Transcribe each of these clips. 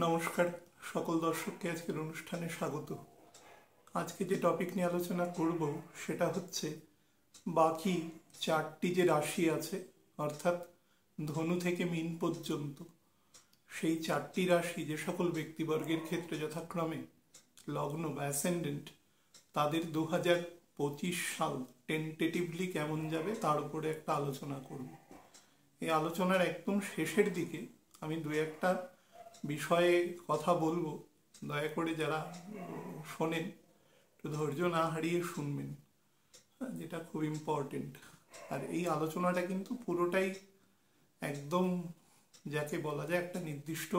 নমস্কার সকল দর্শককে আজকের অনুষ্ঠানে স্বাগত। আজকে যে টপিক নিয়ে আলোচনা করব সেটা হচ্ছে বাকি চারটি যে রাশি আছে, অর্থাৎ ধনু থেকে মীন পর্যন্ত, সেই চারটি রাশি যে সকল ব্যক্তিবর্গের ক্ষেত্রে যথাক্রমে লগ্ন বা অ্যাসেন্ডেন্ট, তাদের 2025 সাল টেন্টেটিভলি কেমন যাবে তার উপরে একটা আলোচনা করব। এই আলোচনার একদম শেষের দিকে আমি দু একটা বিষয়ে কথা বলবো, দয়া করে যারা শোনেন একটু ধৈর্য না হারিয়ে শুনবেন, যেটা খুব ইম্পর্টেন্ট। আর এই আলোচনাটা কিন্তু পুরোটাই একদম যাকে বলা যায় একটা নির্দিষ্ট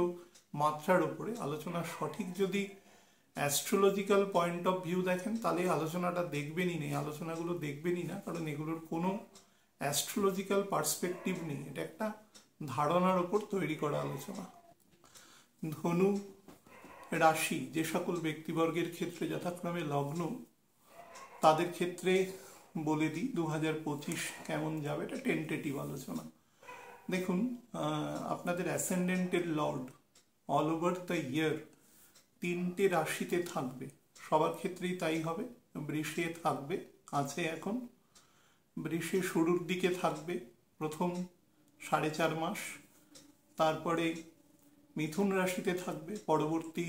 মাত্রার উপরে আলোচনা। সঠিক যদি অ্যাস্ট্রোলজিক্যাল পয়েন্ট অফ ভিউ দেখেন তাহলে আলোচনাটা দেখবেনই না, আলোচনাগুলো দেখবেনই না, কারণ এগুলোর কোনো অ্যাস্ট্রোলজিক্যাল পার্সপেক্টিভ নেই। এটা একটা ধারণার উপর তৈরি করা আলোচনা। ধনু রাশি যে সকল ব্যক্তিবর্গের ক্ষেত্রে যথাক্রমে লগ্ন, তাদের ক্ষেত্রে বলে দিই 2025 কেমন যাবে, এটা টেন্টেটিভ আলোচনা। দেখুন, আপনাদের অ্যাসেন্ডেন্টের lord all over the year তিনটে রাশিতে থাকবে, সবার ক্ষেত্রেই তাই হবে। বৃষে থাকবে, আছে এখন, বৃষে শুরুর দিকে থাকবে প্রথম 4.5 মাস, তারপরে মিথুন রাশিতে থাকবে পরবর্তী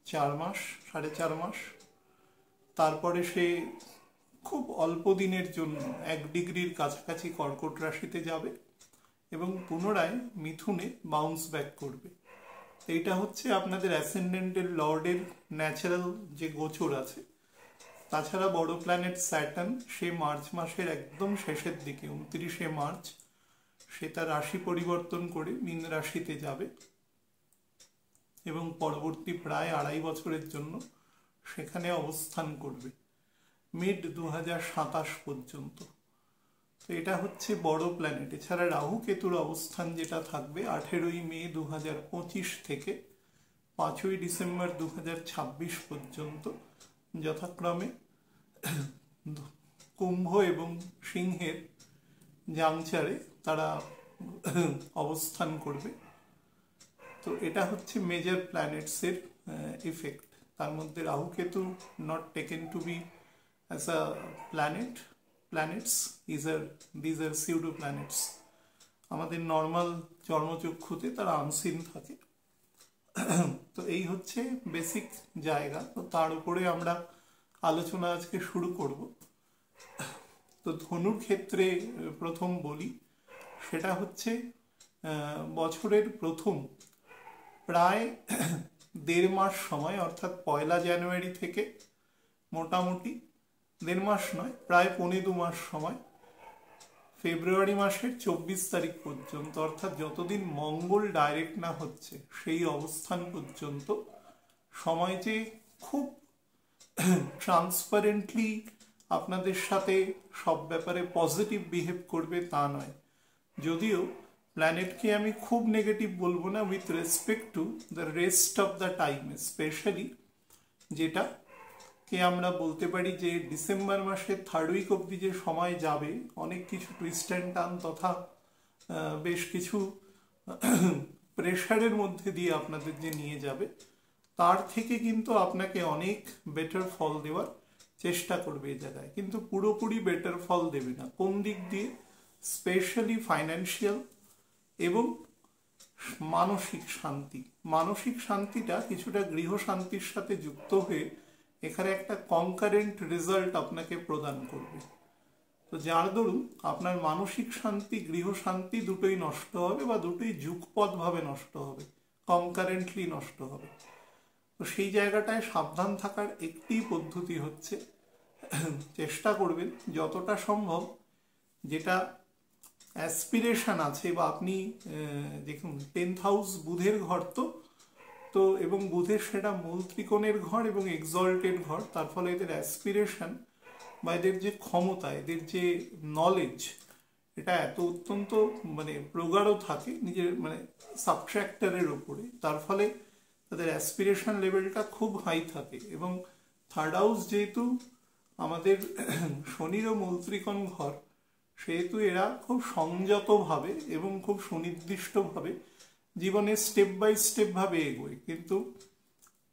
4 মাস 4.5 মাস, তারপরে সে খুব অল্প দিনের জন্য 1 ডিগ্রির কাছাকাছি কর্কট রাশিতে যাবে এবং পুনরায় মিথুনে বাউন্স ব্যাক করবে। এইটা হচ্ছে আপনাদের অ্যাসেন্ডেন্টের লর্ডের ন্যাচারাল যে গোচর আছে। তাছাড়া বড় প্ল্যানেট স্যাটার্ন, সে মার্চ মাসের একদম শেষের দিকে 29শে মার্চ সে তার রাশি পরিবর্তন করে মীন রাশিতে যাবে এবং পরবর্তী প্রায় 2.5 বছরের জন্য সেখানে অবস্থান করবে মিড 2027 পর্যন্ত। তো এটা হচ্ছে বড় প্ল্যানেট। এছাড়া রাহু কেতুর অবস্থান যেটা থাকবে 18ই মে 2025 থেকে 5ই ডিসেম্বর 2026 পর্যন্ত, যথাক্রমে কুম্ভ এবং সিংহের জাংচারে তারা অবস্থান করবে। তো এটা হচ্ছে মেজর প্ল্যানেটসের ইফেক্ট। তার মধ্যে Rahu Ketu not taken to B as a planets, these are pseudo planets. আমাদের নর্মাল চর্মচক্ষুতে তারা আনসিন থাকে। তো এই হচ্ছে বেসিক জায়গা। তো তার উপরে আমরা আলোচনা আজকে শুরু করব। তো ধনুর ক্ষেত্রে প্রথম বলি, সেটা হচ্ছে বছরের প্রথম প্রায় 1.5 মাস সময়, অর্থাৎ 1 জানুয়ারি থেকে মোটামুটি 1.5 মাস নয়, প্রায় 1.25 মাস সময়, ফেব্রুয়ারি মাসের 24 তারিখ পর্যন্ত, অর্থাৎ যতদিন মঙ্গল ডাইরেক্ট না হচ্ছে সেই অবস্থান পর্যন্ত সময় যে খুব ট্রান্সপারেন্টলি আপনাদের সাথে সব ব্যাপারে পজিটিভ বিহেভ করবে তা নয়। যদিও প্ল্যানেটকে আমি খুব নেগেটিভ বলবো না, with respect to the rest of the time, specially যেটা কে আমরা বলতে পারি যে ডিসেম্বর মাসের 3rd উইক অবধি যে সময় যাবে, অনেক কিছু টুইস্ট অ্যান্ড টার্ন তথা বেশ কিছু প্রেশারের মধ্যে দিয়ে আপনাদের যে নিয়ে যাবে, তার থেকে কিন্তু আপনাকে অনেক বেটার ফল দেওয়ার চেষ্টা করবে এই জায়গায়, কিন্তু পুরোপুরি বেটার ফল দেবে না। কোন দিক দিয়ে? স্পেশালি ফাইন্যান্সিয়াল এবং মানসিক শান্তি। মানসিক শান্তিটা কিছুটা গৃহ শান্তির সাথে যুক্ত হয়ে এখানে একটা কনকারেন্ট রেজাল্ট আপনাকে প্রদান করবে। তো যার দরুন আপনার মানসিক শান্তি, গৃহ শান্তি দুটোই নষ্ট হবে, বা দুটোই যুগপৎভাবে নষ্ট হবে, কনকারেন্টলি নষ্ট হবে। তো সেই জায়গাটায় সাবধান থাকার একটি পদ্ধতি হচ্ছে, চেষ্টা করবেন যতটা সম্ভব যেটা অ্যাসপিরেশন আছে, বা আপনি দেখুন 10th হাউস বুধের ঘর, তো এবং বুধের সেটা মূল ত্রিকোণের ঘর এবং এক্সল্টেড ঘর। তার ফলে এদের অ্যাসপিরেশন বা এদের যে ক্ষমতা, এদের যে নলেজ, এটা এত অত্যন্ত প্রগাঢ় থাকে নিজের সাবট্র্যাক্টরের ওপরে। তার ফলে তাদের অ্যাসপিরেশন লেভেলটা খুব হাই থাকে। এবং 3rd হাউস যেহেতু আমাদের শনির ও মূল ত্রিকোণ ঘর, সেহেতু এরা খুব সংযতভাবে এবং খুব সুনির্দিষ্টভাবে জীবনে স্টেপ বাই স্টেপ ভাবে এগোয়, কিন্তু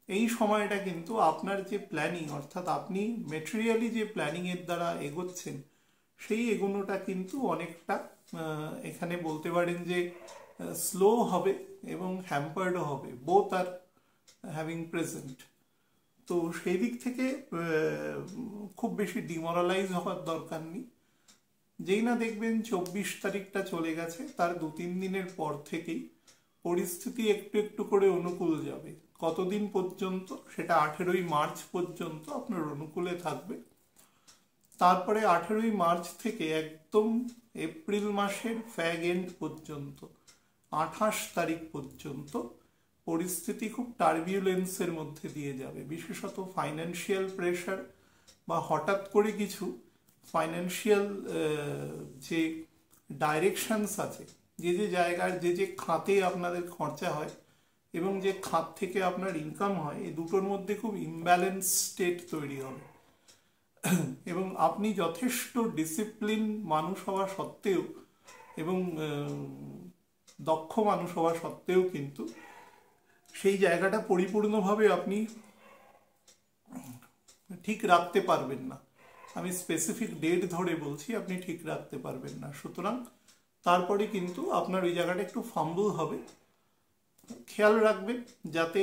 এই সময়টা কিন্তু আপনার যে প্ল্যানিং, অর্থাৎ আপনি মেটেরিয়ালি যে প্ল্যানিং এর দ্বারা এগোচ্ছেন, সেই এগোনোটা কিন্তু অনেকটা এখানে বলতে পারেন যে স্লো হবে এবং হ্যাম্পার্ডও হবে, বোথ আর হ্যাভিং প্রেজেন্ট। তো সেই দিক থেকে খুব বেশি ডিমোরালাইজ হওয়ার দরকার নেই। যেই না দেখবেন 24 তারিখটা চলে গেছে, তার 2-3 দিনের পর থেকেই পরিস্থিতি একটু একটু করে অনুকূল যাবে। কতদিন পর্যন্ত? সেটা 18ই মার্চ পর্যন্ত আপনার অনুকূলে থাকবে। তারপরে 18ই মার্চ থেকে একদম এপ্রিল মাসের ফ্যাগ এন্ড পর্যন্ত 28 তারিখ পর্যন্ত পরিস্থিতি খুব টার্বিউলেন্সের মধ্যে দিয়ে যাবে। বিশেষত ফাইন্যান্সিয়াল প্রেশার বা হঠাৎ করে কিছু ফাইন্যান্সিয়াল যে ডাইরেকশনস আছে, যে যে জায়গার যে যে খাতে আপনাদের খরচা হয় এবং যে খাত থেকে আপনার ইনকাম হয়, এই দুটোর মধ্যে খুব ইমব্যালেন্স স্টেট তৈরি হবে। এবং আপনি যথেষ্ট ডিসিপ্লিন মানুষ হওয়া সত্ত্বেও এবং দক্ষ মানুষ হওয়া সত্ত্বেও কিন্তু সেই জায়গাটা পরিপূর্ণভাবে আপনি ঠিক রাখতে পারবেন না। আমি স্পেসিফিক ডেট ধরে বলছি, আপনি ঠিক রাখতে পারবেন না। সুতরাং তারপরে কিন্তু আপনার ওই জায়গাটা একটু ফাম্বল হবে। খেয়াল রাখবেন যাতে,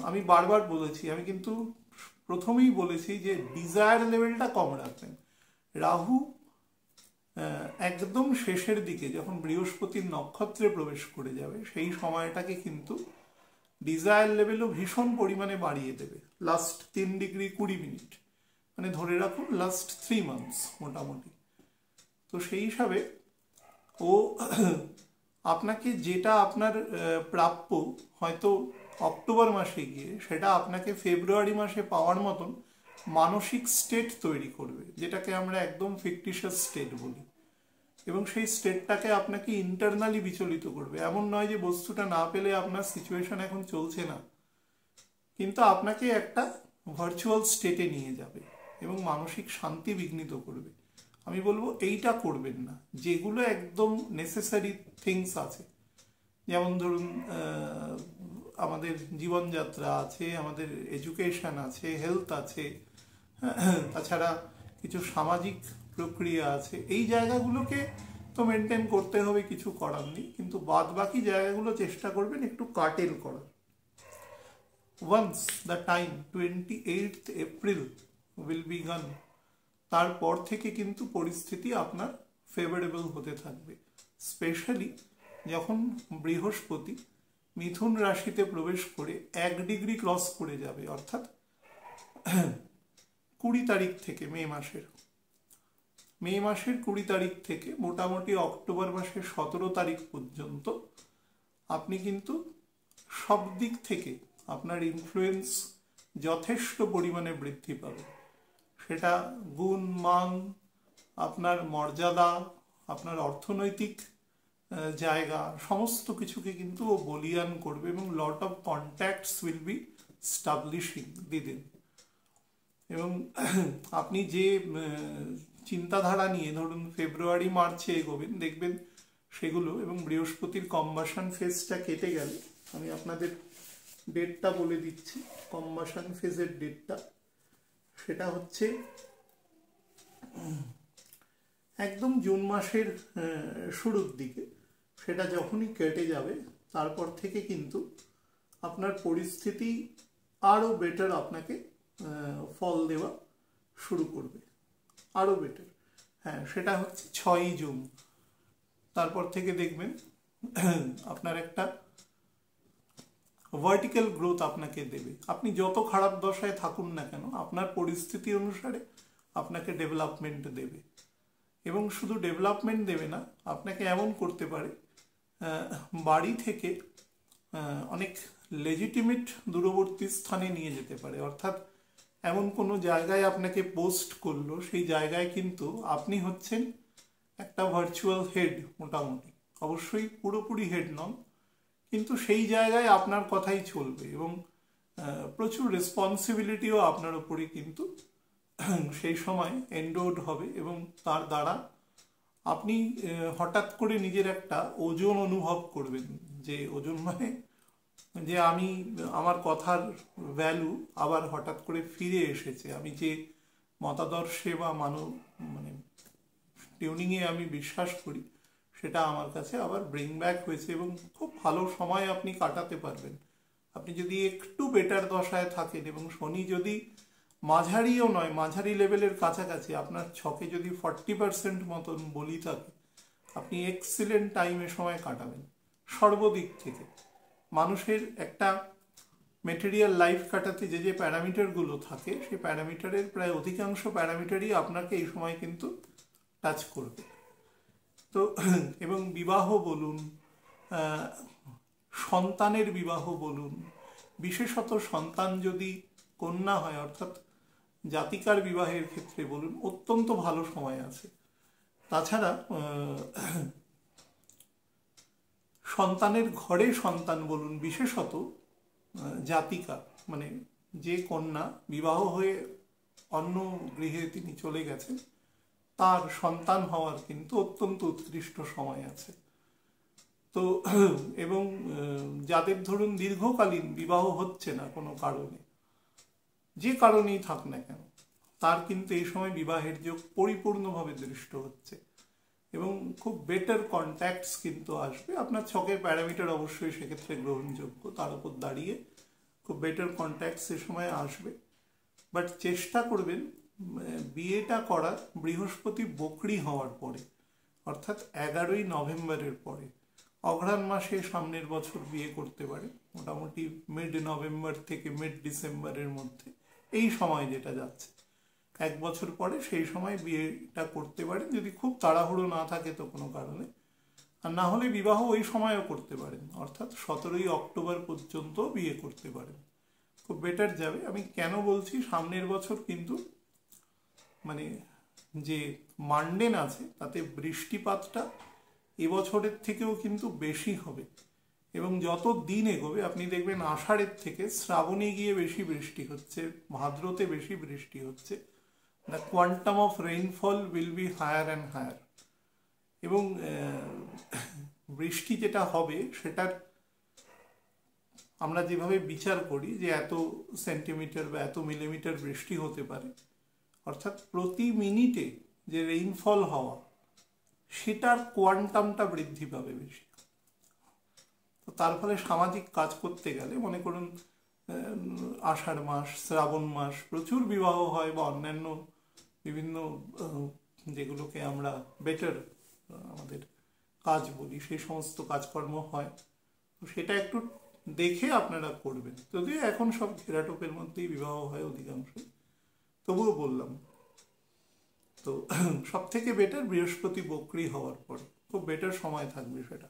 আমি বারবার বলেছি, আমি কিন্তু প্রথমেই বলেছি যে ডিজায়ার লেভেলটা কম রাখবেন। রাহু একদম শেষের দিকে যখন বৃহস্পতির নক্ষত্রে প্রবেশ করে যাবে, সেই সময়টাকে কিন্তু ডিজায়ার লেভেলও ভীষণ পরিমাণে বাড়িয়ে দেবে। লাস্ট 3 ডিগ্রি 20 মিনিট, মানে ধরে রাখুন লাস্ট 3 মান্থস মোটামুটি। তো সেই হিসাবে ও আপনাকে যেটা আপনার প্রাপ্য হয়তো অক্টোবর মাসে গিয়ে, সেটা আপনাকে ফেব্রুয়ারি মাসে পাওয়ার মতন মানসিক স্টেট তৈরি করবে, যেটাকে আমরা একদম ফিকটিশিয়াস স্টেট বলি। এবং সেই স্টেটটাকে আপনাকে ইন্টারনালি বিচলিত করবে। এমন নয় যে বস্তুটা না পেলে আপনার সিচুয়েশন এখন চলছে না, কিন্তু আপনাকে একটা ভার্চুয়াল স্টেটে নিয়ে যাবে এবং মানসিক শান্তি বিঘ্নিত করবে। আমি বলবো এইটা করবেন না। যেগুলো একদম নেসেসারি থিংস আছে, যেমন ধরুন আমাদের জীবনযাত্রা আছে, আমাদের এডুকেশন আছে, হেলথ আছে, তাছাড়া কিছু সামাজিক প্রক্রিয়া আছে, এই জায়গাগুলোকে তো মেনটেন করতে হবে, কিছু করার নেই। কিন্তু বাদ বাকি জায়গাগুলো চেষ্টা করবেন একটু কাটেল করার। Once the time 28th April will be gone, তারপর থেকে কিন্তু পরিস্থিতি আপনার ফেভারেবল হতে থাকবে। স্পেশালি যখন বৃহস্পতি মিথুন রাশিতে প্রবেশ করে 1 ডিগ্রি ক্রস করে যাবে, অর্থাৎ 20 তারিখ থেকে মে মাসের 20 তারিখ থেকে মোটামুটি অক্টোবর মাসের 17 তারিখ পর্যন্ত আপনি কিন্তু সব দিক থেকে আপনার ইনফ্লুয়েন্স যথেষ্ট পরিমাণে বৃদ্ধি পাবে। সেটা গুণ মান, আপনার মর্যাদা, আপনার অর্থনৈতিক জায়গা, সমস্ত কিছুকে কিন্তু ও বলিয়ান করবে এবং lot of contacts will be establishing দিদিন। এবং আপনি যে চিন্তাধারা নিয়ে ধরুন ফেব্রুয়ারি মার্চে এগোবেন, দেখবেন সেগুলো, এবং বৃহস্পতির কম্বাসন ফেজটা কেটে গেলে, আমি আপনাদের ডেটটা বলে দিচ্ছি, কম্বাসন ফেজের ডেটটা, সেটা হচ্ছে একদম জুন মাসের শুরুর দিকে। সেটা যখনই কেটে যাবে, তারপর থেকে কিন্তু আপনার পরিস্থিতি আরও বেটার আপনাকে ফল দেওয়া শুরু করবে, আরও বেটার। হ্যাঁ, সেটা হচ্ছে 6ই জুন। তারপর থেকে দেখবেন আপনার একটা ভার্টিক্যাল গ্রোথ আপনাকে দেবে। আপনি যত খারাপ দশায় থাকুন না কেন, আপনার পরিস্থিতি অনুসারে আপনাকে ডেভেলপমেন্ট দেবে। এবং শুধু ডেভেলপমেন্ট দেবে না, আপনাকে এমন করতে পারে বাড়ি থেকে অনেক লেজিটিমেট দূরবর্তী স্থানে নিয়ে যেতে পারে। অর্থাৎ এমন কোনো জায়গায় আপনাকে পোস্ট করলো, সেই জায়গায় কিন্তু আপনি হচ্ছেন একটা ভার্চুয়াল হেড মোটামুটি, অবশ্যই পুরোপুরি হেড নন, কিন্তু সেই জায়গায় আপনার কথাই চলবে এবং প্রচুর রেসপন্সিবিলিটিও আপনার উপরে কিন্তু সেই সময় এন্ডোড হবে। এবং তার দ্বারা আপনি হঠাৎ করে নিজের একটা ওজন অনুভব করবেন, যে ওজন মানে যে আমি আমার কথার ভ্যালু আবার হঠাৎ করে ফিরে এসেছে, আমি যে মতাদর্শে বা মানে টিউনিংয়ে আমি বিশ্বাস করি সেটা আমার কাছে আবার ব্রিং ব্যাক হয়েছে এবং খুব ভালো সময় আপনি কাটাতে পারবেন। আপনি যদি একটু বেটার দশায় থাকেন এবং শনি যদি মাঝারিও নয়, মাঝারি লেভেলের কাছাকাছি, আপনার ছকে যদি 40% মতন বলি থাকে, আপনি এক্সিলেন্ট টাইমে সময় কাটাবেন সর্বদিক থেকে। মানুষের একটা মেটেরিয়াল লাইফ কাটাতে যে যে প্যারামিটারগুলো থাকে সেই প্যারামিটারের প্রায় অধিকাংশ প্যারামিটারই আপনাকে এই সময় কিন্তু টাচ করবে। তো এবং বিবাহ বলুন, সন্তানের বিবাহ বলুন, বিশেষত সন্তান যদি কন্যা হয় অর্থাৎ জাতিকার বিবাহের ক্ষেত্রে বলুন, অত্যন্ত ভালো সময় আছে। তাছাড়া সন্তানের ঘরে সন্তান বলুন, বিশেষত জাতিকা মানে যে কন্যা বিবাহ হয়ে অন্য গৃহে তিনি চলে গেছেন, তার সন্তান হওয়ার কিন্তু অত্যন্ত উৎকৃষ্ট সময় আছে। তো এবং যাদের ধরুন দীর্ঘকালীন বিবাহ হচ্ছে না কোনো কারণে, যে কারণেই থাক না কেন, তার কিন্তু এই সময় বিবাহের যোগ পরিপূর্ণভাবে দৃষ্ট হচ্ছে এবং খুব বেটার কন্ট্যাক্টস কিন্তু আসবে। আপনার ছকের প্যারামিটার অবশ্যই সেক্ষেত্রে গ্রহণযোগ্য, তার উপর দাঁড়িয়ে খুব বেটার কন্ট্যাক্টস এ সময় আসবে। বাট চেষ্টা করবেন বিয়েটা করার বৃহস্পতি বকরি হওয়ার পরে, অর্থাৎ 11ই নভেম্বরের পরে। অঘ্রাণ মাসে সামনের বছর বিয়ে করতে পারে, মোটামুটি মিড নভেম্বর থেকে মিড ডিসেম্বরের মধ্যে, এই সময় যেটা যাচ্ছে 1 বছর পরে, সেই সময় বিয়েটা করতে পারেন যদি খুব তাড়াহুড়ো না থাকে তো কোনো কারণে। আর না হলে বিবাহ ওই সময়ও করতে পারেন, অর্থাৎ 17ই অক্টোবর পর্যন্ত বিয়ে করতে পারেন, খুব বেটার যাবে। আমি কেন বলছি সামনের বছর, কিন্তু মানে যে মানডেন আছে তাতে বৃষ্টিপাতটা এবছরের থেকেও কিন্তু বেশি হবে এবং যত দিন এগোবে আপনি দেখবেন আষাঢ়ের থেকে শ্রাবণে গিয়ে বেশি বৃষ্টি হচ্ছে, ভাদ্রতে বেশি বৃষ্টি হচ্ছে। The quantum of rainfall will be higher and higher. এবং বৃষ্টি যেটা হবে সেটার আমরা যেভাবে বিচার করি যে এত সেন্টিমিটার বা এত মিলিমিটার বৃষ্টি হতে পারে, অর্থাৎ প্রতি মিনিটে যে রেইনফল হওয়া সেটার কোয়ান্টামটা বৃদ্ধি পাবে বেশি। তো তার ফলে সামাজিক কাজ করতে গেলে মনে করুন আষাঢ় মাস, শ্রাবণ মাস প্রচুর বিবাহ হয় বা অন্যান্য বিভিন্ন যেগুলোকে আমরা বেটার আমাদের কাজ বলি, সেই সমস্ত কাজকর্ম হয়। তো সেটা একটু দেখে আপনারা করবেন, যদিও এখন সব ঘেরাটোপের মধ্যেই বিবাহ হয় অধিকাংশ, তবুও বললাম। তো সব থেকে বেটার বৃহস্পতি বকরি হওয়ার পরে খুব বেটার সময় থাকবে সেটা।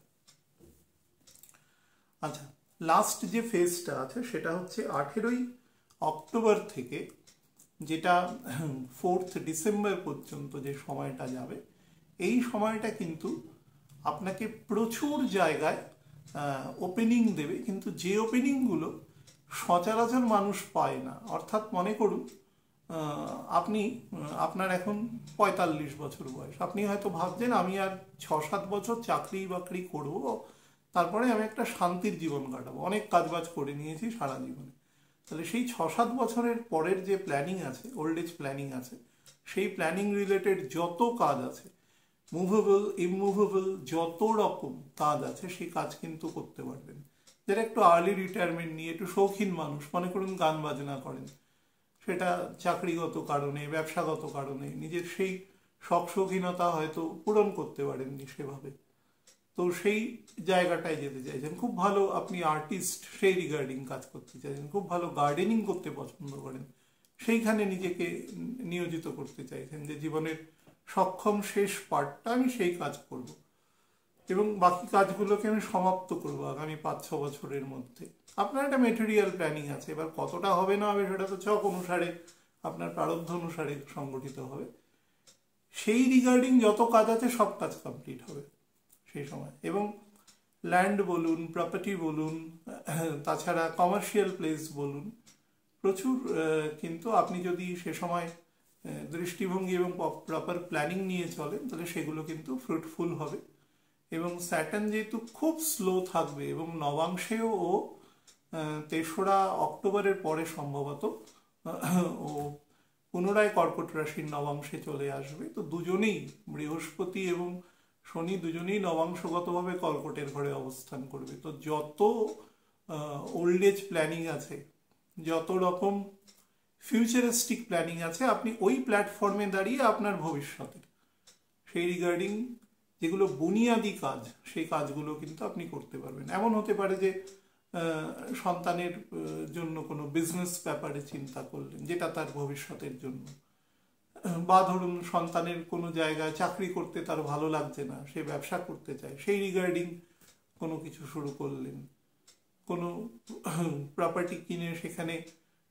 আচ্ছা, লাস্ট যে ফেজটা আছে সেটা হচ্ছে 18ই অক্টোবর থেকে যেটা 4th ডিসেম্বর পর্যন্ত যে সময়টা যাবে, এই সময়টা কিন্তু আপনাকে প্রচুর জায়গায় ওপেনিং দেবে, কিন্তু যে ওপেনিংগুলো সচরাচর মানুষ পায় না। অর্থাৎ মনে করুন আপনি আপনার এখন 45 বছর বয়স, আপনি হয়তো ভাবছেন আমি আর 6-7 বছর চাকরি বাকরি করবো, তারপরে আমি একটা শান্তির জীবন কাটাবো, অনেক কাজবাজ করে নিয়েছি সারা জীবনে। তাহলে সেই 6-7 বছরের পরের যে প্ল্যানিং আছে, ওল্ড এজ প্ল্যানিং আছে, সেই প্ল্যানিং রিলেটেড যত কাজ আছে, মুভেবল ইমুভেবল যত রকম কাজ আছে, সেই কাজ কিন্তু করতে পারবেন। যারা একটু আর্লি রিটায়ারমেন্ট নিয়ে একটু শৌখিন মানুষ, মনে করুন গান বাজনা করেন, সেটা চাকরিগত কারণে, ব্যবসাগত কারণে নিজের সেই শখ শৌখিনতা হয়তো পূরণ করতে পারেননি সেভাবে, তো সেই জায়গাটায় যেতে চাইছেন। খুব ভালো আপনি আর্টিস্ট, সেই রিগার্ডিং কাজ করতে চাইছেন। খুব ভালো গার্ডেনিং করতে পছন্দ করেন, সেইখানে নিজেকে নিয়োজিত করতে চাইছেন যে জীবনের সক্ষম শেষ পার্টটা আমি সেই কাজ করব এবং বাকি কাজগুলোকে আমি সমাপ্ত করবো আগামী 5-6 বছরের মধ্যে। আপনার একটা মেটেরিয়াল প্ল্যানিং আছে, এবার কতটা হবে না হবে সেটা তো ছক অনুসারে, আপনার প্রারব্ধ অনুসারে সংগঠিত হবে। সেই রিগার্ডিং যত কাজ আছে সব কাজ কমপ্লিট হবে সেই সময়। এবং ল্যান্ড বলুন, প্রপার্টি বলুন, তাছাড়া কমার্শিয়াল প্লেস বলুন, প্রচুর কিন্তু আপনি যদি সে সময় দৃষ্টিভঙ্গি এবং প্রপার প্ল্যানিং নিয়ে চলেন তাহলে সেগুলো কিন্তু ফ্রুটফুল হবে এবং স্যাটার্ন যেহেতু খুব স্লো থাকবে এবং নবাংশেও ও 3রা অক্টোবরের পরে সম্ভবত ও পুনরায় কর্কট রাশির নবাংশে চলে আসবে। তো দুজনেই, বৃহস্পতি এবং শনি দুজনেই নবাংশগতভাবে কর্কটের ঘরে অবস্থান করবে। তো যত ওল্ড এজ প্ল্যানিং আছে, যত রকম ফিউচারিস্টিক প্ল্যানিং আছে, আপনি ওই প্ল্যাটফর্মে দাঁড়িয়ে আপনার ভবিষ্যতের সেই রিগার্ডিং যেগুলো বুনিয়াদি কাজ, সেই কাজগুলো কিন্তু আপনি করতে পারবেন। এমন হতে পারে যে সন্তানের জন্য কোনো বিজনেস ব্যাপারে চিন্তা করলেন, যেটা তার ভবিষ্যতের জন্য, বা ধরুন সন্তানের কোনো জায়গায় চাকরি করতে তার ভালো লাগছে না, সে ব্যবসা করতে চায়, সেই রিগার্ডিং কোনো কিছু শুরু করলেন, কোনো প্রপার্টি কিনে সেখানে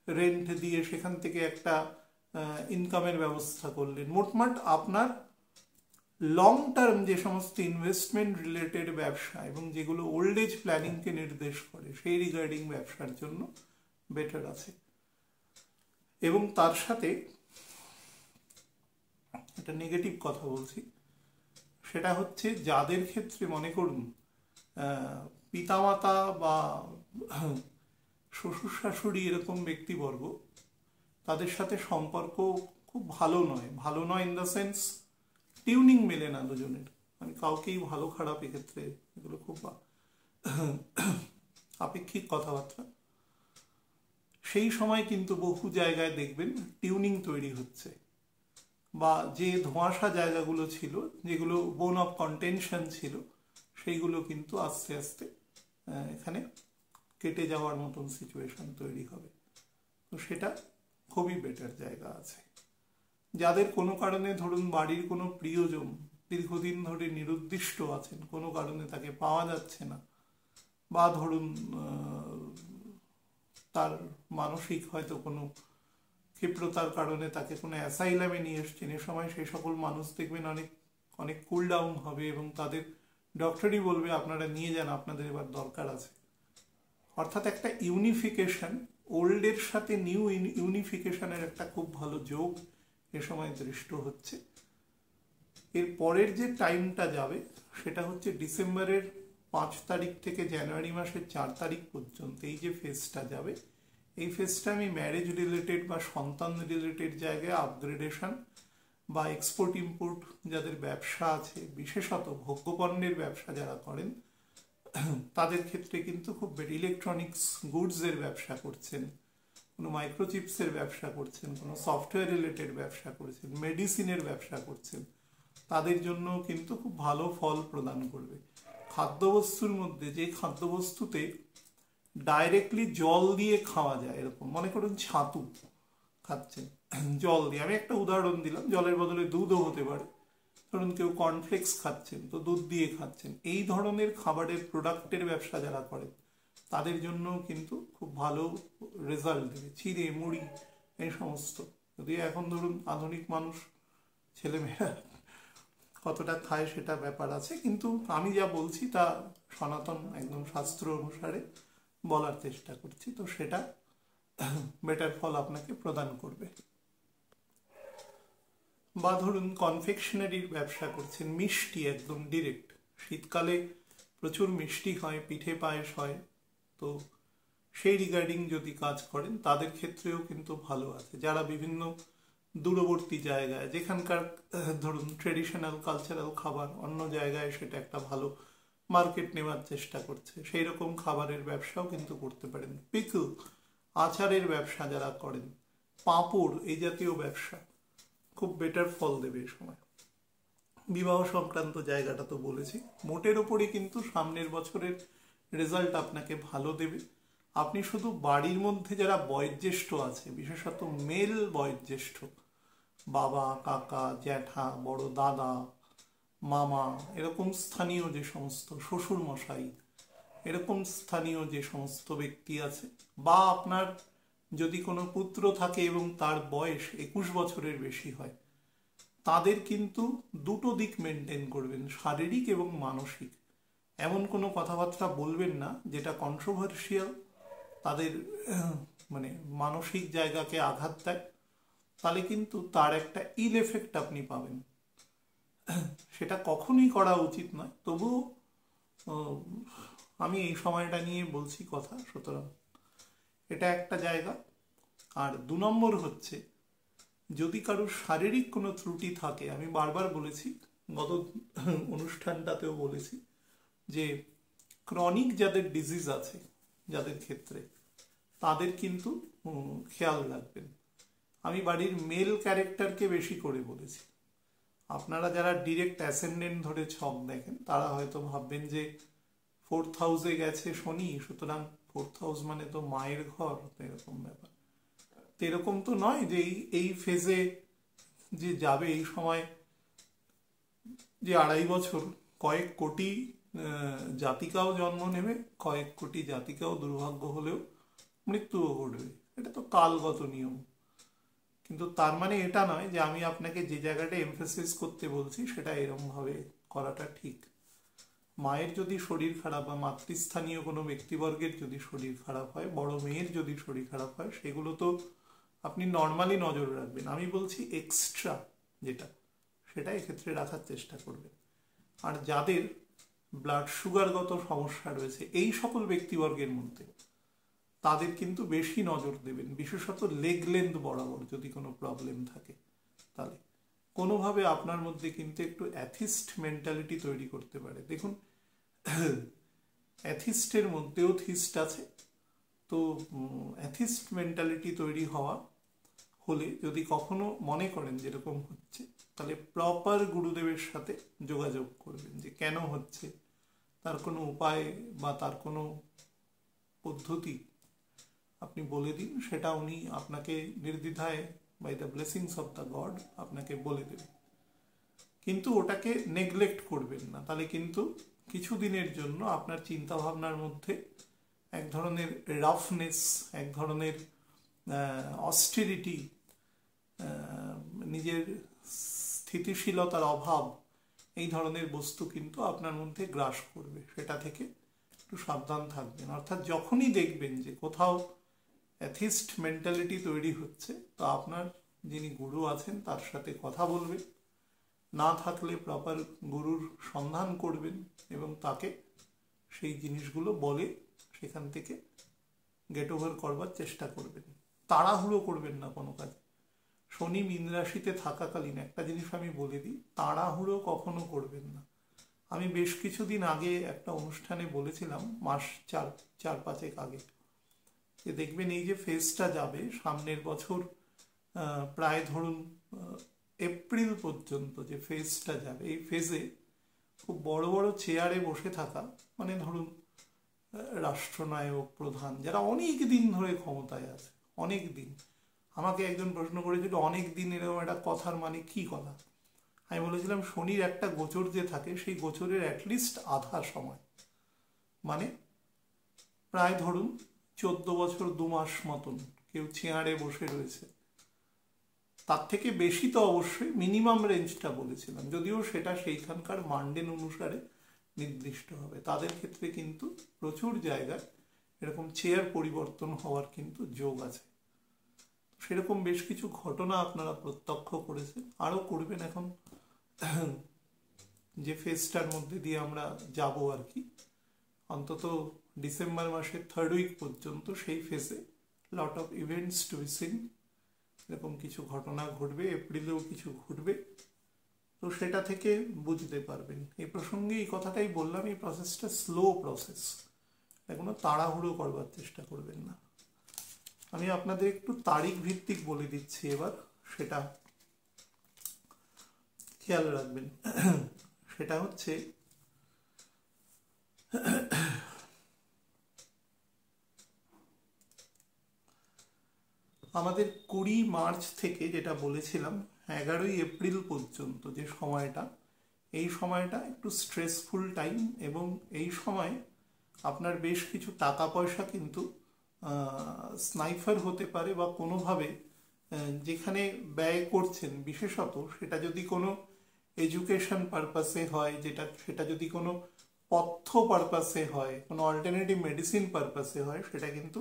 রেন্ট দিয়ে সেখান থেকে একটা ইনকামের ব্যবস্থা করলেন। মোটমাট আপনার লং টার্ম যে সমস্ত ইনভেস্টমেন্ট রিলেটেড ব্যবসা এবং যেগুলো ওল্ড এজ প্ল্যানিংকে নির্দেশ করে, সেই রিগার্ডিং ব্যবসার জন্য বেটার আছে। এবং তার সাথে একটা নেগেটিভ কথা বলছি, সেটা হচ্ছে যাদের ক্ষেত্রে মনে করুন পিতামাতা বা শ্বশুর শাশুড়ি এরকম ব্যক্তিবর্গ, তাদের সাথে সম্পর্ক খুব ভালো নয়। ভালো নয় ইন দ্য সেন্স টিউনিং মেলে না দুজনের, মানে কাউকেই ভালো খারাপ এক্ষেত্রে এগুলো খুব আপেক্ষিক কথাবার্তা। সেই সময় কিন্তু বহু জায়গায় দেখবেন টিউনিং তৈরি হচ্ছে, বা যে ধোঁয়াশা জায়গাগুলো ছিল, যেগুলো বোন অফ কন্টেনশন ছিল, সেইগুলো কিন্তু আস্তে আস্তে এখানে কেটে যাওয়ার মতন সিচুয়েশন তৈরি হবে। তো সেটা খুবই বেটার জায়গা আছে। যাদের কোনো কারণে ধরুন বাড়ির কোনো প্রিয়জন দীর্ঘদিন ধরে নিরুদ্দিষ্ট আছেন, কোনো কারণে তাকে পাওয়া যাচ্ছে না, বা ধরুন তার মানসিক হয়তো কোনো ক্ষিপ্রতার কারণে তাকে কোনো অ্যাসাইলামে নিয়ে এসছেন, এ সময় সেই সকল মানুষ দেখবেন অনেক অনেক কুল ডাউন হবে এবং তাদের ডক্টরই বলবে আপনারা নিয়ে যান, আপনাদের এবার দরকার আছে। অর্থাৎ একটা ইউনিফিকেশন, ওল্ডের সাথে নিউ ইউনিফিকেশনের একটা খুব ভালো যোগ এ সময় দৃষ্ট হচ্ছে। এর পরের যে টাইমটা যাবে সেটা হচ্ছে ডিসেম্বরের 5 তারিখ থেকে জানুয়ারি মাসের 4 তারিখ পর্যন্ত এই যে ফেজটা যাবে, এই ফেজটা আমি ম্যারেজ রিলেটেড বা সন্তান রিলেটেড জায়গায় আপগ্রেডেশন বা এক্সপোর্ট ইম্পোর্ট যাদের ব্যবসা আছে, বিশেষত ভোগ্যপণ্যের ব্যবসা যারা করেন, তাদের ক্ষেত্রে কিন্তু খুব ইলেকট্রনিক্স গুডসের ব্যবসা করছেন, কোনো মাইক্রোচিপসের ব্যবসা করছেন, কোনো সফটওয়্যার রিলেটেড ব্যবসা করছেন, মেডিসিনের ব্যবসা করছেন, তাদের জন্য কিন্তু খুব ভালো ফল প্রদান করবে। খাদ্যবস্তুর মধ্যে যে খাদ্যবস্তুতে ডাইরেক্টলি জল দিয়ে খাওয়া যায়, এরকম মনে করুন ছাতু খাচ্ছেন জল দিয়ে, আমি একটা উদাহরণ দিলাম, জলের বদলে দুধও হতে পারে, ধরুন কেউ কর্নফ্লেক্স খাচ্ছেন তো দুধ দিয়ে খাচ্ছেন, এই ধরনের খাবারের প্রোডাক্টের ব্যবসা যারা করেন তাদের জন্য কিন্তু খুব ভালো রেজাল্ট দেবে। চিড়ে মুড়ি এই সমস্ত, যদি এখন ধরুন আধুনিক মানুষ ছেলেমেয়েরা কতটা খায় সেটা ব্যাপার আছে, কিন্তু আমি যা বলছি তা সনাতন একদম শাস্ত্র অনুসারে বলার চেষ্টা করছি, তো সেটা বেটার ফল আপনাকে প্রদান করবে। বা ধরুন কনফেকশনারির ব্যবসা করছেন, মিষ্টি একদম ডিরেক্ট, শীতকালে প্রচুর মিষ্টি হয়, পিঠে পায়েস হয়, তো সেই রিগার্ডিং যদি কাজ করেন তাদের ক্ষেত্রেও কিন্তু ভালো আছে। যারা বিভিন্ন দূরবর্তী জায়গায় যেখানকার ধরুন ট্রেডিশনাল কালচারাল খাবার অন্য জায়গায় সেটা একটা ভালো মার্কেট নেওয়ার চেষ্টা করছে, সেই রকম খাবারের ব্যবসাও কিন্তু করতে পারেন। পিকল আচারের ব্যবসা যারা করেন, পাঁপড় এই জাতীয় ব্যবসা খুব বেটার ফল দেবে এই সময়। বিবাহ সংক্রান্ত জায়গাটা তো বলেছি, মোটের ওপরই কিন্তু সামনের বছরের রেজাল্ট আপনাকে ভালো দেবে। আপনি শুধু বাড়ির মধ্যে যারা বয়োজ্যেষ্ঠ আছে, বিশেষত মেল বয়োজ্যেষ্ঠ, বাবা কাকা জ্যাঠা বড় দাদা মামা, এরকম স্থানীয় যে সমস্ত শ্বশুর মশাই, এরকম স্থানীয় যে সমস্ত ব্যক্তি আছে, বা আপনার যদি কোনো পুত্র থাকে এবং তার বয়স 21 বছরের বেশি হয়, তাদের কিন্তু দুটো দিক মেনটেন করবেন, শারীরিক এবং মানসিক। এমন কোনো কথাবার্তা বলবেন না যেটা কন্ট্রোভার্সিয়াল, তাদের মানে মানসিক জায়গাকে আঘাত দেয়, তাহলে কিন্তু তার একটা ইল এফেক্ট আপনি পাবেন। সেটা কখনোই করা উচিত নয়, তবুও আমি এই সময়টা নিয়ে বলছি কথা, সুতরাং এটা একটা জায়গা। আর 2 নম্বর হচ্ছে, যদি কারো শারীরিক কোনো ত্রুটি থাকে, আমি বারবার বলেছি, গত অনুষ্ঠানটাতেও বলেছি, যে ক্রনিক যাদের ডিজিজ আছে, যাদের ক্ষেত্রে, তাদের কিন্তু খেয়াল রাখবেন। আমি বাড়ির মেল ক্যারেক্টারকে বেশি করে বলেছি। আপনারা যারা ডিরেক্ট অ্যাসেন্ডেন্ট ধরে ছক দেখেন, তারা হয়তো ভাববেন যে 4th হাউসে গেছে শনি, সুতরাং 4th হাউস মানে তো মায়ের ঘর, এরকম ব্যাপার। তো এরকম তো নয় যে এই ফেজে যে যাবে, এই সময় যে 2.5 বছর কয়েক কোটি জাতিকাও জন্ম নেবে, কয়েক কোটি জাতিকাও দুর্ভাগ্য হলেও মৃত্যুও ঘটবে। এটা তো কালগত নিয়ম। কিন্তু তার মানে এটা নয় যে আমি আপনাকে যে জায়গাটা এমফেসিস করতে বলছি সেটা এরকমভাবে করাটা ঠিক। মায়ের যদি শরীর খারাপ বা মাতৃস্থানীয় কোনো ব্যক্তিবর্গের যদি শরীর খারাপ হয়, বড় মেয়ের যদি শরীর খারাপ হয়, সেগুলো তো আপনি নর্মালি নজর রাখবেন। আমি বলছি এক্সট্রা যেটা, সেটা এক্ষেত্রে রাখার চেষ্টা করবেন। আর যাদের ব্লাড সুগারগত সমস্যা রয়েছে এই সকল ব্যক্তিবর্গের মধ্যে, তাদের কিন্তু বেশি নজর দেবেন, বিশেষত লেগ লেন্থ বরাবর যদি কোনো প্রবলেম থাকে, তাহলে কোনোভাবে আপনার মধ্যে কিন্তু একটু অ্যাথিস্ট মেন্টালিটি তৈরি করতে পারে। দেখুন, অ্যাথিস্টের মধ্যেও থিস্ট আছে, তো অ্যাথিস্ট মেন্টালিটি তৈরি হলে যদি কখনো মনে করেন যেরকম হচ্ছে, তাহলে প্রপার গুরুদেবের সাথে যোগাযোগ করবেন, যে কেন হচ্ছে, তার কোনো উপায় বা তার কোনো পদ্ধতি আপনি বলে দিন, সেটা উনি আপনাকে নির্দ্বিধায় by the blessings of the god আপনাকে বলে দেবে। কিন্তু ওটাকে নেগলেক্ট করবেন না, তাহলে কিন্তু কিছুদিনের জন্য আপনার চিন্তা ভাবনার মধ্যে এক ধরনের রাফনেস, এক ধরনের অস্টেরিটি, নিজের স্থিতিশীলতার অভাব, এই ধরনের বস্তু কিন্তু আপনার মধ্যে গ্রাস করবে। সেটা থেকে একটু সাবধান থাকবেন। অর্থাৎ যখনই দেখবেন যে কোথাও অ্যাথিস্ট মেন্টালিটি তৈরি হচ্ছে, তো আপনার যিনি গুরু আছেন তার সাথে কথা বলবেন, না থাকলে প্রপার গুরুর সন্ধান করবেন এবং তাকে সেই জিনিসগুলো বলে সেখান থেকে গেট ওভার করবার চেষ্টা করবেন। তাড়াহুড়ো করবেন না কোনো কাজে। শনি মীন রাশিতে থাকাকালীন একটা জিনিস আমি বলে দিই, তাড়াহুড়ো কখনো করবেন না। আমি বেশ কিছুদিন আগে একটা অনুষ্ঠানে বলেছিলাম, মাস 4-5 আগে, যে দেখবেন এই যে ফেজটা যাবে সামনের বছর, প্রায় ধরুন এপ্রিল পর্যন্ত যে ফেজটা যাবে, এই ফেজে খুব বড় বড় চেয়ারে বসে থাকা, মানে ধরুন রাষ্ট্রনায়ক, প্রধান, যারা অনেক দিন ধরে ক্ষমতায় আছে, অনেক দিন। আমাকে একজন প্রশ্ন করেছিল, অনেক দিন এরকম একটা কথার মানে কি কথা? আমি বলেছিলাম, শনির একটা গোচর যে থাকে, সেই গোচরের অ্যাটলিস্ট আধা সময়, মানে প্রায় ধরুন 14 বছর 2 মাস মতন কেউ চেয়ারে বসে রয়েছে। তার থেকে বেশি তো অবশ্যই, মিনিমাম রেঞ্জটা বলেছিলাম, যদিও সেটা সেইখানকার মান্ডেন অনুসারে নির্দিষ্ট হবে। তাদের ক্ষেত্রে কিন্তু প্রচুর জায়গায় এরকম চেয়ার পরিবর্তন হওয়ার কিন্তু যোগ আছে। সেরকম বেশ কিছু ঘটনা আপনারা প্রত্যক্ষ করেছেন, আরও করবেন। এখন যে ফেজটার মধ্যে দিয়ে আমরা যাব আর কি, অন্তত ডিসেম্বর মাসের 3rd উইক পর্যন্ত, সেই ফেজে lot of events to be seen, এরকম কিছু ঘটনা ঘটবে, এপ্রিলেও কিছু ঘটবে, তো সেটা থেকে বুঝতে পারবেন। এই প্রসঙ্গে এই কথাটাই বললাম, এই প্রসেসটা স্লো প্রসেস, এখনো তাড়াহুড়ো করবার চেষ্টা করবেন না। আমি আপনাদের একটু তারিখ ভিত্তিক বলে দিচ্ছি এবার, সেটা খেয়াল রাখবেন। সেটা হচ্ছে আমাদের 20 মার্চ থেকে, যেটা বলেছিলাম 11ই এপ্রিল পর্যন্ত যে সময়টা, এই সময়টা একটু স্ট্রেসফুল টাইম, এবং এই সময় আপনার বেশ কিছু টাকা পয়সা কিন্তু স্নাইফার হতে পারে, বা কোনোভাবে যেখানে ব্যয় করছেন, বিশেষত সেটা যদি কোনো এডুকেশন পারপাসে হয়, সেটা যদি কোনো পথ্য পারপাসে হয়, কোনো অল্টারনেটিভ মেডিসিন পারপাসে হয়, সেটা কিন্তু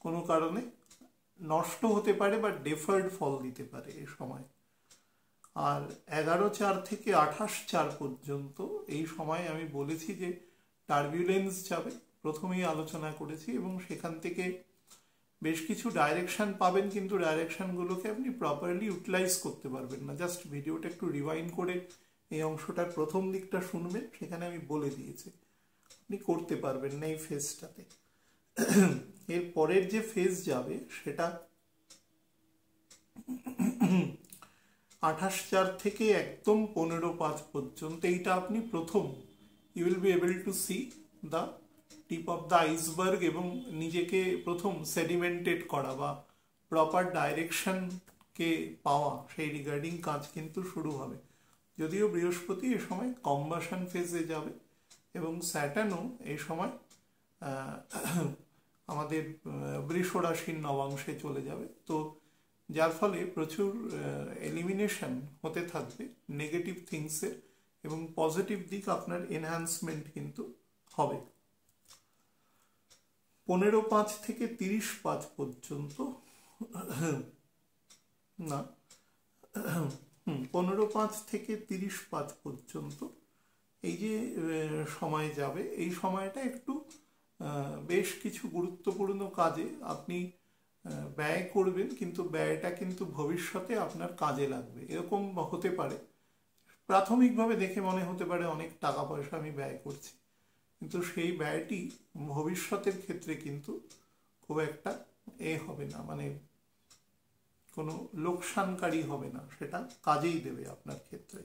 কোনো কারণে নষ্ট হতে পারে বা ডেফার্ড ফল দিতে পারে এই সময়। আর 11/4 থেকে 28/4 পর্যন্ত এই সময় আমি বলেছি যে টার্বিউলেন্স যাবে, প্রথমেই আলোচনা করেছি, এবং সেখান থেকে বেশ কিছু ডাইরেকশন পাবেন, কিন্তু ডাইরেকশনগুলোকে আপনি প্রপারলি ইউটিলাইজ করতে পারবেন না। জাস্ট ভিডিওটা একটু রিওয়াইন্ড করে এই অংশটার প্রথম দিকটা শুনবেন, সেখানে আমি বলে দিয়েছি আপনি করতে পারবেন না এই ফেজটাতে। এর পরের যে ফেজ যাবে সেটা 28/4 থেকে একদম 15/5 পর্যন্ত। এইটা আপনি প্রথম you will be able to see the tip of the iceberg, এবং নিজেকে প্রথম সেডিমেন্টেড করা বা প্রপার ডাইরেকশনকে পাওয়া, সেই রিগার্ডিং কাজ কিন্তু শুরু হবে। যদিও বৃহস্পতি এ সময় কম্বাশন ফেজে যাবে এবং স্যাটার্নও এই সময় আমাদের বৃষ রাশির নবাংশে চলে যাবে, তো যার ফলে প্রচুর এলিমিনেশন হতে থাকবে নেগেটিভ থিংসের, এবং পজিটিভ দিক আপনার এনহ্যান্সমেন্ট কিন্তু হবে। 15/5 থেকে 30/5 পর্যন্ত, না 15/5 থেকে 30/5 পর্যন্ত এই যে সময় যাবে, এই সময়টা একটু বেশ কিছু গুরুত্বপূর্ণ কাজে আপনি ব্যয় করবেন, কিন্তু ব্যয়টা কিন্তু ভবিষ্যতে আপনার কাজে লাগবে। এরকম হতে পারে প্রাথমিকভাবে দেখে মনে হতে পারে অনেক টাকা পয়সা আমি ব্যয় করছি, কিন্তু সেই ব্যয়টি ভবিষ্যতের ক্ষেত্রে কিন্তু খুব একটা হবে না, মানে কোনো লোকসানকারী হবে না, সেটা কাজেই দেবে আপনার ক্ষেত্রে।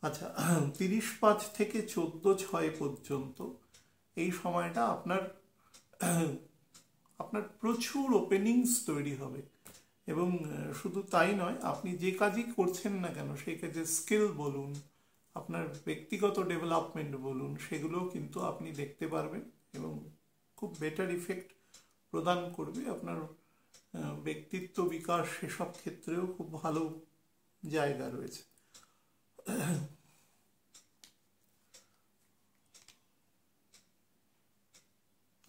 আচ্ছা, 30/5 থেকে 14/6 পর্যন্ত এই সময়টা আপনার প্রচুর ওপেনিংস তৈরি হবে, এবং শুধু তাই নয়, আপনি যে কাজই করছেন না কেন সেই কাজে স্কিল বলুন, আপনার ব্যক্তিগত ডেভেলপমেন্ট বলুন, সেগুলোও কিন্তু আপনি দেখতে পারবেন এবং খুব বেটার ইফেক্ট প্রদান করবে। আপনার ব্যক্তিত্ব বিকাশ সেসব ক্ষেত্রেও খুব ভালো জায়গা রয়েছে।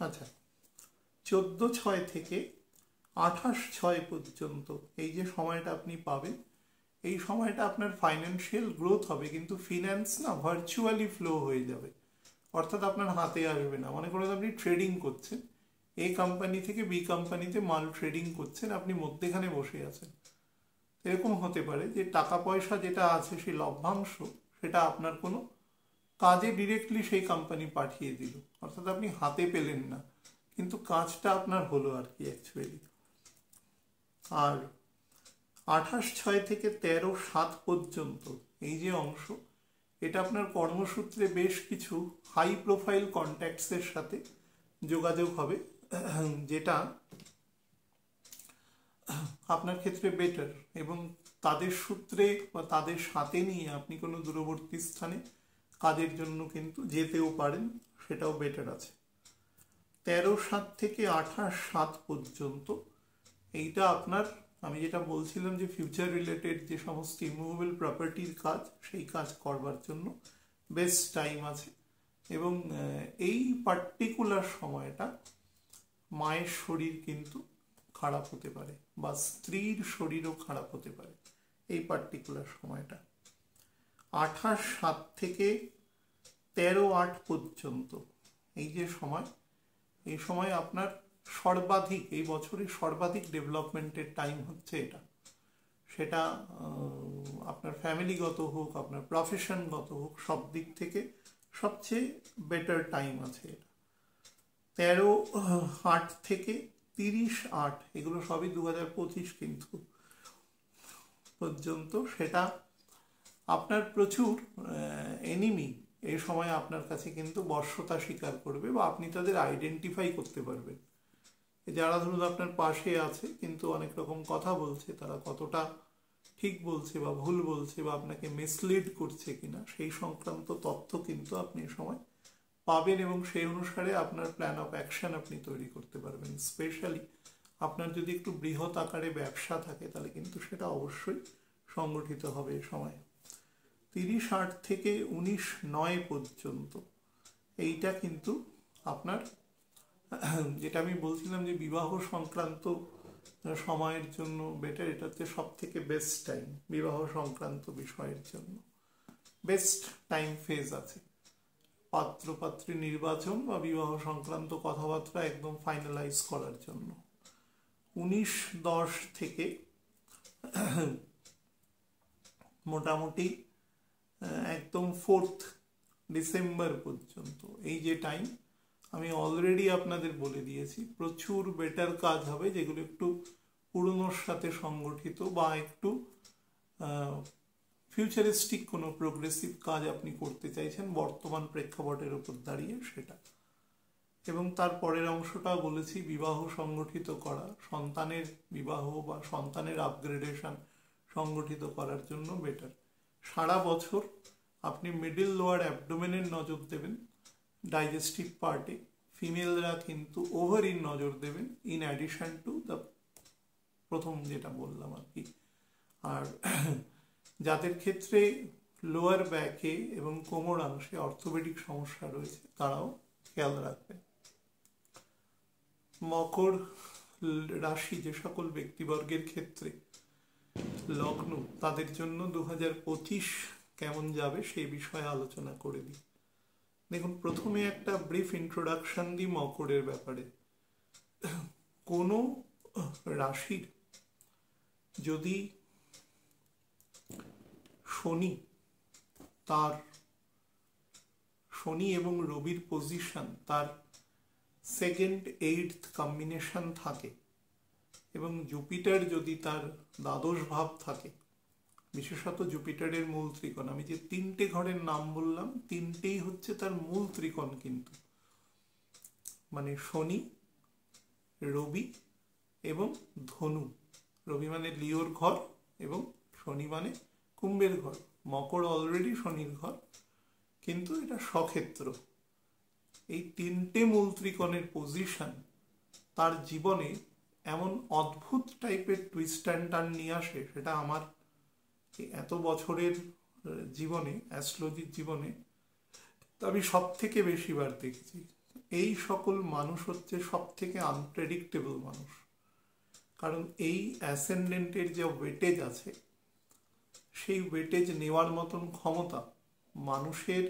আচ্ছা, 14/6 থেকে 28/6 পর্যন্ত এই যে সময়টা আপনি পাবেন, এই সময়টা আপনার ফাইন্যান্সিয়াল গ্রোথ হবে, কিন্তু ফিন্যান্স না ভার্চুয়ালি ফ্লো হয়ে যাবে, অর্থাৎ আপনার হাতে আসবে না। মনে করেন আপনি ট্রেডিং করছেন, এ কোম্পানি থেকে বি কোম্পানিতে মাল ট্রেডিং করছেন, আপনি মধ্যেখানে বসে আছেন। এরকম হতে পারে যে টাকা পয়সা যেটা আছে, সেই লভ্যাংশ, সেটা আপনার কোনো কাজে ডিরেক্টলি সেই কোম্পানি পাঠিয়ে দিল, অর্থাৎ আপনি হাতে পেলেন না, কিন্তু কাজটা আপনার হলো আর কি অ্যাকচুয়ালি। আর 28/6 থেকে 13/7 পর্যন্ত এই যে অংশ, এটা আপনার কর্মসূত্রে বেশ কিছু হাই প্রোফাইল কন্ট্যাক্টসের সাথে যোগাযোগ হবে, যেটা আপনার ক্ষেত্রে বেটার, এবং তাদের সূত্রে বা তাদের সাথে নিয়ে আপনি কোনো দূরবর্তী স্থানে কাজের জন্য কিন্তু যেতেও পারেন, সেটাও বেটার আছে। 13/7 থেকে 28/7 পর্যন্ত এইটা আপনার, আমি যেটা বলছিলাম যে ফিউচার রিলেটেড যে সমস্ত ইমুভেবল প্রপার্টির কাজ, সেই কাজ করবার জন্য বেস্ট টাইম আছে। এবং এই পার্টিকুলার সময়টা মায়ের শরীর কিন্তু খারাপ হতে পারে, বা স্ত্রীর শরীরও খারাপ হতে পারে এই পার্টিকুলার সময়টা। 28/7 থেকে 13/8 পর্যন্ত এই যে সময়, এই সময় আপনার সর্বাধিক, এই বছরের সর্বাধিক ডেভেলপমেন্টের টাইম হচ্ছে এটা। সেটা আপনার ফ্যামিলিগত হোক, আপনার প্রফেশনগত হোক, সব দিক থেকে সবচেয়ে বেটার টাইম আছে এটা। 13/8 থেকে 30/8, এগুলো সবই 2025 কিন্তু পর্যন্ত, সেটা আপনার প্রচুর এনিমি এই সময় আপনার কাছে কিন্তু বশ্যতা স্বীকার করবে, বা আপনি তাদের আইডেন্টিফাই করতে পারবেন। যারা ধরুন আপনার পাশে আছে কিন্তু অনেক রকম কথা বলছে, তারা কতটা ঠিক বলছে বা ভুল বলছে, বা আপনাকে মিসলিড করছে কিনা, সেই সংক্রান্ত তথ্য কিন্তু আপনি এই সময় পাবেন, এবং সেই অনুসারে আপনার প্ল্যান অফ অ্যাকশন আপনি তৈরি করতে পারবেন। স্পেশালি আপনার যদি একটু বৃহৎ আকারে ব্যবসা থাকে, তাহলে কিন্তু সেটা অবশ্যই সংগঠিত হবে এই সময়। 30/8 থেকে 19/9 পর্যন্ত এইটা কিন্তু আপনার, যেটা আমি বলছিলাম যে বিবাহ সংক্রান্ত সময়ের জন্য বেটার, এটাতে সব থেকে বেস্ট টাইম বিবাহ সংক্রান্ত বিষয়ের জন্য। বেস্ট টাইম ফেজ আছে পাত্রপাত্রী নির্বাচন বা বিবাহ সংক্রান্ত কথাবার্তা একদম ফাইনালাইজ করার জন্য। 19-10 থেকে মোটামুটি একদম 4 ডিসেম্বর পর্যন্ত এই যে টাইম, আমি অলরেডি আপনাদের বলে দিয়েছি প্রচুর বেটার কাজ হবে, যেগুলো একটু পুরনোর সাথে সংগঠিত বা একটু ফিউচারিস্টিক কোনো প্রোগ্রেসিভ কাজ আপনি করতে চাইছেন বর্তমান প্রেক্ষাপটের উপর দাঁড়িয়ে সেটা। এবং তার পরের অংশটাও বলেছি বিবাহ সংগঠিত করা, সন্তানের বিবাহ বা সন্তানের আপগ্রেডেশন সংগঠিত করার জন্য বেটার। সারা বছর আপনি মিডল লোয়ার অ্যাবডোমেনের নজর দেবেন, ডাইজেস্টিভ পার্টে। ফিমেলরা কিন্তু ওভারির নজর দেবেন ইন অ্যাডিশন টু দ্য প্রথম যেটা বললাম আর কি। আর যাদের ক্ষেত্রে লোয়ার ব্যাকে এবং কোমরাংশে অর্থোপেডিক সমস্যা রয়েছে তারাও খেয়াল রাখবেন। মকর রাশি যে সকল ব্যক্তিবর্গের ক্ষেত্রে লগ্ন, তাদের জন্য 2025 কেমন যাবে সেই বিষয়ে আলোচনা করে দিই। দেখুন, প্রথমে একটা ব্রিফ ইন্ট্রোডাকশন দিই মকরের ব্যাপারে। কোনো রাশির যদি শনি এবং রবির পজিশন তার 2nd 8th কম্বিনেশন থাকে এবং জুপিটার যদি তার দ্বাদশ ভাব থাকে, বিশেষত জুপিটারের মূল ত্রিকোণ, আমি যে 3টে ঘরের নাম বললাম 3টেই হচ্ছে তার মূল ত্রিকোণ, কিন্তু মানে শনি, রবি এবং ধনু। রবি মানে লিওর ঘর এবং শনি মানে কুম্ভের ঘর। মকর অলরেডি শনির ঘর, কিন্তু এটা স্বক্ষেত্র। এই 3টে মূল ত্রিকোণের পজিশন তার জীবনে এমন অদ্ভুত টাইপের টুইস্ট অ্যান্ড টার্ন নিয়ে আসে, সেটা আমার এত বছরের জীবনে, অ্যাস্ট্রোলজির জীবনে আমি সব থেকে বেশিবার দেখেছি। এই সকল মানুষ হচ্ছে সব থেকে আনপ্রেডিক্টেবল মানুষ, কারণ এই অ্যাসেন্ডেন্টের যে ওয়েটেজ আছে সেই ওয়েটেজ নেওয়ার মতন ক্ষমতা মানুষের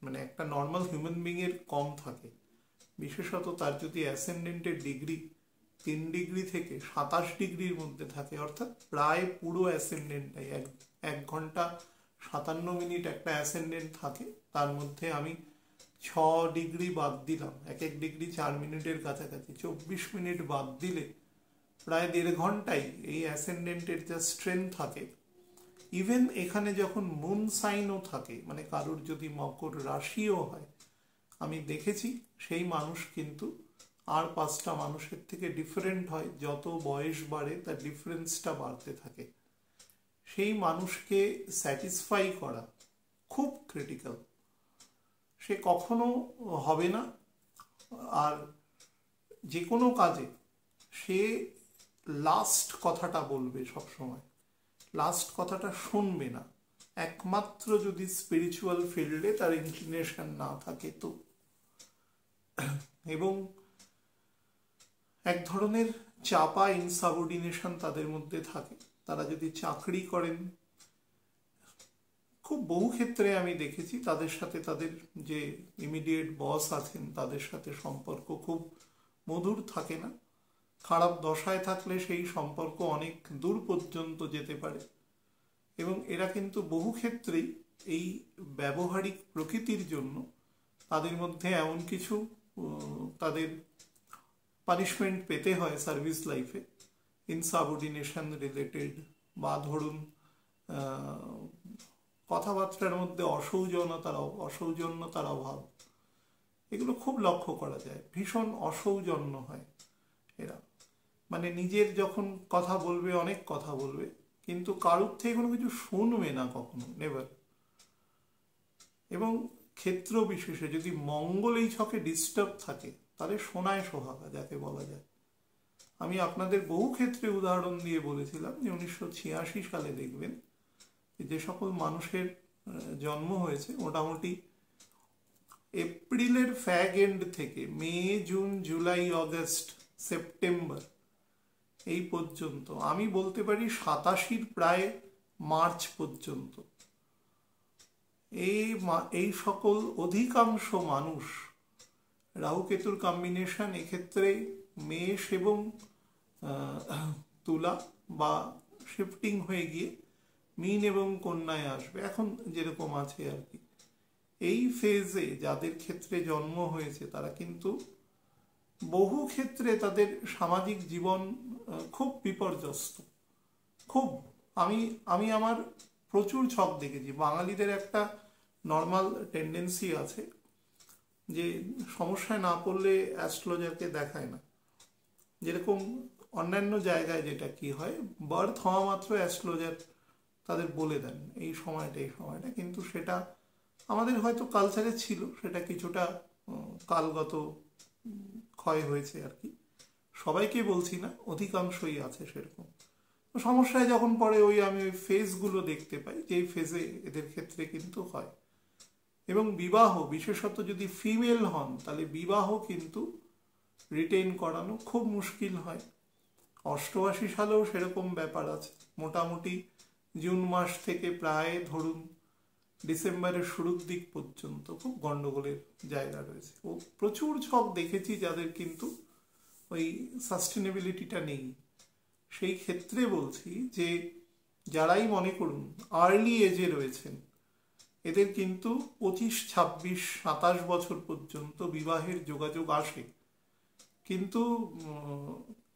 মানে একটা নর্মাল হিউম্যান বিংয়ের কম থাকে। বিশেষত তার যদি অ্যাসেন্ডেন্টের ডিগ্রি 3 ডিগ্রি থেকে 27 ডিগ্রির মধ্যে থাকে, অর্থাৎ প্রায় পুরো অ্যাসেন্ডেন্টটাই 1 ঘন্টা 57 মিনিট একটা অ্যাসেন্ডেন্ট থাকে, তার মধ্যে আমি 6 ডিগ্রি বাদ দিলাম, 1 ডিগ্রি 4 মিনিটের কাছাকাছি, 24 মিনিট বাদ দিলে প্রায় 1.5 ঘন্টায় এই অ্যাসেন্ডেন্টের যা স্ট্রেংথ থাকে। ইভেন এখানে যখন মুন সাইনও থাকে, মানে কারোর যদি মকর রাশিও হয়, আমি দেখেছি সেই মানুষ কিন্তু আর 5টা মানুষের থেকে ডিফারেন্ট হয়। যত বয়স বাড়ে তার ডিফারেন্সটা বাড়তে থাকে। সেই মানুষকে স্যাটিসফাই করা খুব ক্রিটিক্যাল। সে কখনো হবে না, আর যে কোনো কাজে সে লাস্ট কথাটা বলবে সবসময়, লাস্ট কথাটা শুনবে না, একমাত্র যদি স্পিরিচুয়াল ফিল্ডে তার ইনক্লিনেশন না থাকে তো। এবং এক ধরনের চাপা ইনসাবঅর্ডিনেশন তাদের মধ্যে থাকে। তারা যদি চাকরি করেন, খুব বহু ক্ষেত্রে আমি দেখেছি তাদের সাথে তাদের যে ইমিডিয়েট বস আছেন তাদের সাথে সম্পর্ক খুব মধুর থাকে না। খারাপ দশায় থাকলে সেই সম্পর্ক অনেক দূর পর্যন্ত যেতে পারে। এবং এরা কিন্তু বহু ক্ষেত্রেই এই ব্যবহারিক প্রকৃতির জন্য তাদের মধ্যে এমন কিছু তাদের পানিশমেন্ট পেতে হয় সার্ভিস লাইফে, ইনসাবঅর্ডিনেশন রিলেটেড, বা ধরুন কথাবার্তার মধ্যে অসৌজন্যতার অভাব, এগুলো খুব লক্ষ্য করা যায়। ভীষণ অসৌজন্য হয় এরা, মানে নিজের যখন কথা বলবে অনেক কথা বলবে, কিন্তু কারোর থেকে কোনো কিছু শুনবে না কখনো, নেভার। এবং ক্ষেত্র বিশেষে যদি মঙ্গল এই ছকে ডিস্টার্ব থাকে তাহলে সোনায় সোহাগা যাকে বলা যায়। আমি আপনাদের বহু ক্ষেত্রে উদাহরণ দিয়ে বলেছিলাম যে 1986 সালে দেখবেন যে সকল মানুষের জন্ম হয়েছে মোটামুটি এপ্রিলের ফ্যাগ এন্ড থেকে মে, জুন, জুলাই, অগস্ট, সেপ্টেম্বর এই পর্যন্ত, আমি বলতে পারি 87 প্রায় মার্চ পর্যন্ত এই সকল অধিকাংশ মানুষ রাহু কেতুর কম্বিনেশন এক্ষেত্রে মেষ এবং তুলা বা শিফটিং হয়ে গিয়ে মীন এবং কন্যায় আসবে, এখন যেরকম আছে আর কি। এই ফেজে যাদের ক্ষেত্রে জন্ম হয়েছে তারা কিন্তু বহু ক্ষেত্রে তাদের সামাজিক জীবন খুব বিপর্যস্ত। খুব আমি আমার প্রচুর ছক দেখেছি। বাঙালিদের একটা নর্মাল টেন্ডেন্সি আছে যে সমস্যায় না পড়লে অ্যাস্ট্রোলজারকে দেখায় না। যেরকম অন্যান্য জায়গায় যেটা কি হয়, বার্থ হওয়া মাত্র অ্যাস্ট্রোলজার তাদের বলে দেন এই সময়টা, কিন্তু সেটা আমাদের হয়তো কালচারে ছিল, সেটা কিছুটা কালগত ক্ষয় হয়েছে আর কি। সবাইকে বলছি না, অধিকাংশই আছে সেরকম। সমস্যায় যখন পড়ে আমি ওই ফেজগুলো দেখতে পাই, যেই ফেজে এদের ক্ষেত্রে কিন্তু হয়। এবং বিবাহ, বিশেষত যদি ফিমেল হন, তাহলে বিবাহ কিন্তু রিটেইন করানো খুব মুশকিল হয়। 88 সালেও সেরকম ব্যাপার আছে। মোটামুটি জুন মাস থেকে প্রায় ধরুন ডিসেম্বরের শুরুর দিক পর্যন্ত খুব গন্ডগোলের জায়গা রয়েছে। ও প্রচুর ছক দেখেছি যাদের কিন্তু ওই সাস্টেনেবিলিটিটা নেই। সেই ক্ষেত্রে বলছি যে যারাই মনে করুন আর্লি এজে রয়েছেন, এদের কিন্তু 25, 26, 27 বছর পর্যন্ত বিবাহের যোগাযোগ আসে। কিন্তু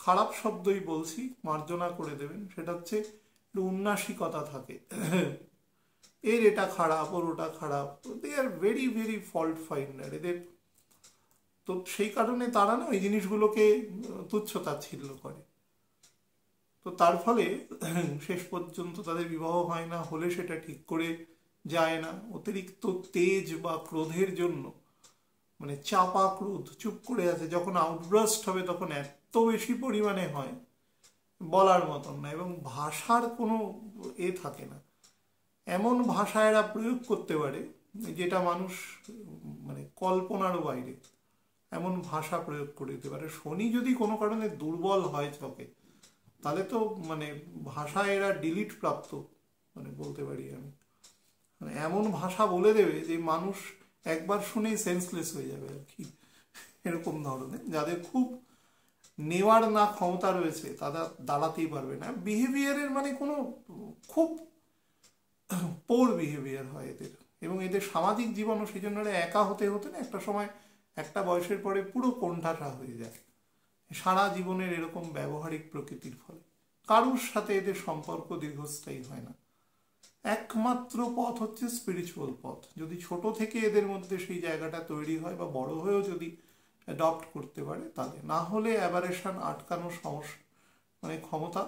খারাপ শব্দই বলছি, মার্জনা করে দেবেন, সেটা হচ্ছে একটু উন্নাসিকতা থাকে। এর এটা খারাপ, ওর ওটা খারাপ, they are very very fault finder এদের। তো সেই কারণে তারা না ওই জিনিসগুলোকে তুচ্ছ-তাচ্ছিল্য করে। তো তার ফলে শেষ পর্যন্ত তাদের বিবাহ হয় না, হলে সেটা ঠিক করে যায় না। অতিরিক্ত তেজ বা ক্রোধের জন্য, মানে চাপা ক্রোধ, চুপ করে আছে, যখন আউটব্রাস্ট হবে তখন এত বেশি পরিমাণে হয় বলার মতন না। এবং ভাষার কোনো থাকে না, এমন ভাষা এরা প্রয়োগ করতে পারে যেটা মানুষ মানে কল্পনারও বাইরে, এমন ভাষা প্রয়োগ করে দিতে পারে। শনি যদি কোনো কারণে দুর্বল হয় চকে, তাহলে তো মানে ভাষা এরা ডিলিট প্রাপ্ত, মানে বলতে পারি আমি। মানে এমন ভাষা বলে দেবে যে মানুষ একবার শুনেই সেন্সলেস হয়ে যাবে আর কি। এরকম ধরনের যাদের খুব নেওয়ার না ক্ষমতা রয়েছে তারা দাঁড়াতেই পারবে না। বিহেভিয়ারের মানে কোনো খুব পোর বিহেভিয়ার হয় এদের। এবং এদের সামাজিক জীবনও সেই জন্য একা হতে হতে না একটা সময়, একটা বয়সের পরে পুরো কোণঠাসা হয়ে যায় সারা জীবনের এরকম ব্যবহারিক প্রকৃতির ফলে। কারুর সাথে এদের সম্পর্ক দীর্ঘস্থায়ী হয় না। একমাত্র পথ হচ্ছে স্পিরিচুয়াল পথ। যদি ছোট থেকে এদের মধ্যে সেই জায়গাটা তৈরি হয় বা বড় হয়েও যদি অ্যাডপ্ট করতে পারে, তাহলে না হলে অ্যাবারেশন আটকানোর সমস্যা মানে ক্ষমতা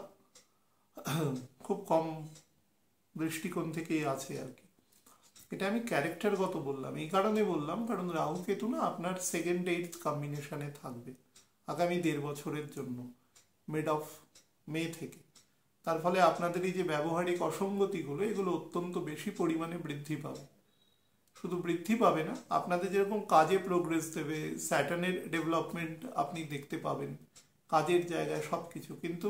খুব কম দৃষ্টিকোণ থেকেই আছে আর কি। এটা আমি ক্যারেক্টারগত বললাম, এই কারণে বললাম কারণ রাহু কেতু না আপনার 2nd 8th কম্বিনেশনে থাকবে আগামী 1.5 বছরের জন্য, মিড অফ মে থেকে। তার ফলে আপনাদের এই যে ব্যবহারিক অসঙ্গতিগুলো, এগুলো অত্যন্ত বেশি পরিমাণে বৃদ্ধি পাবে। শুধু বৃদ্ধি পাবে না, আপনাদের যেরকম কাজে প্রোগ্রেস দেবে, স্যাটার্নের ডেভেলপমেন্ট আপনি দেখতে পাবেন কাজের জায়গায় সব কিছু, কিন্তু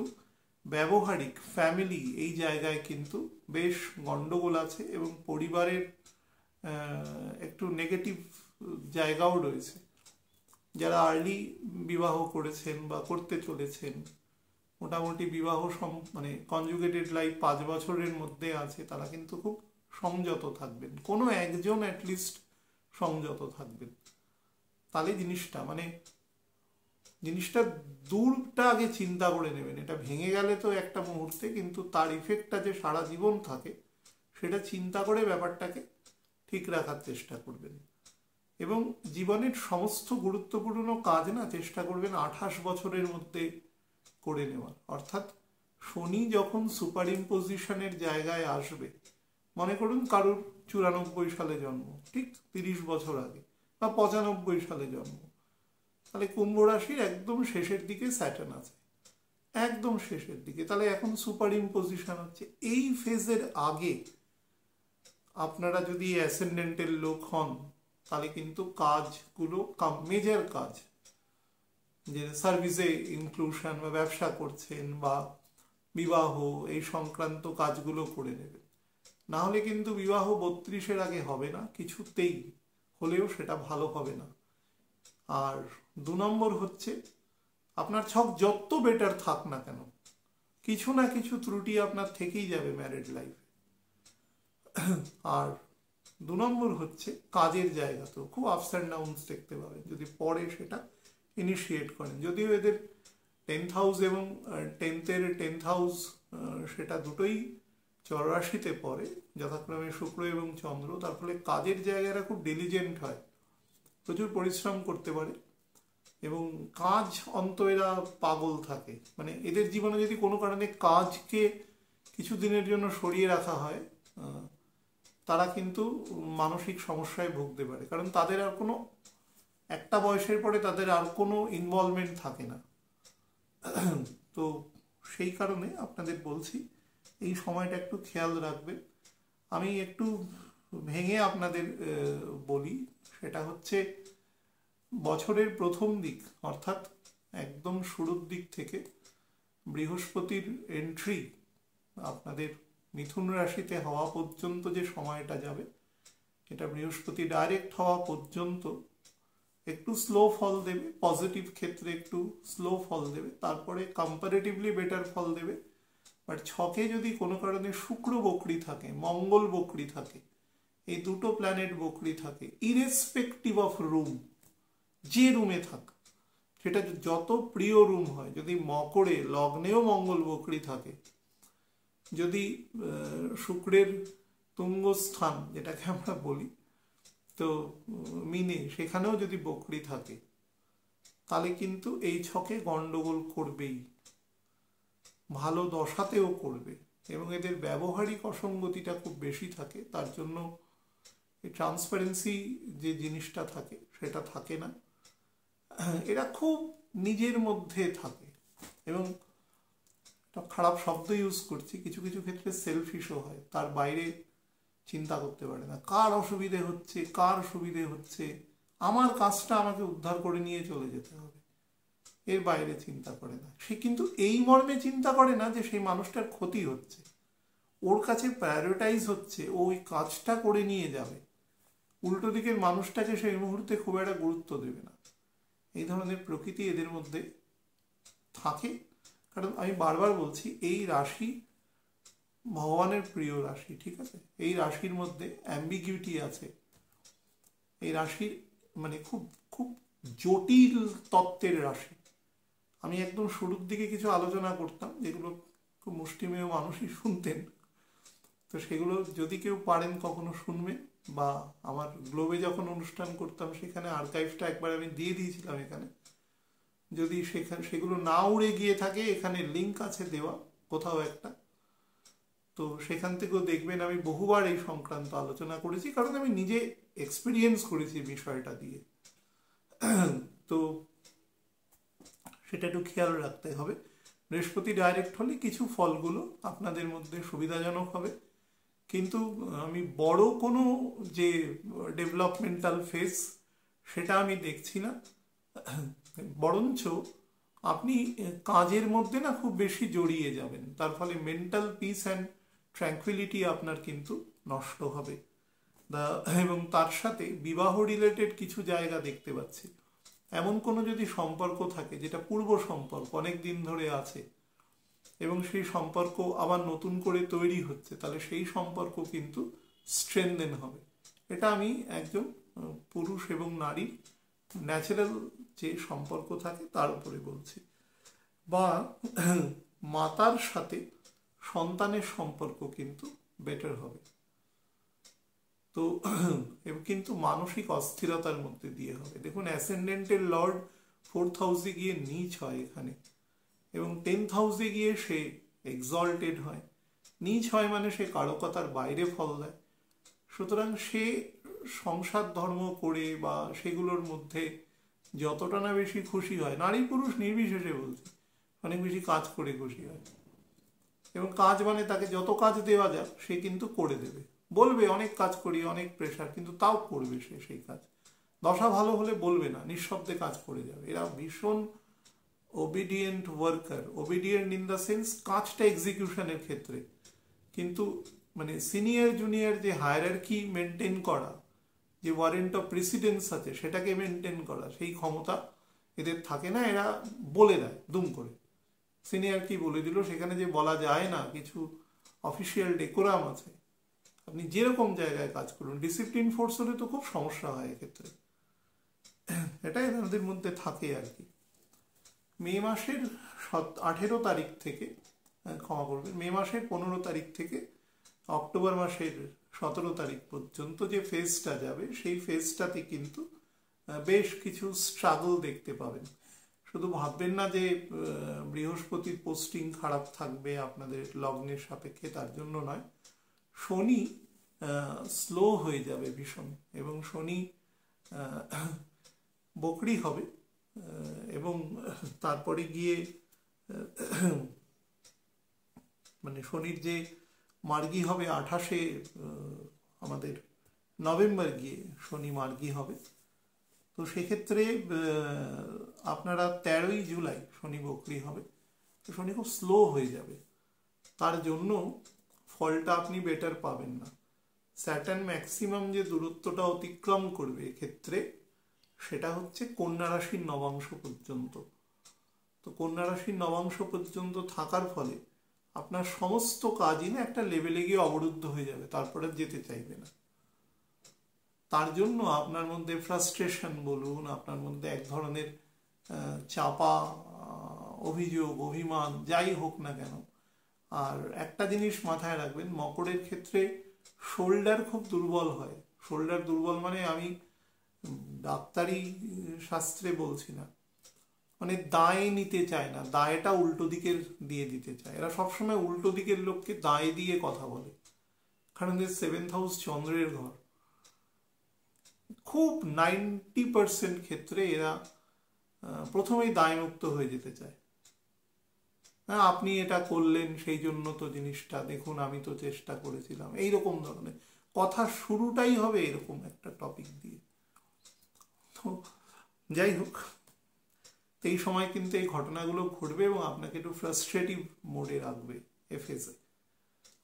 ব্যবহারিক ফ্যামিলি এই জায়গায় কিন্তু বেশ গন্ডগোল আছে এবং পরিবারের একটু নেগেটিভ জায়গাও রয়েছে। যারা আর্লি বিবাহ করেছেন বা করতে চলেছেন, মোটামুটি বিবাহ মানে কনজুগেটেড লাইফ 5 বছরের মধ্যে আছে, তারা কিন্তু খুব সংযত থাকবেন। কোনো একজন অ্যাটলিস্ট সংযত থাকবেন, তাহলে জিনিসটা দূরটা আগে চিন্তা করে নেবেন। এটা ভেঙে গেলে তো একটা মুহূর্তে, কিন্তু তার ইফেক্টটা যে সারা জীবন থাকে সেটা চিন্তা করে ব্যাপারটাকে ঠিক রাখার চেষ্টা করবেন। এবং জীবনের সমস্ত গুরুত্বপূর্ণ কাজ না চেষ্টা করবেন 28 বছরের মধ্যে করে নেওয়ার। অর্থাৎ শনি যখন সুপার ইম্পোজিশনের জায়গায় আসবে, মনে করুন কারুর 94 সালে জন্ম, ঠিক 30 বছর আগে, বা 95 সালে জন্ম, তাহলে কুম্ভ রাশির একদম শেষের দিকে স্যাটার্ন আছে, একদম শেষের দিকে। তাহলে এখন সুপার ইম্পোজিশন হচ্ছে। এই ফেজের আগে আপনারা যদি অ্যাসেন্ডেন্টের লোক হন, তাহলে কিন্তু কাজগুলো মেজর কাজ যে সার্ভিসে ইনক্লুশন বা ব্যবসা করছেন বা বিবাহ এই সংক্রান্ত কাজগুলো করে নেবেন। না হলে কিন্তু বিবাহ 32-এর আগে হবে না, কিছুতেই হলেও সেটা ভালো হবে না। আর 2 নম্বর হচ্ছে আপনার ছক যত বেটার থাক না কেন, কিছু না কিছু ত্রুটি আপনার থেকেই যাবে ম্যারেড লাইফে। আর 2 নম্বর হচ্ছে কাজের জায়গাতেও খুব আপস অ্যান্ড ডাউনস দেখতে পাবেন যদি পরে সেটা ইনিশিয়েট করেন। যদিও এদের 10th হাউস এবং 10th হাউস সেটা দুটোই চররাশিতে পড়ে, যথাক্রমে শুক্র এবং চন্দ্র। তার ফলে কাজের জায়গাটা খুব ডিলিজেন্ট হয়, প্রচুর পরিশ্রম করতে পারে এবং কাজ অন্ত এরা পাগল থাকে। মানে এদের জীবনে যদি কোনো কারণে কাজকে কিছু দিনের জন্য সরিয়ে রাখা হয়, তারা কিন্তু মানসিক সমস্যায় ভুগতে পারে, কারণ তাদের আর কোনো একটা বয়সের পরে তাদের আর কোনো ইনভলভমেন্ট থাকে না। তো সেই কারণে আপনাদের বলছি এই সময়টা একটু খেয়াল রাখবেন। আমি একটু ভেঙে আপনাদের বলি, সেটা হচ্ছে বছরের প্রথম দিক অর্থাৎ একদম শুরুর দিক থেকে বৃহস্পতির এন্ট্রি আপনাদের মিথুন রাশিতে হওয়া পর্যন্ত যে সময়টা যাবে, এটা বৃহস্পতি ডাইরেক্ট হওয়া পর্যন্ত একটু স্লো ফল দেবে, পজিটিভ ক্ষেত্রে একটু স্লো ফল দেবে, তারপরে কম্পারেটিভলি বেটার ফল দেবে। বাট ছকে যদি কোনো কারণে শুক্র বকরি থাকে, মঙ্গল বকরি থাকে, এই দুটো প্ল্যানেট বকরি থাকে, ইরেসপেক্টিভ অফ রুম, যে রুমে থাক, সেটা যত প্রিয় রুম হয়, যদি মকরে লগ্নেও মঙ্গল বকরি থাকে, যদি শুক্রের তুঙ্গস্থান যেটাকে আমরা বলি তো মিনে সেখানেও যদি বকরি থাকে, তাহলে কিন্তু এই ছকে গন্ডগোল করবেই, ভালো দশাতেও করবে। এবং এদের ব্যবহারিক অসঙ্গতিটা খুব বেশি থাকে, তার জন্য এই ট্রান্সপারেন্সি যে জিনিসটা থাকে সেটা থাকে না। এরা খুব নিজের মধ্যে থাকে এবং একটা খারাপ শব্দ ইউজ করছি, কিছু কিছু ক্ষেত্রে সেলফিশও হয়, তার বাইরে চিন্তা করতে পারে না কার অসুবিধে হচ্ছে, কার সুবিধে হচ্ছে, আমার কাজটা আমাকে উদ্ধার করে নিয়ে চলে যেতে হবে, এর বাইরে চিন্তা করে না। সে কিন্তু এই মর্মে চিন্তা করে না যে সেই মানুষটার ক্ষতি হচ্ছে, ওর কাছে প্রায়োরিটাইজ হচ্ছে ওই কাজটা করে নিয়ে যাবে, উল্টো দিকের মানুষটাকে সেই মুহূর্তে খুব একটা গুরুত্ব দেবে না। এই ধরনের প্রকৃতি এদের মধ্যে থাকে। কারণ আমি বারবার বলছি, এই রাশি ভগবানের প্রিয় রাশি, ঠিক আছে? এই রাশির মধ্যে অ্যাম্বিগিউটি আছে, এই রাশির মানে খুব খুব জটিল তত্ত্বের রাশি। আমি একদম শুরুর দিকে কিছু আলোচনা করতাম যেগুলো খুব মুষ্টিমেয় মানুষই শুনতেন, তো সেগুলো যদি কেউ পারেন কখনো শুনবেন, বা আমার গ্লোবে যখন অনুষ্ঠান করতাম সেখানে আর্কাইভটা একবার আমি দিয়ে দিয়েছিলাম এখানে, যদি সেগুলো না উড়ে গিয়ে থাকে এখানে লিঙ্ক আছে দেওয়া কোথাও একটা, তো সেখান থেকেও দেখবেন আমি বহুবার এই সংক্রান্ত আলোচনা করেছি, কারণ আমি নিজে এক্সপিরিয়েন্স করেছি বিষয়টা দিয়ে। তো সেটা একটু খেয়াল রাখতে হবে। বৃহস্পতি ডাইরেক্ট হলে কিছু ফলগুলো আপনাদের মধ্যে সুবিধাজনক হবে, কিন্তু আমি বড় কোনো যে ডেভেলপমেন্টাল ফেজ সেটা আমি দেখছি না। বরঞ্চ আপনি কাজের মধ্যে না খুব বেশি জড়িয়ে যাবেন, তার ফলে মেন্টাল পিস অ্যান্ড ট্র্যাঙ্কুইলিটি আপনার কিন্তু নষ্ট হবে। এবং তার সাথে বিবাহ রিলেটেড কিছু জায়গা দেখতে পাচ্ছি। এমন কোনো যদি সম্পর্ক থাকে যেটা পূর্ব সম্পর্ক অনেক দিন ধরে আছে এবং সেই সম্পর্ক আবার নতুন করে তৈরি হচ্ছে, তাহলে সেই সম্পর্ক কিন্তু স্ট্রেনদেন হবে। এটা আমি একজন পুরুষ এবং নারীর ন্যাচারাল যে সম্পর্ক থাকে তার উপরে বলছি। বা মাতার সাথে সন্তানের সম্পর্ক কিন্তু বেটার হবে। তো কিন্তু মানসিক অস্থিরতার মধ্যে দিয়ে হবে। দেখুন, অ্যাসেন্ডেন্টের লর্ড 4th হাউসে গিয়ে নীচ হয় এখানে, এবং 10th হাউসে গিয়ে সে এক্সল্টেড হয়। নীচ হয় মানে সে কারকতার বাইরে ফল দেয়। সুতরাং সে সংসার ধর্ম করে বা সেগুলোর মধ্যে যতটা না বেশি খুশি হয়, নারী পুরুষ নির্বিশেষে বলছি, অনেক বেশি কাজ করে খুশি হয়। এবং কাজ মানে তাকে যত কাজ দেওয়া যাক সে কিন্তু করে দেবে, বলবে অনেক কাজ করি, অনেক প্রেশার, কিন্তু তাও করবে সে সেই কাজ। দশা ভালো হলে বলবে না, নিঃশব্দে কাজ করে যাবে। এরা ভীষণ obedient worker, obedient in the sense কাজটা এক্সিকিউশনের ক্ষেত্রে, কিন্তু মানে সিনিয়র জুনিয়র যে হায়ারার্কি মেনটেন করা, যে ওয়ারেন্ট অফ প্রেসিডেন্স আছে সেটাকে মেনটেন করা, সেই ক্ষমতা এদের থাকে না। এরা বলে দেয় দুম করে, সিনিয়র কি বলে দিল, সেখানে যে বলা যায় না, কিছু অফিসিয়াল ডেকোরাম আছে। আপনি যেরকম জায়গায় কাজ করুন, ডিসিপ্লিন ফোর্স হলে তো খুব সমস্যা হয় এক্ষেত্রে। এটাই এদের মধ্যে থাকে আর কি। মে মাসের 18 তারিখ থেকে, ক্ষমা করবেন, মে মাসের 15 তারিখ থেকে অক্টোবর মাসের 17 তারিখ পর্যন্ত যে ফেজটা যাবে, সেই ফেজটাতে কিন্তু বেশ কিছু স্ট্রাগল দেখতে পাবেন। শুধু ভাববেন না যে বৃহস্পতির পোস্টিং খারাপ থাকবে আপনাদের লগ্নের সাপেক্ষে, তার জন্য নয়। শনি স্লো হয়ে যাবে ভীষণ, এবং শনি বকরি হবে, এবং তারপরে গিয়ে মানে শনির যে মার্গী হবে 28 আমাদের নভেম্বর গিয়ে শনি মার্গী হবে। তো সেক্ষেত্রে আপনারা 13ই জুলাই শনি বকরি হবে, তো শনি খুব স্লো হয়ে যাবে, তার জন্য ফলটা আপনি বেটার পাবেন না। স্যাটার্ন ম্যাক্সিমাম যে দূরত্বটা অতিক্রম করবে এক্ষেত্রে, সেটা হচ্ছে কন্যা রাশির নবাংশ পর্যন্ত। তো কন্যা রাশির নবাংশ পর্যন্ত থাকার ফলে আপনার সমস্ত কাজই না একটা লেভেলে গিয়ে অবরুদ্ধ হয়ে যাবে, তারপরে যেতে চাইবে না। তার জন্য আপনার মধ্যে ফ্রাস্ট্রেশন বলুন, আপনার মধ্যে এক ধরনের চাপা অভিযোগ, অভিমান, যাই হোক না কেন। আর একটা জিনিস মাথায় রাখবেন, মকরের ক্ষেত্রে শোল্ডার খুব দুর্বল হয়। শোল্ডার দুর্বল মানে আমি ডাক্তারি শাস্ত্রে বলছি না, মানে দায় নিতে চায় না, দায়টা উল্টো দিকের দিয়ে দিতে চায়। এরা সবসময় উল্টো দিকের লোককে দায় দিয়ে কথা বলে, কারণ 7th হাউস চন্দ্রের ঘর। খুব 90% ক্ষেত্রে এরা প্রথমেই দায়মুক্ত হয়ে যেতে চায়। হ্যাঁ, আপনি এটা করলেন সেই জন্য তো জিনিসটা, দেখুন আমি তো চেষ্টা করেছিলাম, এইরকম ধরনের কথা শুরুটাই হবে এরকম একটা টপিক দিয়ে। তো যাই হোক, এই সময় কিন্তু এই ঘটনাগুলো ঘটবে এবং আপনাকে একটু ফ্রাস্ট্রেটিভ মোডে রাখবে এফএসে।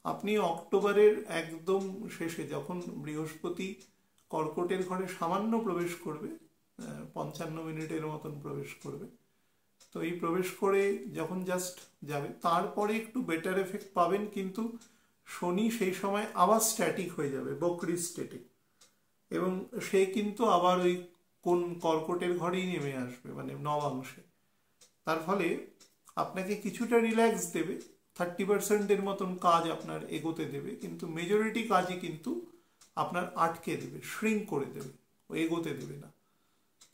আপনি অক্টোবরের একদম শেষে যখন বৃহস্পতি কর্কটের ঘরে সামান্য প্রবেশ করবে, 55 মিনিটের মতন প্রবেশ করবে, তো এই প্রবেশ করে যখন জাস্ট যাবে, তারপরে একটু বেটার এফেক্ট পাবেন। কিন্তু শনি সেই সময় আবার স্ট্যাটিক হয়ে যাবে, বকরি স্টেটে, এবং সে কিন্তু আবার ওই কোন কর্কটের ঘরেই নেমে আসবে, মানে নবাংশে। তার ফলে আপনাকে কিছুটা রিল্যাক্স দেবে, 30%-এর মতন কাজ আপনার এগোতে দেবে, কিন্তু মেজরিটি কাজই কিন্তু আপনার আটকে দেবে, শ্রিঙ্ক করে দেবে, ও এগোতে দেবে না।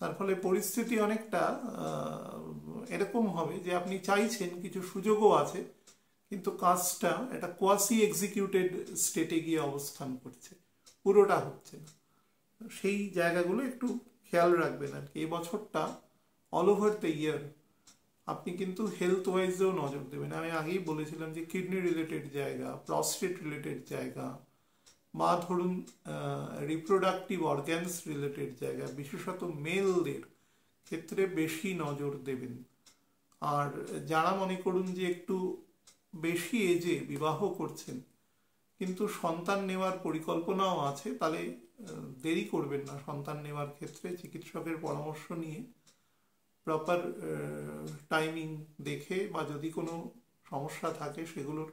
তার ফলে পরিস্থিতি অনেকটা এরকম হবে যে আপনি চাইছেন, কিছু সুযোগও আছে, কিন্তু কাজটা একটা কোয়াসি এক্সিকিউটেড স্টেটে গিয়ে অবস্থান করছে, পুরোটা হচ্ছে না। সেই জায়গাগুলো একটু খেয়াল রাখবেন আর কি। এই বছরটা অল ওভার দ্য ইয়ার আপনি কিন্তু হেলথ ওয়াইজেও নজর দেবেন। আমি আগেই বলেছিলাম যে কিডনি রিলেটেড জায়গা, প্রস্টেট রিলেটেড জায়গা, বা ধরুন রিপ্রোডাক্টিভ অর্গ্যানস রিলেটেড জায়গা, বিশেষত মেলদের ক্ষেত্রে বেশি নজর দেবেন। আর যারা মনে করুন যে একটু বেশি এজে বিবাহ করছেন কিন্তু সন্তান নেওয়ার পরিকল্পনাও আছে, তাহলে দেরি করবেন না সন্তান নেওয়ার ক্ষেত্রে। চিকিৎসকের পরামর্শ নিয়ে প্রপার টাইমিং দেখে, বা যদি কোনো সমস্যা থাকে সেগুলোর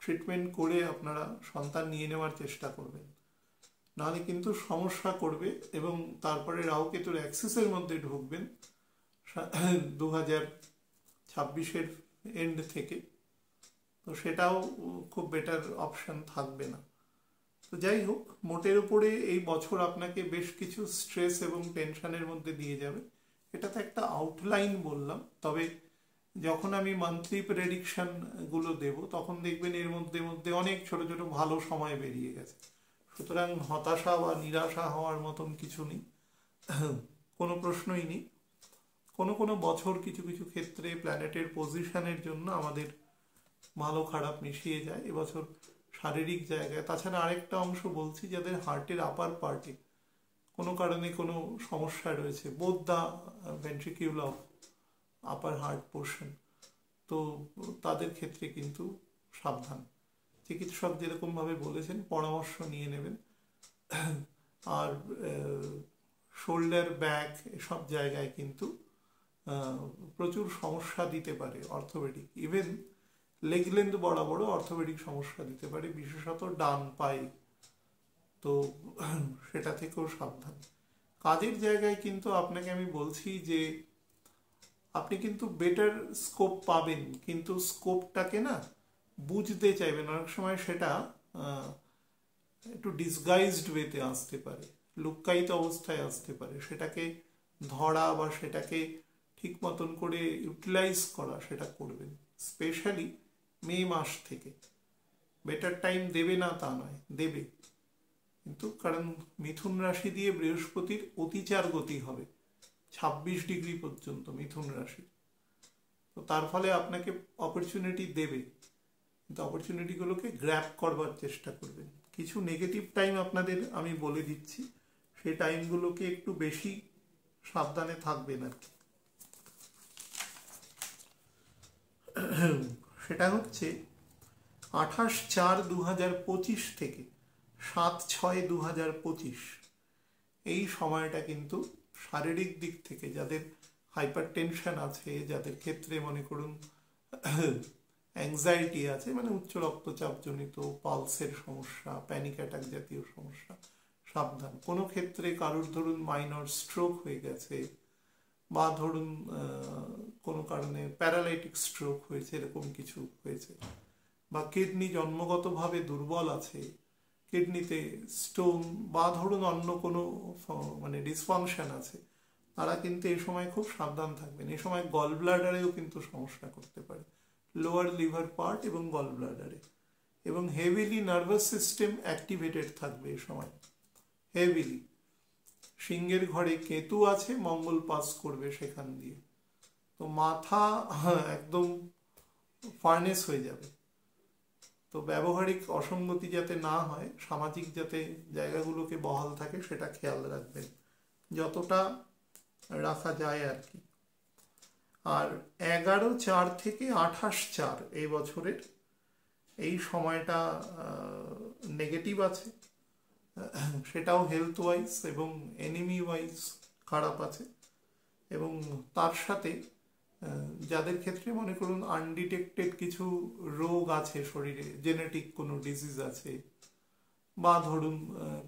ট্রিটমেন্ট করে আপনারা সন্তান নিয়ে নেওয়ার চেষ্টা করবেন, নাহলে কিন্তু সমস্যা করবে। এবং তারপরে রাহু কেতুর অ্যাক্সিসের মধ্যে ঢুকবেন 2026-এর এন্ড থেকে, তো সেটাও খুব বেটার অপশন থাকবে না। তো যাই হোক, মোটের উপরে এই বছর আপনাকে বেশ কিছু স্ট্রেস এবং টেনশনের মধ্যে দিয়ে যাবে। এটা তো একটা আউটলাইন বললাম, তবে যখন আমি মান্থলি প্রেডিকশন গুলো দেব তখন দেখবেন এর মধ্যে মধ্যে অনেক ছোট ছোট ভালো সময় বেরিয়ে গেছে। সুতরাং হতাশা বা নিরাশা হওয়ার মতন কিছু নেই, কোনো প্রশ্নই নেই। কোনো কোনো বছর কিছু কিছু ক্ষেত্রে প্ল্যানেটের পজিশনের জন্য আমাদের ভালো খারাপ মিশিয়ে যায়। এবছর শারীরিক জায়গায়, তাছাড়া আরেকটা অংশ বলছি, যাদের হার্টের আপার পার্টে কোনো কারণে কোনো সমস্যা রয়েছে, both the ventricle of upper heart portion, তো তাদের ক্ষেত্রে কিন্তু সাবধান। চিকিৎসক যেরকমভাবে বলেছেন পরামর্শ নিয়ে নেবেন। আর শোল্ডার, ব্যাক এসব জায়গায় কিন্তু প্রচুর সমস্যা দিতে পারে অর্থোপেডিক। ইভেন লেগ লেন্থ বরাবরও অর্থোপেডিক সমস্যা দিতে পারে, বিশেষত ডান পায়ে। তো সেটা থেকেও সাবধান। কাজের জায়গায় কিন্তু আপনাকে আমি বলছি যে আপনি কিন্তু বেটার স্কোপ পাবেন, কিন্তু স্কোপটাকে না বুঝতে চাইবেন। অনেক সময় সেটা একটু ডিসগাইজড ওয়েতে আসতে পারে, লুক্কায়িত অবস্থায় আসতে পারে। সেটাকে ধরা বা সেটাকে ঠিক মতন করে ইউটিলাইজ করা, সেটা করবেন। স্পেশালি মে মাস থেকে। বেটার টাইম দেবে না তা নয়, দেবে, কিন্তু কারণ মিথুন রাশি দিয়ে বৃহস্পতির অতিচার গতি হবে 26 ডিগ্রি পর্যন্ত মিথুন রাশি। তো তার ফলে আপনাকে অপরচুনিটি দেবে, কিন্তু অপরচুনিটিগুলোকে গ্র্যাব করবার চেষ্টা করবেন। কিছু নেগেটিভ টাইম আপনাদের আমি বলে দিচ্ছি, সেই টাইমগুলোকে একটু বেশি সাবধানে থাকবেন আর কি। সেটা হচ্ছে 28/4/2025 থেকে 7/6/2025। এই সময়টা কিন্তু শারীরিক দিক থেকে যাদের হাইপার টেনশন আছে, যাদের ক্ষেত্রে মনে করুন অ্যাংজাইটি আছে, মানে উচ্চ রক্তচাপ জনিত পালসের সমস্যা, প্যানিক অ্যাটাক জাতীয় সমস্যা, সাবধান। কোনো ক্ষেত্রে কারোর ধরুন মাইনর স্ট্রোক হয়ে গেছে, বা ধরুন কোনো কারণে প্যারালাইটিক স্ট্রোক হয়েছে, এরকম কিছু হয়েছে, বা কিডনি জন্মগতভাবে দুর্বল আছে, কিডনিতে স্টোন, বা ধরুন অন্য কোনো মানে ডিসফাংশন আছে, তারা কিন্তু এই সময় খুব সাবধান থাকবেন। এই সময় গল ব্লাডারেও কিন্তু সমস্যা করতে পারে, লোয়ার লিভার পার্ট এবং গল ব্লাডারে। এবং হেভিলি নার্ভাস সিস্টেম অ্যাক্টিভেটেড থাকবে এই সময়, হেভিলি। সিংহের ঘরে কেতু আছে, মঙ্গল পাস করবে সেখান দিয়ে, তো মাথা একদম ফার্নেস হয়ে যাবে। তো ব্যবহারিক অসঙ্গতি যাতে না হয়, সামাজিক যাতে জায়গাগুলোকে বহাল থাকে, সেটা খেয়াল রাখবেন যতটা রাখা যায় আর কি। আর 11/4 থেকে 28/4 এই বছরের এই সময়টা নেগেটিভ আছে, সেটাও হেলথ ওয়াইজ এবং এনিমি ওয়াইজ খারাপ আছে। এবং তার সাথে যাদের ক্ষেত্রে মনে করুন আনডিটেক্টেড কিছু রোগ আছে শরীরে, জেনেটিক কোনো ডিজিজ আছে, বা ধরুন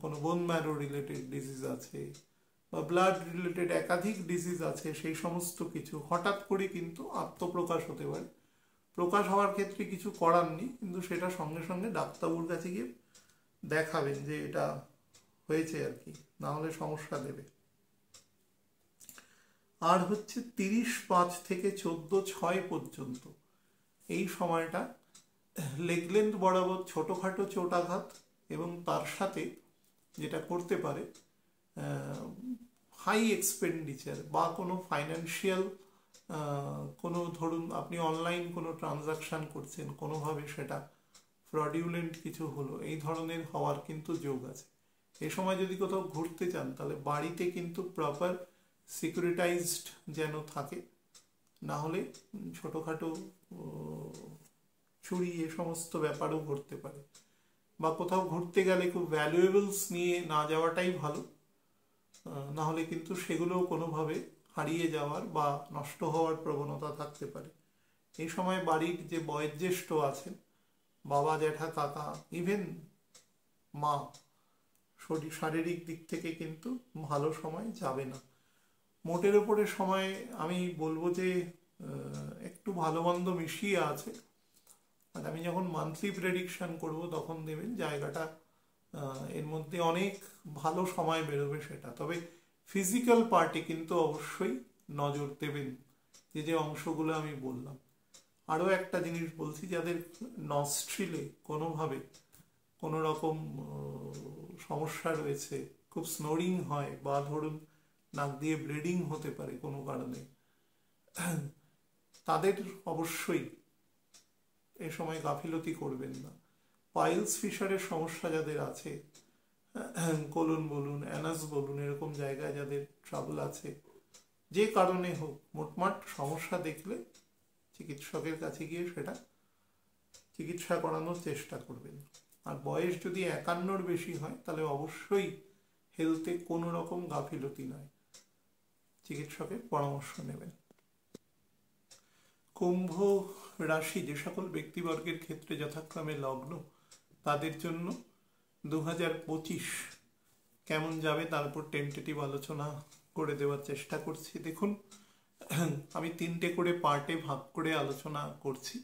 কোনো বোন ম্যারো রিলেটেড ডিজিজ আছে, বা ব্লাড রিলেটেড একাধিক ডিজিজ আছে, সেই সমস্ত কিছু হঠাৎ করে কিন্তু আত্মপ্রকাশ হতে পারে। প্রকাশ হওয়ার ক্ষেত্রে কিছু করার নেই, কিন্তু সেটা সঙ্গে সঙ্গে ডাক্তারবাবুর কাছে গিয়ে দেখাবেন যে এটা হয়েছে আর কি, না হলে সমস্যা দেবে। আর হচ্ছে 30/5 থেকে 14/6 পর্যন্ত এই সময়টা লেগ লেন্থ বরাবর ছোটোখাটো চোটাঘাত, এবং তার সাথে যেটা করতে পারে হাই এক্সপেন্ডিচার বা কোনো ফাইন্যান্সিয়াল কোনো ধরুন আপনি অনলাইন কোনো ট্রানজাকশান করছেন, কোনোভাবে সেটা ফ্রডিউলেন্ট কিছু হলো, এই ধরনের হওয়ার কিন্তু যোগ আছে। এই সময় যদি কোথাও ঘুরতে চান, তাহলে বাড়িতে কিন্তু প্রপার সিকিউরিটাইজড যেন থাকে, না হলে ছোটোখাটো চুরি এ সমস্ত ব্যাপারও ঘটতে পারে। বা কোথাও ঘুরতে গেলে খুব ভ্যালুয়েবলস নিয়ে না যাওয়াটাই ভালো, না হলে কিন্তু সেগুলোও কোনোভাবে হারিয়ে যাওয়ার বা নষ্ট হওয়ার প্রবণতা থাকতে পারে। এই সময় বাড়ির যে বয়োজ্যেষ্ঠ আছেন, বাবা, জ্যাঠা, কাকা, ইভেন মা, শারীরিক দিক থেকে কিন্তু ভালো সময় যাবে না। মোটের ওপরে সময় আমি বলবো যে একটু ভালো মন্দ মিশিয়ে আছে। আর আমি যখন মান্থলি প্রেডিকশন করব, তখন দেবেন জায়গাটা এর মধ্যে অনেক ভালো সময় বেরোবে সেটা। তবে ফিজিক্যাল পার্টে কিন্তু অবশ্যই নজর দেবেন, যে অংশগুলো আমি বললাম। আরও একটা জিনিস বলছি, যাদের নস্ট্রিলে কোনোভাবে কোনো রকম সমস্যা রয়েছে, খুব স্নোরিং হয়, বা ধরুন নাক দিয়ে ব্লিডিং হতে পারে কোনো কারণে, তাদের অবশ্যই এ সময় গাফিলতি করবেন না। পাইলস ফিশারের সমস্যা যাদের আছে, কোলন বলুন, অ্যানাস বলুন, এরকম জায়গায় যাদের ট্রাবল আছে, যে কারণে হোক, মোটমাট সমস্যা দেখলে চিকিৎসকের কাছে গিয়ে সেটা চিকিৎসা করানোর চেষ্টা করবেন। আর বয়স যদি 51-র বেশি হয় তাহলে অবশ্যই হেলথে কোনো রকম গাফিলতি নয়, চিকিৎসকের পরামর্শ নেবেন। কুম্ভ রাশি যে সকল ব্যক্তিবর্গের ক্ষেত্রে যথাক্রমে লগ্ন, তাদের জন্য 2025 কেমন যাবে তার উপর টেন্টেটিভ আলোচনা করে দেওয়ার চেষ্টা করছি। দেখুন, আমি 3টে করে পার্টে ভাগ করে আলোচনা করছি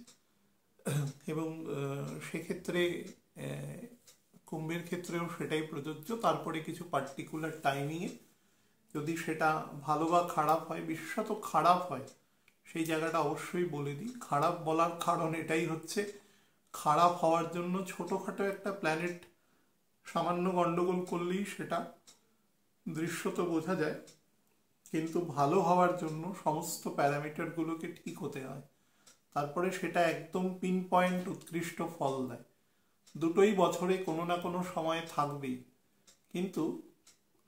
এবং সেক্ষেত্রে কুম্ভের ক্ষেত্রেও সেটাই প্রযোজ্য। তারপরে কিছু পার্টিকুলার টাইমিংয়ে যদি সেটা ভালো বা খারাপ হয়, বিশেষত খারাপ হয়, সেই জায়গাটা অবশ্যই বলে দিই। খারাপ বলার কারণ এটাই হচ্ছে, খারাপ হওয়ার জন্য ছোটোখাটো একটা প্ল্যানেট সামান্য গন্ডগোল করলেই সেটা দৃশ্যত বোঝা যায়, কিন্তু ভালো হওয়ার জন্য সমস্ত প্যারামিটারগুলোকে ঠিক হতে হয়, তারপরে সেটা একদম পিন পয়েন্ট উৎকৃষ্ট ফল দেয়। দুটোই বছরে কোনো না কোনো সময় থাকবেই, কিন্তু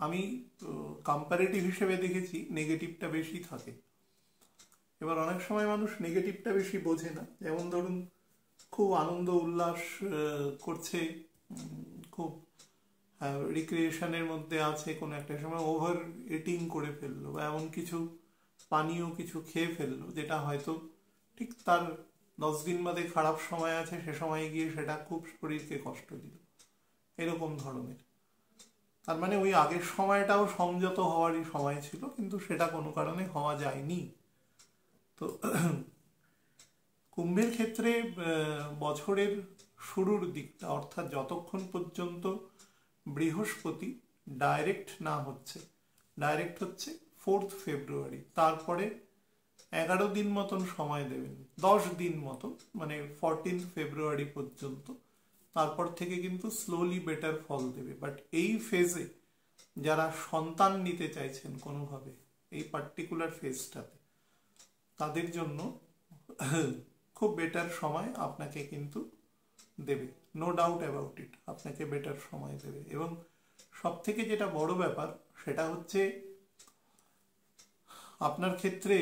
আমি কম্পারেটিভ হিসেবে দেখেছি নেগেটিভটা বেশি থাকে। এবার অনেক সময় মানুষ নেগেটিভটা বেশি বোঝে না। যেমন ধরুন, খুব আনন্দ উল্লাস করছে, খুব রিক্রিয়েশনের মধ্যে আছে, কোনো একটা সময় ওভার ইটিং করে ফেললো বা এমন কিছু পানীয় কিছু খেয়ে ফেললো যেটা হয়তো ঠিক তার 10 দিন বাদে খারাপ সময় আছে, সে সময় গিয়ে সেটা খুব শরীরকে কষ্ট দিল, এরকম ধরনের। তার মানে ওই আগের সময়টাও সংযত হওয়ারই সময় ছিল, কিন্তু সেটা কোনো কারণে হওয়া যায়নি। তো কুম্ভের ক্ষেত্রে বছরের শুরুর দিকটা, অর্থাৎ যতক্ষণ পর্যন্ত বৃহস্পতি ডাইরেক্ট না হচ্ছে, ডাইরেক্ট হচ্ছে 4 ফেব্রুয়ারি, তারপরে 11 দিন মতন সময় দেবেন, 10 দিন মতন, মানে 14 ফেব্রুয়ারি পর্যন্ত। তারপর থেকে কিন্তু স্লোলি বেটার ফল দেবে। বাট এই ফেজে যারা সন্তান নিতে চাইছেন কোনোভাবে, এই পার্টিকুলার ফেজটাতে, তাদের জন্য খুব বেটার সময় আপনাকে কিন্তু দেবে, নো ডাউট অ্যাবাউট ইট, আপনাকে বেটার সময় দেবে। এবং সব থেকে যেটা বড় ব্যাপার সেটা হচ্ছে, আপনার ক্ষেত্রে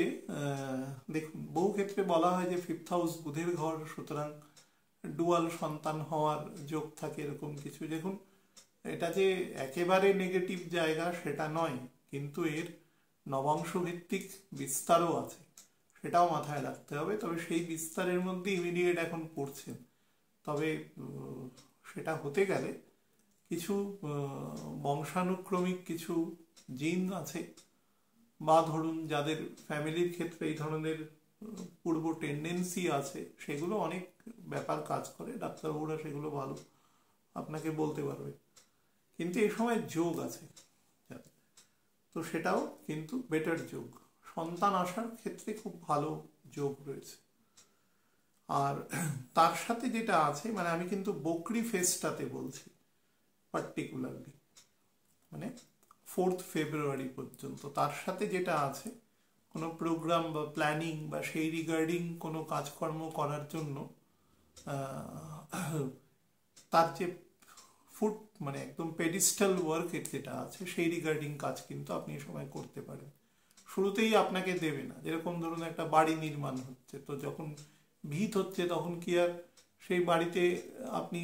দেখুন, বহু ক্ষেত্রে বলা হয় যে 5th হাউস বুধের ঘর, সুতরাং ডুয়াল সন্তান হওয়ার যোগ থাকে, এরকম কিছু। দেখুন, এটা যে একেবারে নেগেটিভ জায়গা সেটা নয়, কিন্তু এর নবাংশ ভিত্তিক বিস্তারও আছে, সেটাও মাথায় রাখতে হবে। তবে সেই বিস্তারের মধ্যে ইমিডিয়েট এখন পড়ছেন, তবে সেটা হতে গেলে কিছু বংশানুক্রমিক কিছু জিন আছে, বা ধরুন যাদের ফ্যামিলির ক্ষেত্রে এই ধরনের পূর্ব টেন্ডেন্সি আছে, সেগুলো অনেক ব্যাপার কাজ করে, ডাক্তারবাবুরা সেগুলো ভালো আপনাকে বলতে পারবে। কিন্তু এই সময় যোগ আছে, তো সেটাও কিন্তু বেটার যোগ, সন্তান আসার ক্ষেত্রে খুব ভালো যোগ রয়েছে। আর তার সাথে যেটা আছে, মানে আমি কিন্তু বকরি ফেজটাতে বলছি পার্টিকুলারলি, মানে 4 ফেব্রুয়ারি পর্যন্ত, তার সাথে যেটা আছে কোনো প্রোগ্রাম বা প্ল্যানিং বা সেই রিগার্ডিং কোনো কাজকর্ম করার জন্য তার যে ফুট, মানে একদম পেডিস্টাল ওয়ার্কের যেটা আছে, সেই রিগার্ডিং কাজ কিন্তু আপনি এই সময় করতে পারেন। শুরুতেই আপনাকে দেবে না, যেরকম ধরুন একটা বাড়ি নির্মাণ হচ্ছে, তো যখন ভিত হচ্ছে তখন কি আর সেই বাড়িতে আপনি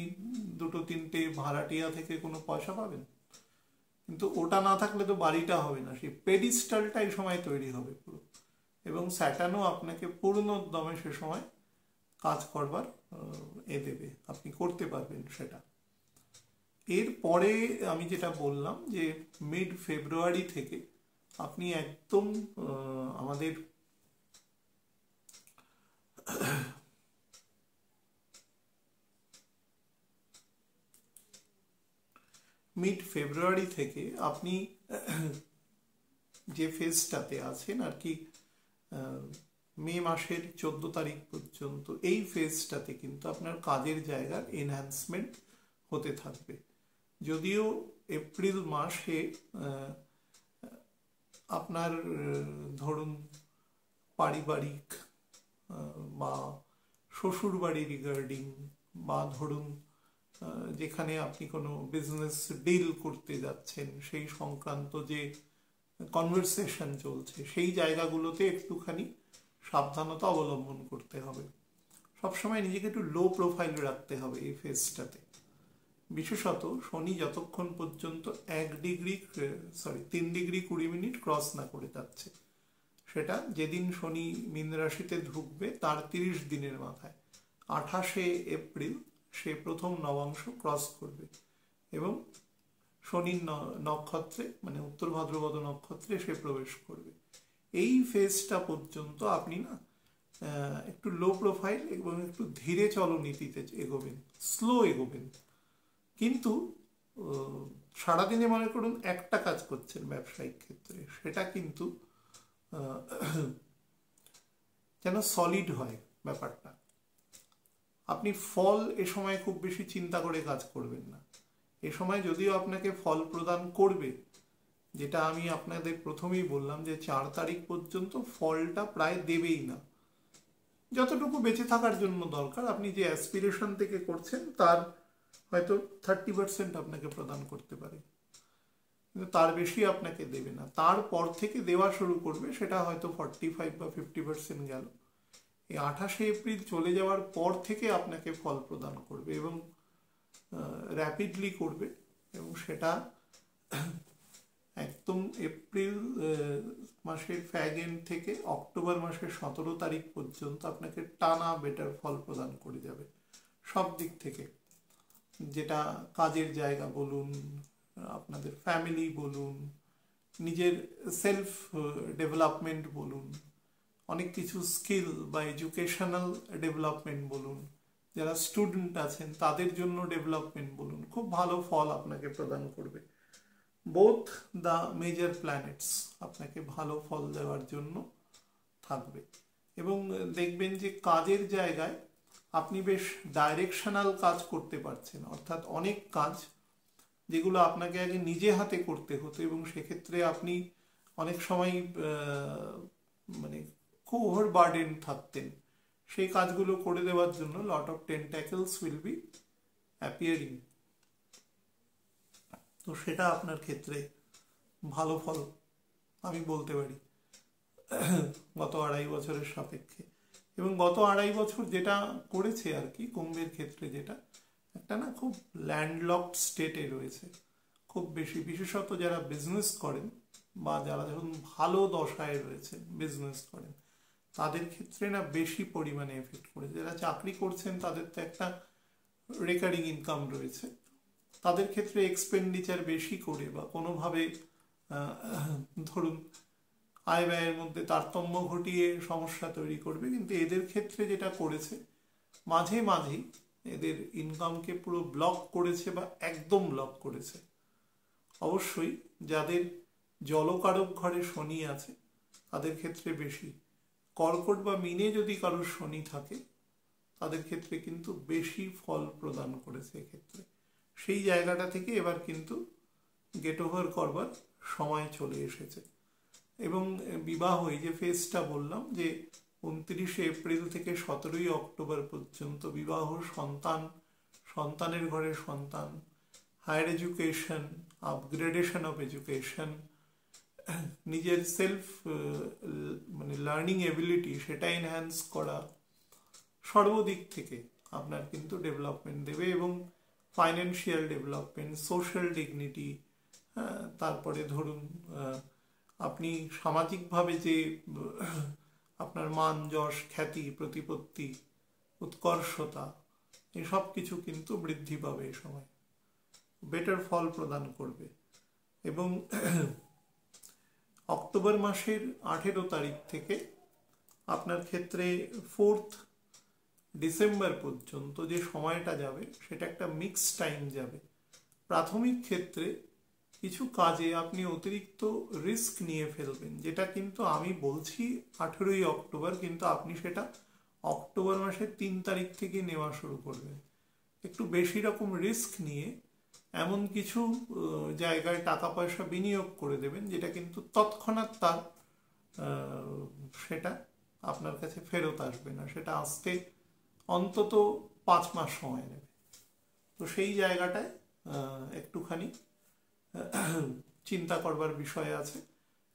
2-3টে ভাড়াটিয়া থেকে কোনো পয়সা পাবেন? কিন্তু ওটা না থাকলে তো বাড়িটা হবে না, সেই পেডিস্টালটা এই সময় তৈরি হবে পুরো। এবং স্যাটার্নও আপনাকে পূর্ণ দমে সে সময় কাজ করবার দেবে, আপনি করতে পারবেন সেটা। এরপরে আমি যেটা বললাম যে মিড ফেব্রুয়ারি থেকে আপনি একদম আমাদের মিড ফেব্রুয়ারি থেকে আপনি যে ফেজটাতে আছেন আর কি, মে মাসের 14 তারিখ পর্যন্ত, এই ফেজটাতে কিন্তু আপনার কাজের জায়গার এনহ্যান্সমেন্ট হতে থাকবে। যদিও এপ্রিল মাসে আপনার ধরুন পারিবারিক বা শ্বশুর বাড়ি রিগার্ডিং, বা ধরুন যেখানে আপনি কোনো বিজনেস ডিল করতে যাচ্ছেন সেই সংক্রান্ত যে কনভারসেশন চলছে, সেই জায়গাগুলোতে একটুখানি সাবধানতা অবলম্বন করতে হবে। সবসময় নিজেকে একটু লো প্রোফাইল রাখতে হবে এই ফেজটাতে। বিশেষত শনি যতক্ষণ পর্যন্ত 3°20' ক্রস না করে যাচ্ছে, সেটা যেদিন শনি মীন রাশিতে ঢুকবে তার 30 দিনের মাথায় 28শে এপ্রিল সে প্রথম নবাংশ ক্রস করবে এবং শনির নক্ষত্রে মানে উত্তর ভাদ্রপদ নক্ষত্রে সে প্রবেশ করবে। এই ফেজটা পর্যন্ত আপনি না একটু লো প্রোফাইল এবং একটু ধীরে চলনীতিতে এগোবেন, স্লো এগোবেন। কিন্তু সারাদিনে মনে করুন একটা কাজ করছেন ব্যবসায়িক ক্ষেত্রে, সেটা কিন্তু যেন সলিড হয় ব্যাপারটা। আপনি ফল এ সময় খুব বেশি চিন্তা করে কাজ করবেন না। এ সময় যদিও আপনাকে ফল প্রদান করবে, যেটা আমি আপনাদের প্রথমেই বললাম যে 4 তারিখ পর্যন্ত ফলটা প্রায় দেবেই না। যতটুকু বেঁচে থাকার জন্য দরকার, আপনি যে অ্যাসপিরেশন থেকে করছেন তার হয়তো 30% আপনাকে প্রদান করতে পারে, কিন্তু তার বেশি আপনাকে দেবে না। তারপর থেকে দেওয়া শুরু করবে, সেটা হয়তো 45 বা 50% গেল। এই 28শে এপ্রিল চলে যাওয়ার পর থেকে আপনাকে ফল প্রদান করবে এবং র্যাপিডলি করবে, এবং সেটা একদম এপ্রিল মাসের ফ্যাগ এন্ড থেকে অক্টোবর মাসের 17 তারিখ পর্যন্ত আপনাকে টানা বেটার ফল প্রদান করে যাবে সব দিক থেকে। যেটা কাজের জায়গা বলুন, আপনাদের ফ্যামিলি বলুন, নিজের সেলফ ডেভেলপমেন্ট বলুন, অনেক কিছু স্কিল বা এডুকেশনাল ডেভেলপমেন্ট বলুন, যারা স্টুডেন্ট আছেন তাদের জন্য ডেভেলপমেন্ট বলুন, খুব ভালো ফল আপনাকে প্রদান করবে। বোথ দ্য মেজর প্ল্যানেটস আপনাকে ভালো ফল দেওয়ার জন্য থাকবে। এবং দেখবেন যে কাজের জায়গায় আপনি বেশ ডাইরেকশনাল কাজ করতে পারছেন, অর্থাৎ অনেক কাজ যেগুলো আপনাকে আগে নিজে হাতে করতে হতো এবং সেক্ষেত্রে আপনি অনেক সময় মানে খুব ওভারবার্ডেন থাকতেন, সেই কাজগুলো করে দেওয়ার জন্য lot of tentacles will be appearing. তো সেটা আপনার ক্ষেত্রে ভালো ফল আমি বলতে পারি গত 2.5 বছরের সাপেক্ষে। এবং গত 2.5 বছর যেটা করেছে আর কি কুম্ভের ক্ষেত্রে, যেটা একটা না খুব ল্যান্ডলকড স্টেটে রয়েছে খুব বেশি, বিশেষত যারা বিজনেস করেন বা যারা ধরুন ভালো দশায় রয়েছেন বিজনেস করেন, তাদের ক্ষেত্রে না বেশি পরিমাণে এফেক্ট করেছে। যারা চাকরি করছেন তাদের তো একটা রেকারিং ইনকাম রয়েছে, তাদের ক্ষেত্রে এক্সপেন্ডিচার বেশি করে বা কোনোভাবে ধরুন আয় ব্যয়ের মধ্যে তারতম্য ঘটিয়ে সমস্যা তৈরি করবে। কিন্তু এদের ক্ষেত্রে যেটা করেছে, মাঝে মাঝেই এদের ইনকামকে পুরো ব্লক করেছে বা একদম ব্লক করেছে। অবশ্যই যাদের জলকারক ঘরে শনি আছে তাদের ক্ষেত্রে বেশি, কর্কট বা মিনে যদি কারোর শনি থাকে তাদের ক্ষেত্রে কিন্তু বেশি ফল প্রদান করেছে এক্ষেত্রে। সেই জায়গাটা থেকে এবার কিন্তু গেট ওভার করবার সময় চলে এসেছে। এবং বিবাহ, এই যে ফেজটা বললাম যে 29শে এপ্রিল থেকে 17ই অক্টোবর পর্যন্ত বিবাহ, সন্তান, সন্তানের ঘরে সন্তান, higher education, upgradation of education, নিজের সেলফ মানে লার্নিং এবিলিটি সেটা এনহ্যান্স করা, সর্বদিক থেকে আপনার কিন্তু ডেভেলপমেন্ট দেবে। এবং ফাইন্যান্সিয়াল ডেভেলপমেন্ট, সোশ্যাল ডিগনিটি, তারপরে ধরুন আপনি সামাজিকভাবে যে আপনার মান, যশ, খ্যাতি, প্রতিপত্তি, উৎকর্ষতা, এসব কিছু কিন্তু বৃদ্ধি পাবে এই সময়, বেটার ফল প্রদান করবে। এবং অক্টোবর মাসের 18 তারিখ থেকে আপনার ক্ষেত্রে 4th ডিসেম্বর পর্যন্ত যে সময়টা যাবে সেটা একটা মিক্স টাইম যাবে। প্রাথমিক ক্ষেত্রে কিছু কাজে আপনি অতিরিক্ত রিস্ক নিয়ে ফেলবেন, যেটা কিন্তু আমি বলছি 18ই অক্টোবর, কিন্তু আপনি সেটা অক্টোবর মাসের 3 তারিখ থেকে নেওয়া শুরু করবেন। একটু বেশি রকম রিস্ক নিয়ে এমন কিছু জায়গায় টাকা পয়সা বিনিয়োগ করে দেবেন যেটা কিন্তু তৎক্ষণাৎ তার সেটা আপনার কাছে ফেরত আসবে না, সেটা আসতে অন্তত 5 মাস সময় নেবে। তো সেই জায়গাটায় একটুখানি চিন্তা করবার বিষয় আছে।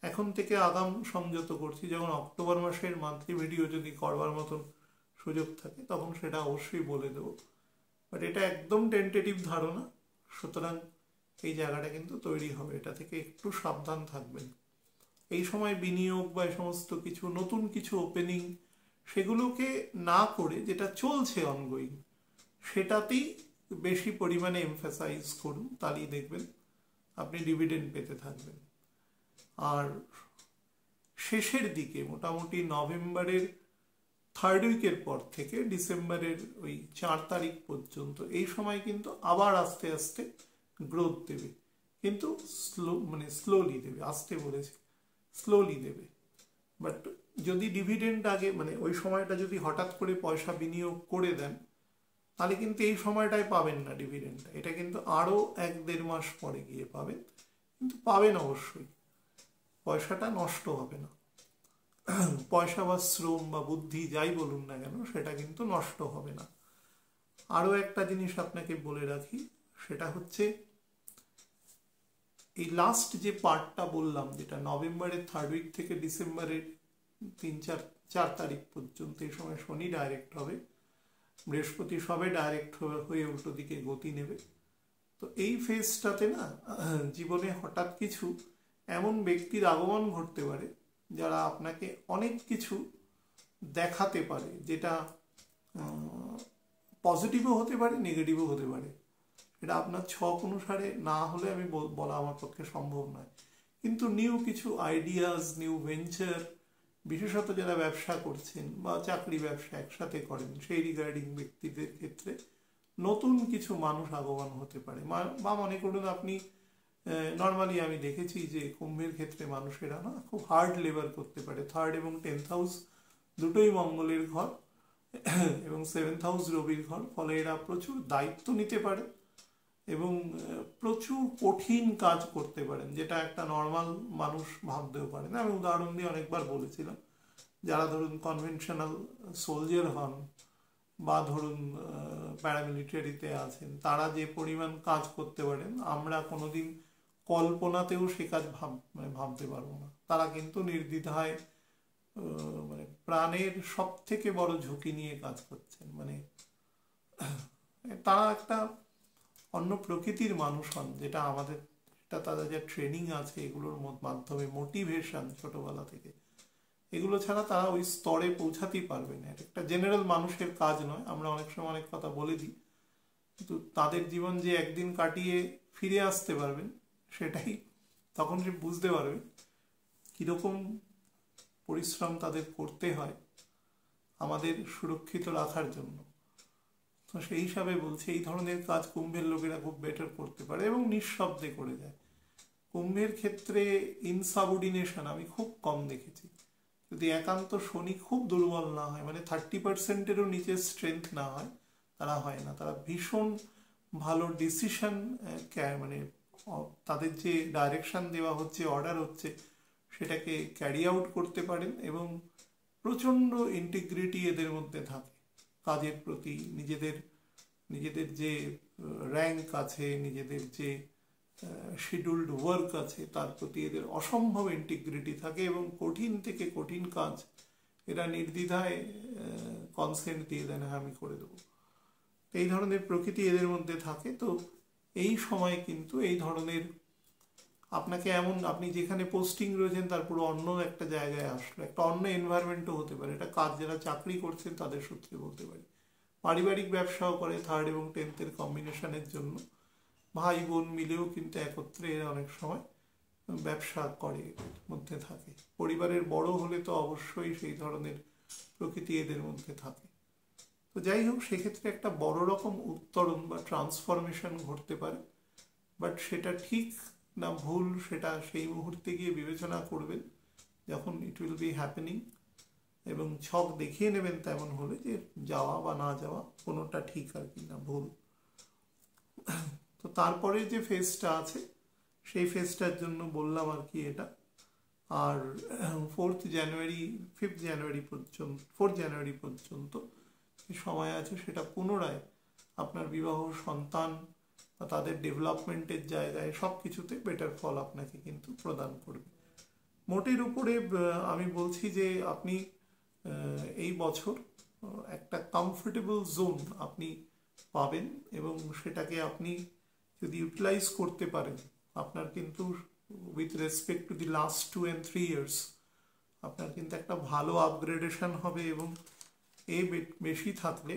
এখন থেকে আগাম সংযত করছি, যখন অক্টোবর মাসের মান্থলি ভিডিও যদি করবার মতন সুযোগ থাকে তখন সেটা অবশ্যই বলে দেবো। বাট এটা একদম টেন্টেটিভ ধারণা, সুতরাং এই জায়গাটা কিন্তু তৈরি হবে, এটা থেকে একটু সাবধান থাকবেন। এই সময় বিনিয়োগ বা এই সমস্ত কিছু নতুন কিছু ওপেনিং সেগুলোকে না করে যেটা চলছে অনগোয়িং সেটাতেই বেশি পরিমাণে এমফাসাইজ করুন, তাহলেই দেখবেন আপনি ডিভিডেন্ড পেতে থাকবেন। আর শেষের দিকে মোটামুটি নভেম্বরের 3rd উইকের পর থেকে ডিসেম্বরের ওই 4 তারিখ পর্যন্ত এই সময় কিন্তু আবার আস্তে আস্তে গ্রোথ দেবে, কিন্তু স্লোলি দেবে, আস্তে বলেছি স্লোলি দেবে। বাট যদি ডিভিডেন্ড আগে ওই সময়টা যদি হঠাৎ করে পয়সা বিনিয়োগ করে দেন তাহলে কিন্তু এই সময়টায় পাবেন না ডিভিডেন্ডটা, এটা কিন্তু আরও 1-1.5 মাস পরে গিয়ে পাবেন, কিন্তু পাবেন অবশ্যই, পয়সাটা নষ্ট হবে না। পয়সা বা শ্রম বা বুদ্ধি যাই বলুন না কেন সেটা কিন্তু নষ্ট হবে না। আরও একটা জিনিস আপনাকে বলে রাখি, সেটা হচ্ছে এই লাস্ট যে পার্টটা বললাম, যেটা নভেম্বরের 3rd উইক থেকে ডিসেম্বরের 3-4 তারিখ পর্যন্ত, এই সময় শনি ডাইরেক্ট হবে, বৃহস্পতি সবে ডাইরেক্ট হয়ে উল্টো দিকে গতি নেবে। তো এই ফেজটাতে না জীবনে হঠাৎ কিছু এমন ব্যক্তির আগমন ঘটতে পারে যারা আপনাকে অনেক কিছু দেখাতে পারে, যেটা পজিটিভও হতে পারে নেগেটিভও হতে পারে। এটা আপনার ছক অনুসারে না হলে আমি বলা আমার পক্ষে সম্ভব নয়, কিন্তু নিউ কিছু আইডিয়াস, নিউ ভেঞ্চার, বিশেষত যারা ব্যবসা করছেন বা চাকরি ব্যবসা একসাথে করেন সেই রিগার্ডিং ব্যক্তিদের ক্ষেত্রে নতুন কিছু মানুষ আগমন হতে পারে। বা মনে করুন আপনি নর্মালি আমি দেখেছি যে কুম্ভের ক্ষেত্রে মানুষেরা না খুব হার্ড লেবার করতে পারে। 3rd এবং 10th হাউস দুটোই মঙ্গলের ঘর এবং 7th হাউস রবির ঘর, ফলে এরা প্রচুর দায়িত্ব নিতে পারে এবং প্রচুর কঠিন কাজ করতে পারেন, যেটা একটা নর্মাল মানুষ ভাবতেও পারে না। আমি উদাহরণ দিয়ে অনেকবার বলেছিলাম, যারা ধরুন কনভেনশনাল সোলজার হন বা ধরুন প্যারামিলিটারিতে আছেন, তারা যে পরিমাণ কাজ করতে পারেন আমরা কোনোদিন কল্পনাতেও সে কাজ ভাবতে পারবো না। তারা কিন্তু নির্দ্বিধায় প্রাণের সব থেকে বড় ঝুঁকি নিয়ে কাজ করছেন, তারা একটা অন্য প্রকৃতির মানুষ হন, যেটা আমাদের তাদের যে ট্রেনিং আছে এগুলোর মাধ্যমে মোটিভেশন ছোটবেলা থেকে, এগুলো ছাড়া তারা ওই স্তরে পৌঁছাতেই পারবে না। একটা জেনারেল মানুষের কাজ নয়, আমরা অনেক সময় অনেক কথা বলে দিই, কিন্তু তাদের জীবন যে একদিন কাটিয়ে ফিরে আসতে পারবেন সেটাই তখন সে বুঝতে পারবে কীরকম পরিশ্রম তাদের করতে হয় আমাদের সুরক্ষিত রাখার জন্য। তো সেই হিসাবে বলছি এই ধরনের কাজ কুম্ভের লোকেরা খুব বেটার করতে পারে এবং নিঃশব্দে করে যায়। কুম্ভের ক্ষেত্রে ইনসাবঅর্ডিনেশন আমি খুব কম দেখেছি, যদি একান্ত শনি খুব দুর্বল না হয়, 30%-এরও নিচে স্ট্রেংথ না হয়, তারা হয় না। তারা ভীষণ ভালো ডিসিশন তাদের যে ডাইরেকশন দেওয়া হচ্ছে, অর্ডার হচ্ছে, সেটাকে ক্যারি আউট করতে পারেন এবং প্রচণ্ড ইন্টিগ্রিটি এদের মধ্যে থাকে কাজের প্রতি। নিজেদের যে র্যাঙ্ক আছে, নিজেদের যে শিডিউল্ড ওয়ার্ক আছে, তার প্রতি এদের অসম্ভব ইন্টিগ্রিটি থাকে এবং কঠিন থেকে কঠিন কাজ এরা নির্দ্বিধায় কনসেন্ট দিয়ে দেন, আমি করে দেবো। এই ধরনের প্রকৃতি এদের মধ্যে থাকে। তো এই সময় কিন্তু এই ধরনের আপনাকে আপনি যেখানে পোস্টিং রয়েছেন তার পুরো অন্য একটা জায়গায় আসলো, একটা অন্য এনভায়রনমেন্টও হতে পারে। এটা কাজ যারা চাকরি করছেন তাদের সূত্রে বলতে পারি, পারিবারিক ব্যবসাও করে 3rd এবং 10th কম্বিনেশনের জন্য, ভাই বোন মিলেও কিন্তু একত্রে এরা অনেক সময় ব্যবসা করে মধ্যে থাকে। পরিবারের বড় হলে তো অবশ্যই সেই ধরনের প্রকৃতি এদের মধ্যে থাকে। তো যাই হোক, সেক্ষেত্রে একটা বড় রকম উত্তরণ বা ট্রান্সফরমেশন ঘটতে পারে, বাট সেটা ঠিক না ভুল সেটা সেই মুহূর্তে গিয়ে বিবেচনা করবেন যখন ইট উইল বি হ্যাপেনিং, এবং ছক দেখিয়ে নেবেন তেমন হলে যে যাওয়া বা না যাওয়া কোনোটা ঠিক আর কি না ভুল। তো তারপরে যে ফেজটা আছে সেই ফেজটার জন্য বললাম আর কি এটা। আর 4th জানুয়ারি 5th জানুয়ারি পর্যন্ত 4th জানুয়ারি পর্যন্ত যে সময় আছে সেটা পুনরায় আপনার বিবাহ, সন্তান বা তাদের ডেভেলপমেন্টের জায়গায় সব কিছুতে বেটার ফল আপনাকে কিন্তু প্রদান করবে। মোটের উপরে আমি বলছি যে আপনি এই বছর একটা কমফোর্টেবল জোন আপনি পাবেন, এবং সেটাকে আপনি যদি ইউটিলাইজ করতে পারেন, আপনার কিন্তু with respect to the last 2 and 3 years আপনার কিন্তু একটা ভালো আপগ্রেডেশন হবে। এবং এ বেশি থাকলে,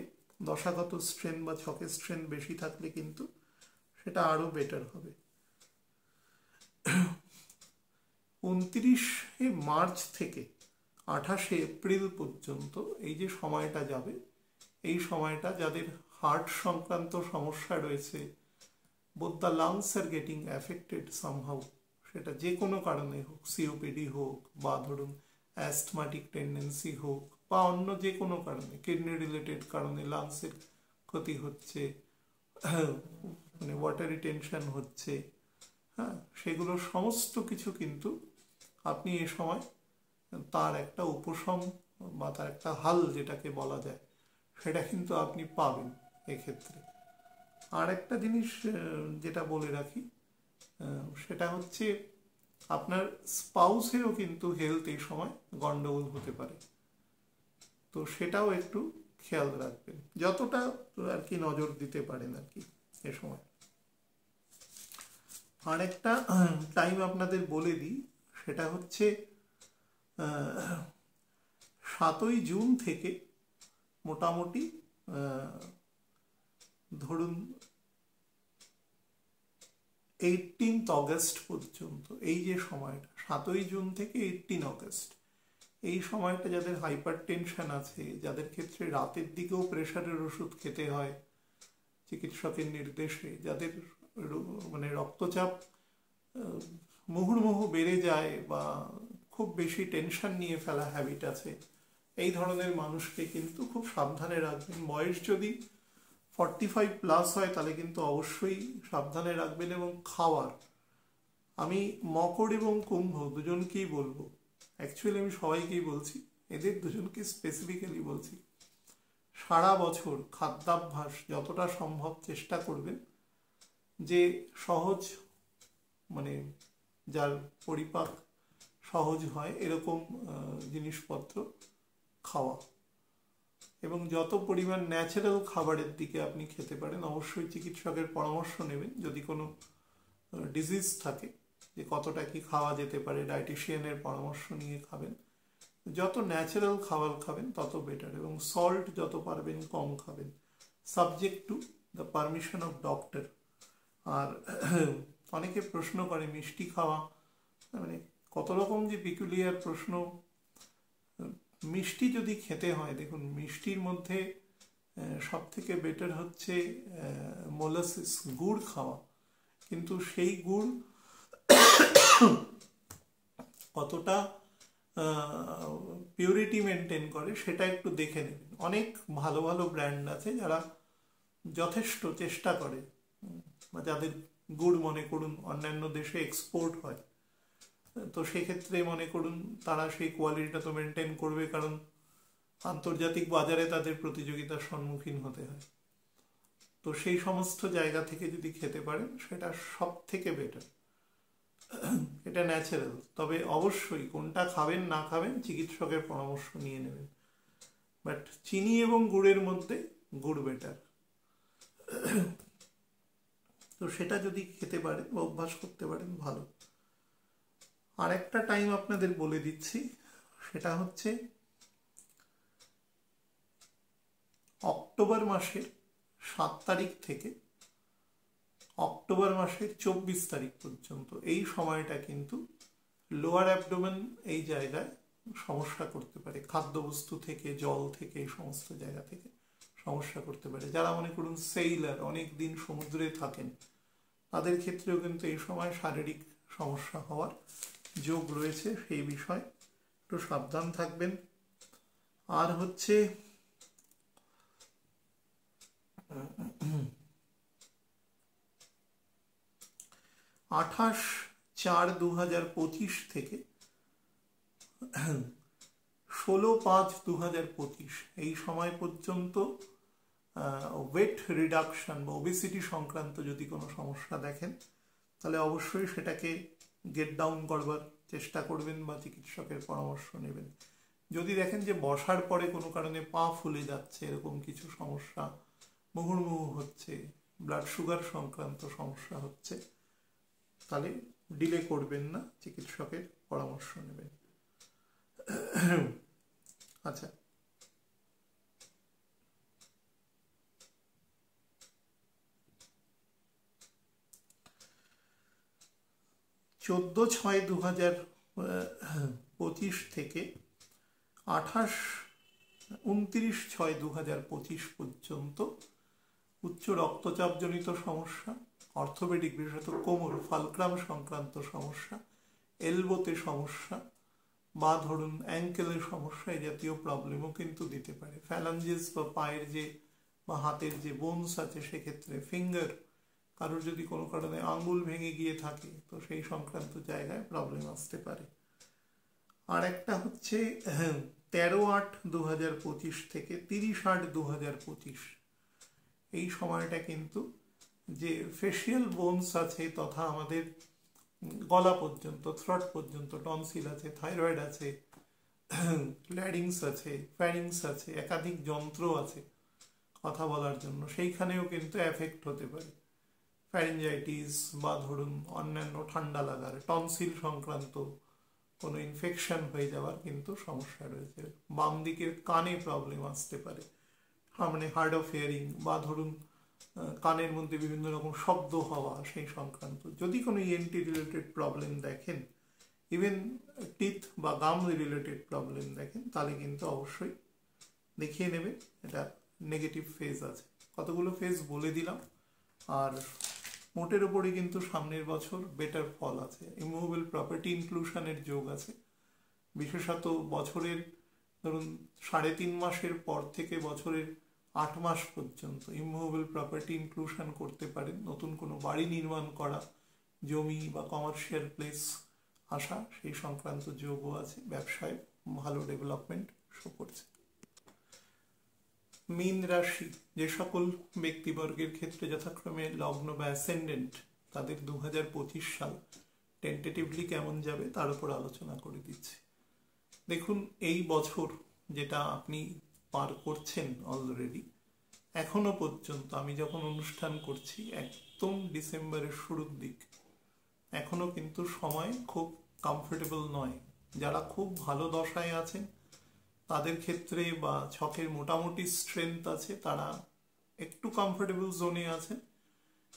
দশাগত স্ট্রেন বা ছকের স্ট্রেন বেশি থাকলে কিন্তু সেটা আরও বেটার হবে। 29শে মার্চ থেকে 28শে এপ্রিল পর্যন্ত এই যে সময়টা যাবে, এই সময়টা যাদের হার্ট সংক্রান্ত সমস্যা রয়েছে, both the lungs are getting affected somehow, সেটা যে কোনো কারণে হোক, সিওপিডি হোক বা ধরুন অ্যাস্থমাটিক টেন্ডেন্সি হোক বা অন্য যে কোনো কারণে, কিডনি রিলেটেড কারণে লাংসের ক্ষতি হচ্ছে, মানে ওয়াটার রিটেনশন হচ্ছে, হ্যাঁ, সেগুলো সমস্ত কিছু কিন্তু আপনি এ সময় তার একটা উপশম বা তার একটা হাল যেটাকে বলা যায়, সেটা কিন্তু আপনি পাবেন এক্ষেত্রে। আর একটা জিনিস যেটা বলে রাখি, সেটা হচ্ছে আপনার স্পাউসেরও কিন্তু হেলথ এই সময় গন্ডগোল হতে পারে, তো সেটাও একটু খেয়াল রাখবেন, যতটা আর কি নজর দিতে পারেন আর কি এ সময়। আর একটা টাইম আপনাদের বলে দিই, সেটা হচ্ছে 7ই জুন থেকে মোটামুটি ধরুন 18th অগস্ট পর্যন্ত, এই যে সময়টা 7ই জুন থেকে 18 অগস্ট, এই সময়টা যাদের হাইপার টেনশন আছে, যাদের ক্ষেত্রে রাতের দিকেও প্রেশারের ওষুধ খেতে হয় চিকিৎসকের নির্দেশে, যাদের মানে রক্তচাপ মুহুর্মুহু বেড়ে যায় বা খুব বেশি টেনশন নিয়ে ফেলা হ্যাবিট আছে, এই ধরনের মানুষকে কিন্তু খুব সাবধানে রাখবেন। বয়স যদি 45+ হয় তাহলে কিন্তু অবশ্যই সাবধানে রাখবেন। এবং খাওয়ার, আমি মকর এবং কুম্ভ দুজনকেই বলবো, অ্যাকচুয়ালি আমি সবাইকেই বলছি, এদের দুজনকে স্পেসিফিক্যালি বলছি, সারা বছর খাদ্যাভ্যাস যতটা সম্ভব চেষ্টা করবেন যে সহজ, মানে যার পরিপাক সহজ হয় এরকম জিনিসপত্র খাওয়া, এবং যত পরিমাণ ন্যাচারাল খাবারের দিকে আপনি খেতে পারেন। অবশ্যই চিকিৎসকের পরামর্শ নেবেন যদি কোনো ডিজিজ থাকে, যে কতটা কি খাওয়া যেতে পারে, ডায়েটিশিয়ানের পরামর্শ নিয়ে খাবেন। যত ন্যাচারাল খাবার খাবেন তত বেটার, এবং সল্ট যত পারবেন কম খাবেন, subject to the permission of doctor. আর অনেকে প্রশ্ন করে মিষ্টি খাওয়া, মানে কত রকম যে পিকুলিয়ার প্রশ্ন। মিষ্টি যদি খেতে হয়, দেখুন মিষ্টির মধ্যে সব থেকে বেটার হচ্ছে মোলাসিস, গুড় খাওয়া, কিন্তু সেই গুড় কতটা পিউরিটি মেনটেন করে সেটা একটু দেখে নেবেন। অনেক ভালো ভালো ব্র্যান্ড আছে যারা যথেষ্ট চেষ্টা করে, বা যাদের গুড় মনে করুন অন্যান্য দেশে এক্সপোর্ট হয়, তো সেক্ষেত্রে মনে করুন তারা সেই কোয়ালিটিটা তো মেনটেন করবে, কারণ আন্তর্জাতিক বাজারে তাদের প্রতিযোগিতার সম্মুখীন হতে হয়। তো সেই সমস্ত জায়গা থেকে যদি খেতে পারেন সেটা সব থেকে বেটার, এটা ন্যাচারাল। তবে অবশ্যই কোনটা খাবেন না খাবেন চিকিৎসকের পরামর্শ নিয়ে নেবেন, বাট চিনি এবং গুড়ের মধ্যে গুড় বেটার। তো সেটা যদি খেতে পারেন বা অভ্যাস করতে পারেন ভালো। আর একটা টাইম আপনাদের বলে দিচ্ছি, সেটা হচ্ছে অক্টোবর মাসের 7 তারিখ থেকে অক্টোবর মাসের 24 তারিখ পর্যন্ত, এই সময়টা কিন্তু লোয়ার অ্যাবডোমেন এই জায়গায় সমস্যা করতে পারে, খাদ্যবস্তু থেকে, জল থেকে, এই সমস্ত জায়গা থেকে সমস্যা করতে পারে। যারা মনে করুন সেইলার, অনেক দিন সমুদ্রে থাকেন, তাদের ক্ষেত্রেও কিন্তু এই সময় শারীরিক সমস্যা হওয়ার যোগ রয়েছে, সেই বিষয়ে একটু সাবধান থাকবেন। আর হচ্ছে 28/4/2025 থেকে 16/5/2025 এই সময় পর্যন্ত ওয়েট রিডাকশন বা ওবেসিটি সংক্রান্ত যদি কোনো সমস্যা দেখেন, তাহলে অবশ্যই সেটাকে গেট ডাউন করবার চেষ্টা করবেন বা চিকিৎসকের পরামর্শ নেবেন। যদি দেখেন যে বসার পরে কোনো কারণে পা ফুলে যাচ্ছে, এরকম কিছু সমস্যা, মুহুর্মুহু হচ্ছে, ব্লাড সুগার সংক্রান্ত সমস্যা হচ্ছে, তাহলে ডিলে করবেন না, চিকিৎসকের পরামর্শ নেবেন। আচ্ছা, 14/6/2025 থেকে 29/6/2025 পর্যন্ত উচ্চ রক্তচাপজনিত সমস্যা, অর্থোপেডিক বিশেষত কোমর ফালক্রাম সংক্রান্ত সমস্যা, এলবোতে সমস্যা বা ধরুন অ্যাঙ্কেলের সমস্যা, এই জাতীয় প্রবলেমও কিন্তু দিতে পারে। ফ্যালাঞ্জেস বা পায়ের যে বা হাতের যে বোনস আছে, সেক্ষেত্রে ফিঙ্গার, কারোর যদি কোনো কারণে আঙ্গুল ভেঙে গিয়ে থাকে তো সেই সংক্রান্ত জায়গায় প্রবলেম আসতে পারে। আর একটা হচ্ছে 13/8/2025 থেকে 30/8/2025, এই সময়টা কিন্তু যে ফেশিয়াল বোনস আছে তথা আমাদের গলা পর্যন্ত, থ্রট পর্যন্ত, টনসিল আছে, থাইরয়েড আছে, ল্যারিংস আছে, ফ্যারিংস আছে, একাধিক যন্ত্র আছে কথা বলার জন্য, সেইখানেও কিন্তু এফেক্ট হতে পারে। ফ্যারিঞ্জাইটিস বা ধরুন অন্যান্য ঠান্ডা লাগার, টনসিল সংক্রান্ত কোনো ইনফেকশন হয়ে যাওয়ার কিন্তু সমস্যা রয়েছে। বাম দিকের কানে প্রবলেম আসতে পারে, মানে হার্ড অফ হিয়ারিং, বা ধরুন কানের মধ্যে বিভিন্ন রকম শব্দ হওয়া, সেই সংক্রান্ত যদি কোনো ইএনটি রিলেটেড প্রবলেম দেখেন, ইভেন টিথ বা গাম রিলেটেড প্রবলেম দেখেন, তাহলে কিন্তু অবশ্যই দেখিয়ে নেবে। এটা নেগেটিভ ফেজ আছে, কতগুলো ফেজ বলে দিলাম। আর মোটের ওপরে কিন্তু সামনের বছর বেটার ফল আছে। ইমুভেবল প্রপার্টি ইনক্লুশনের যোগ আছে, বিশেষত বছরের ধরুন 3.5 মাসের পর থেকে বছরের 8 মাস পর্যন্ত ইমুভেবল প্রপার্টি ইনক্লুশন করতে পারেন। নতুন কোনো বাড়ি নির্মাণ করা, জমি বা কমার্শিয়াল প্লেস আসা, সেই সংক্রান্ত যোগও আছে। ব্যবসায় ভালো ডেভেলপমেন্ট শো করছে। মীন রাশি যে সকল ব্যক্তিবর্গের ক্ষেত্রে যথাক্রমে লগ্ন বা অ্যাসেন্ডেন্ট, তাদের 2025 সাল টেন্টেটিভলি কেমন যাবে তার উপর আলোচনা করে দিচ্ছি। দেখুন, এই বছর যেটা আপনি পার করছেন অলরেডি, এখনো পর্যন্ত আমি যখন অনুষ্ঠান করছি একদম ডিসেম্বরের শুরুর দিক, এখনো কিন্তু সময় খুব কমফোর্টেবল নয়। যারা খুব ভালো দশায় আছেন তাদের ক্ষেত্রে বা ছকের মোটামুটি স্ট্রেংথ আছে, তারা একটু কমফোর্টেবল জোনে আছেন।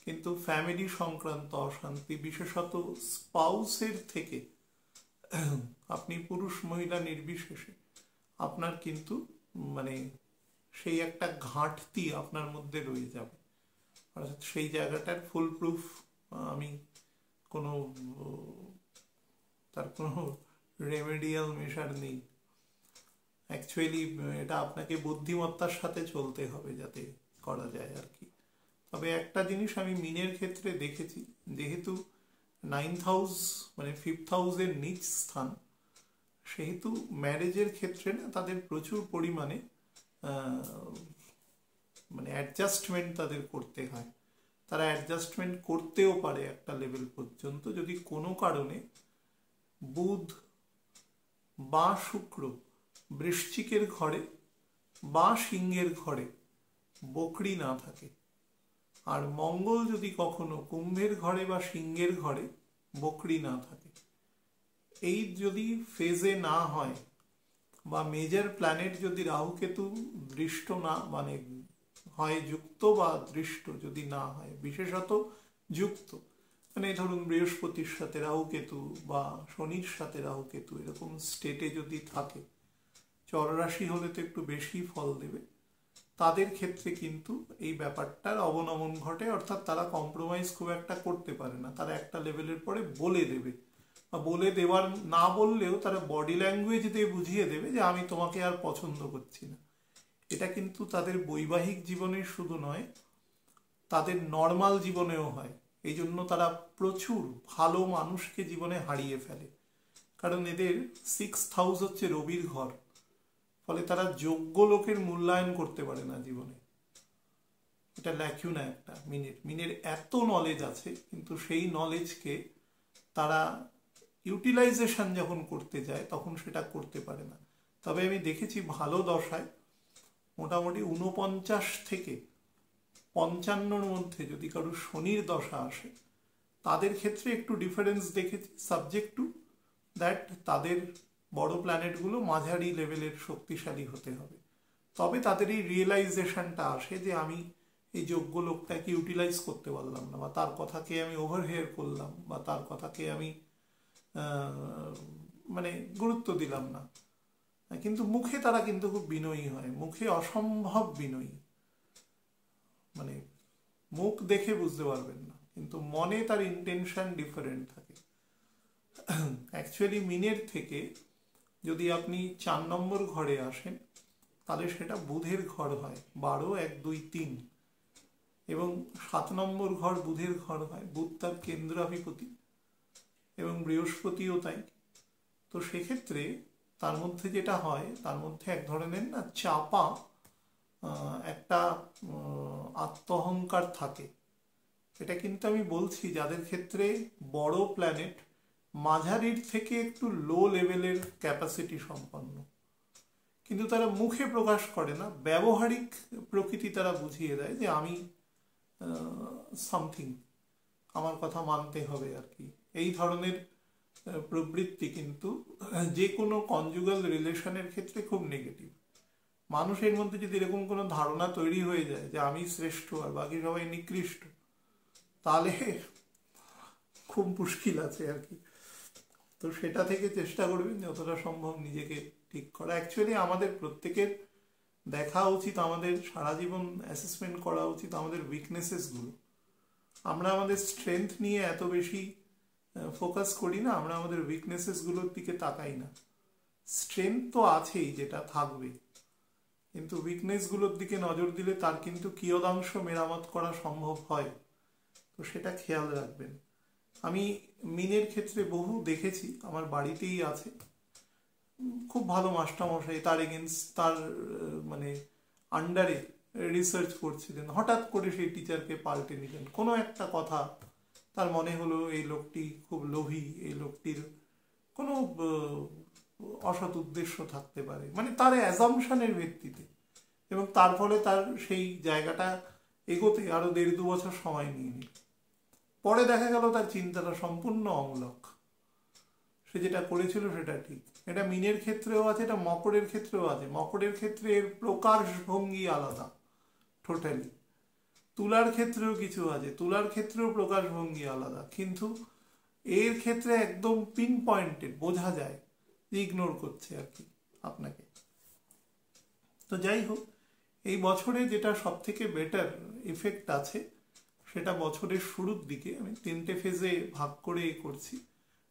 কিন্তু ফ্যামিলি সংক্রান্ত অশান্তি, বিশেষত স্পাউসের থেকে, আপনি পুরুষ মহিলা নির্বিশেষে আপনার কিন্তু মানে সেই একটা ঘাটতি আপনার মধ্যে রয়ে যাবে। অর্থাৎ সেই জায়গাটার ফুল প্রুফ আমি কোনো তার কোনো রেমেডিয়াল মেশার নেই। অ্যাকচুয়ালি এটা আপনাকে বুদ্ধিমত্তার সাথে চলতে হবে যাতে করা যায় আর কি। তবে একটা জিনিস আমি মিনের ক্ষেত্রে দেখেছি, যেহেতু 9th হাউস মানে 5th হাউসের নিচ স্থান, সেহেতু ম্যারেজের ক্ষেত্রে না তাদের প্রচুর পরিমাণে মানে অ্যাডজাস্টমেন্ট তাদের করতে হয়। তারা অ্যাডজাস্টমেন্ট করতেও পারে একটা লেভেল পর্যন্ত, যদি কোনো কারণে বুধ বা শুক্র বৃশ্চিকের ঘরে বা সিংহের ঘরে বকরি না থাকে, আর মঙ্গল যদি কখনো কুম্ভের ঘরে বা সিংহের ঘরে বকরি না থাকে, এই যদি ফেজে না হয়, বা মেজর প্ল্যানেট যদি রাহুকেতু দৃষ্ট না মানে হয় যুক্ত বা দৃষ্ট যদি না হয়, বিশেষত যুক্ত, মানে ধরুন বৃহস্পতির সাথে রাহুকেতু বা শনির সাথে রাহুকেতু এরকম স্টেটে যদি থাকে, চররাশি হলে তো একটু বেশি ফল দেবে, তাদের ক্ষেত্রে কিন্তু এই ব্যাপারটার অবনমন ঘটে। অর্থাৎ তারা কম্প্রোমাইজ খুব একটা করতে পারে না, তারা একটা লেভেলের পরে বলে দেবে, বা বলে দেওয়ার না বললেও তারা বডি ল্যাঙ্গুয়েজ দিয়ে বুঝিয়ে দেবে যে আমি তোমাকে আর পছন্দ করছি না। এটা কিন্তু তাদের বৈবাহিক জীবনে শুধু নয়, তাদের নর্মাল জীবনেও হয়। এই জন্য তারা প্রচুর ভালো মানুষকে জীবনে হারিয়ে ফেলে, কারণ এদের 6th হাউস হচ্ছে রবির ঘর। ফলে তারা যোগ্য লোকের মূল্যায়ন করতে পারে না জীবনে। এটা ল্যাকিউনা একটা মিনের এত নলেজ আছে, কিন্তু সেই নলেজকে তারা ইউটিলাইজেশন যখন করতে যায় তখন সেটা করতে পারে না। তবে আমি দেখেছি ভালো দশায় মোটামুটি 49 থেকে 55-র মধ্যে যদি কারো শনির দশা আসে, তাদের ক্ষেত্রে একটু ডিফারেন্স দেখেছি, সাবজেক্ট টু দ্যাট তাদের বড় প্ল্যানেটগুলো মাঝারি লেভেলের শক্তিশালী হতে হবে। তবে তাদের এই রিয়েলাইজেশনটা আসে যে আমি এই যোগ্য লোকটাকে ইউটিলাইজ করতে পারলাম না, বা তার কথাকে আমি ওভারহেয়ার করলাম, বা তার কথাকে আমি মানে গুরুত্ব দিলাম না। কিন্তু মুখে তারা কিন্তু খুব বিনয়ী হয়, মুখে অসম্ভব বিনয়ী, মানে মুখ দেখে বুঝতে পারবেন না, কিন্তু মনে তার ইন্টেনশন ডিফারেন্ট থাকে। অ্যাকচুয়ালি মিনের থেকে যদি আপনি 4 নম্বর ঘরে আসেন তাহলে সেটা বুধের ঘর হয়, 12, 1, 2, 3, এবং 7 নম্বর ঘর বুধের ঘর হয়, বুধ তার কেন্দ্রাধিপতি, এবং বৃহস্পতিও তাই। তো সেক্ষেত্রে তার মধ্যে যেটা হয়, তার মধ্যে এক ধরনের না চাপা একটা আত্মহংকার থাকে। এটা কিন্তু আমি বলছি যাদের ক্ষেত্রে বড় প্ল্যানেট মাঝারির থেকে একটু লো লেভেলের ক্যাপাসিটি সম্পন্ন, কিন্তু তারা মুখে প্রকাশ করে না, ব্যবহারিক প্রকৃতি তারা বুঝিয়ে দেয় যে আমি সামথিং, আমার কথা মানতে হবে আর কি। এই ধরনের প্রবৃত্তি কিন্তু যে কোনো কনজুগাল রিলেশনের ক্ষেত্রে খুব নেগেটিভ। মানুষের মধ্যে যদি এরকম কোনো ধারণা তৈরি হয়ে যায় যে আমি শ্রেষ্ঠ আর বাকি সবাই নিকৃষ্ট, তাহলে খুব মুশকিল আছে আর কি। তো সেটা থেকে চেষ্টা করবেন যতটা সম্ভব নিজেকে ঠিক করা। অ্যাকচুয়ালি আমাদের প্রত্যেকের দেখা উচিত, আমাদের সারা জীবন অ্যাসেসমেন্ট করা উচিত আমাদের উইকনেসেসগুলো। আমরা আমাদের স্ট্রেংথ নিয়ে এত বেশি ফোকাস করি না, আমরা আমাদের উইকনেসেসগুলোর দিকে তাকাই না। স্ট্রেংথ তো আছেই, যেটা থাকবে, কিন্তু উইকনেসগুলোর দিকে নজর দিলে তার কিন্তু কিয়দাংশ মেরামত করা সম্ভব হয়। তো সেটা খেয়াল রাখবেন। আমি মিনের ক্ষেত্রে বহু দেখেছি, আমার বাড়িতেই আছে, খুব ভালো মাস্টারমশাই, তার এগেনস্ট তার মানে আন্ডারে রিসার্চ করছিলেন, হঠাৎ করে সেই টিচারকে পাল্টে নিলেন। কোনো একটা কথা তার মনে হলো এই লোকটি খুব লোভী, এই লোকটির কোনো অসৎ উদ্দেশ্য থাকতে পারে, মানে তার অ্যাজাম্পশনের ভিত্তিতে, এবং তার ফলে তার সেই জায়গাটা এগোতে আরো 1.5-2 বছর সময় নিয়ে নিল। পরে দেখা গেল তার চিন্তাটা সম্পূর্ণ অমূলক, সে যেটা করেছিল সেটা ঠিক। এটা মিনের ক্ষেত্রেও আছে, এটা মকরের ক্ষেত্রেও আছে। মকরের ক্ষেত্রে এর প্রকাশভঙ্গি আলাদা টোটালি, তুলার ক্ষেত্রেও কিছু আছে, তুলার ক্ষেত্রেও প্রকাশভঙ্গি আলাদা, কিন্তু এর ক্ষেত্রে একদম পিন পয়েন্টে বোঝা যায় যে ইগনোর করছে আর কি আপনাকে। তো যাই হোক, এই বছরে যেটা সব থেকে বেটার ইফেক্ট আছে সেটা বছরের শুরুর দিকে আমি 3টে ফেজে ভাগ করে করছি।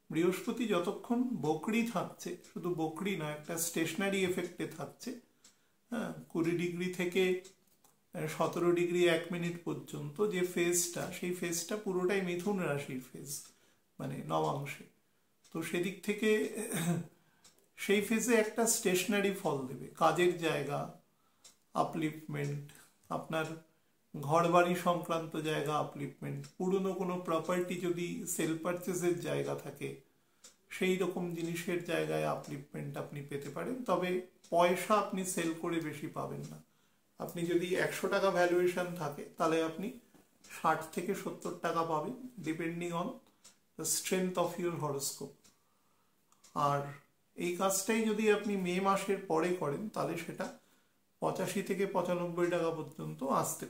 বৃহস্পতি যতক্ষণ বকরি থাকছে, শুধু বকরি নয়, একটা স্টেশনারি এফেক্টে থাকছে, হ্যাঁ, 20 ডিগ্রি থেকে 17 ডিগ্রি 1 মিনিট পর্যন্ত যে ফেজটা, সেই ফেজটা পুরোটাই মিথুন রাশির ফেজ, মানে নবাংশে। তো সেদিক থেকে সেই ফেজে একটা স্টেশনারি ফল দেবে, কাজের জায়গা আপলিফমেন্ট, আপনার ঘর বাড়ি সংক্রান্ত জায়গা আপলিফমেন্ট, পুরনো কোনো প্রপার্টি যদি সেল পারচেজের জায়গা থাকে সেই রকম জিনিসের জায়গায় আপলিফমেন্ট আপনি পেতে পারেন। তবে পয়সা আপনি সেল করে বেশি পাবেন না। আপনি যদি 100 টাকা ভ্যালুয়েশন থাকে তাহলে আপনি 60 থেকে 70 টাকা পাবেন, depending on the strength of your horoscope. আর এই কাজটাই যদি আপনি মে মাসের পরে করেন তাহলে সেটা 85 থেকে 95 টাকা পর্যন্ত আসতে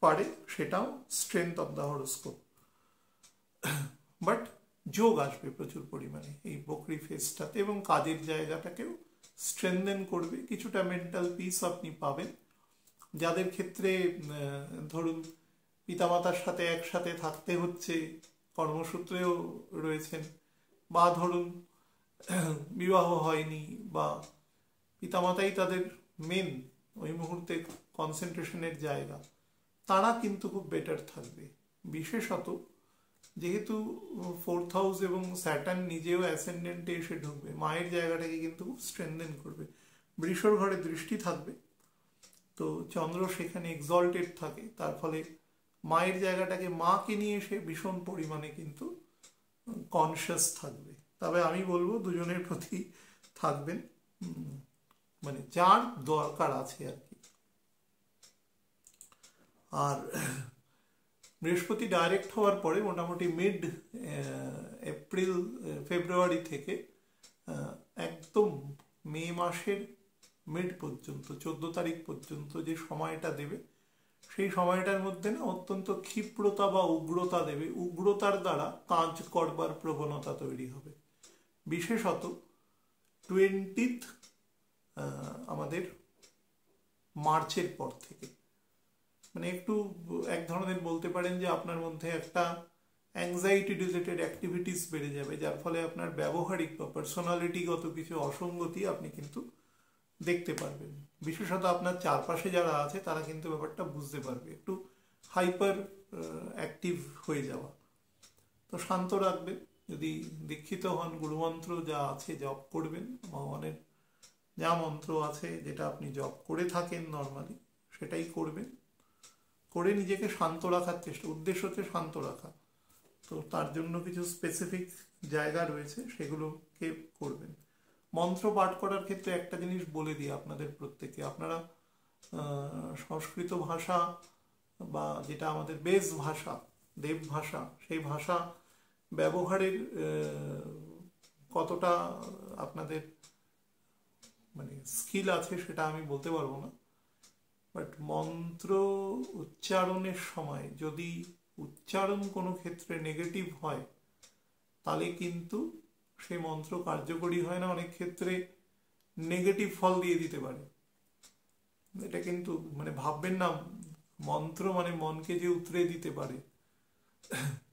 পারে, সেটাও strength of the horoscope. But যোগ আসবে প্রচুর পরিমাণে এই বকরি ফেজটাতে, এবং কাজের জায়গাটাকেও স্ট্রেনদেন করবে, কিছুটা মেন্টাল পিস আপনি পাবেন। যাদের ক্ষেত্রে ধরুন পিতামাতার সাথে একসাথে থাকতে হচ্ছে, কর্মসূত্রেও রয়েছেন, বা ধরুন বিবাহ হয়নি, বা পিতামাতাই তাদের মেন ওই মুহূর্তে কনসেন্ট্রেশনের জায়গা, তারা কিন্তু খুব বেটার থাকবে। বিশেষত যেহেতু 4th হাউস এবং স্যাটার্ন নিজেও অ্যাসেন্ডেন্টে এসে ঢুকবে, মায়ের জায়গাটাকে কিন্তু খুব স্ট্রেনদেন করবে। বৃষর ঘরে দৃষ্টি থাকবে, তো চন্দ্র সেখানে এক্সল্টেড থাকে, তার ফলে মায়ের জায়গাটাকে, মাকে নিয়ে এসে ভীষণ পরিমাণে কিন্তু কনসিয়াস থাকবে। তবে আমি বলবো দুজনের প্রতি থাকবেন, মানে যার দরকার আছে আর কি। আর বৃহস্পতি ডাইরেক্ট হওয়ার পরে মোটামুটি মিড এপ্রিল ফেব্রুয়ারি থেকে একদম মে মাসের মিড পর্যন্ত 14 তারিখ পর্যন্ত যে সময়টা দেবে, সেই সময়টার মধ্যে না অত্যন্ত ক্ষিপ্রতা বা উগ্রতা দেবে। উগ্রতার দ্বারা কাজ করবার প্রবণতা তৈরি হবে। বিশেষত 20 আমাদের মার্চের পর থেকে, মানে একটু এক ধরনের বলতে পারেন যে আপনার মধ্যে একটা অ্যাংজাইটি রিলেটেড অ্যাক্টিভিটিস বেড়ে যাবে, যার ফলে আপনার ব্যবহারিক বা পার্সোনালিটিগত কিছু অসঙ্গতি আপনি কিন্তু দেখতে পারবেন। বিশেষত আপনার চারপাশে যারা আছে তারা কিন্তু ব্যাপারটা বুঝতে পারবে, একটু হাইপার অ্যাক্টিভ হয়ে যাওয়া। তো শান্ত রাখবেন। যদি দীক্ষিত হন, গুরুমন্ত্র যা আছে জপ করবেন, ভগবানের যা মন্ত্র আছে যেটা আপনি জপ করে থাকেন নর্মালি সেটাই করবেন, করে নিজেকে শান্ত রাখার চেষ্টা, উদ্দেশ্য হচ্ছে শান্ত রাখা। তো তার জন্য কিছু স্পেসিফিক জায়গা রয়েছে, সেগুলোকে করবেন। মন্ত্র পাঠ করার ক্ষেত্রে একটা জিনিস বলে দিই আপনাদের প্রত্যেকে, আপনারা সংস্কৃত ভাষা বা যেটা আমাদের বেশ ভাষা, দেব ভাষা, সেই ভাষা ব্যবহারের কতটা আপনাদের মানে স্কিল আছে সেটা আমি বলতে পারবো না, বাট মন্ত্র উচ্চারণের সময় যদি উচ্চারণ কোনো ক্ষেত্রে নেগেটিভ হয় তাহলে কিন্তু সেই মন্ত্র কার্যকরী হয় না, অনেক ক্ষেত্রে নেগেটিভ ফল দিয়ে দিতে পারে। এটা কিন্তু মানে ভাববেন না মন্ত্র মানে মনকে যে উতরে দিতে পারে,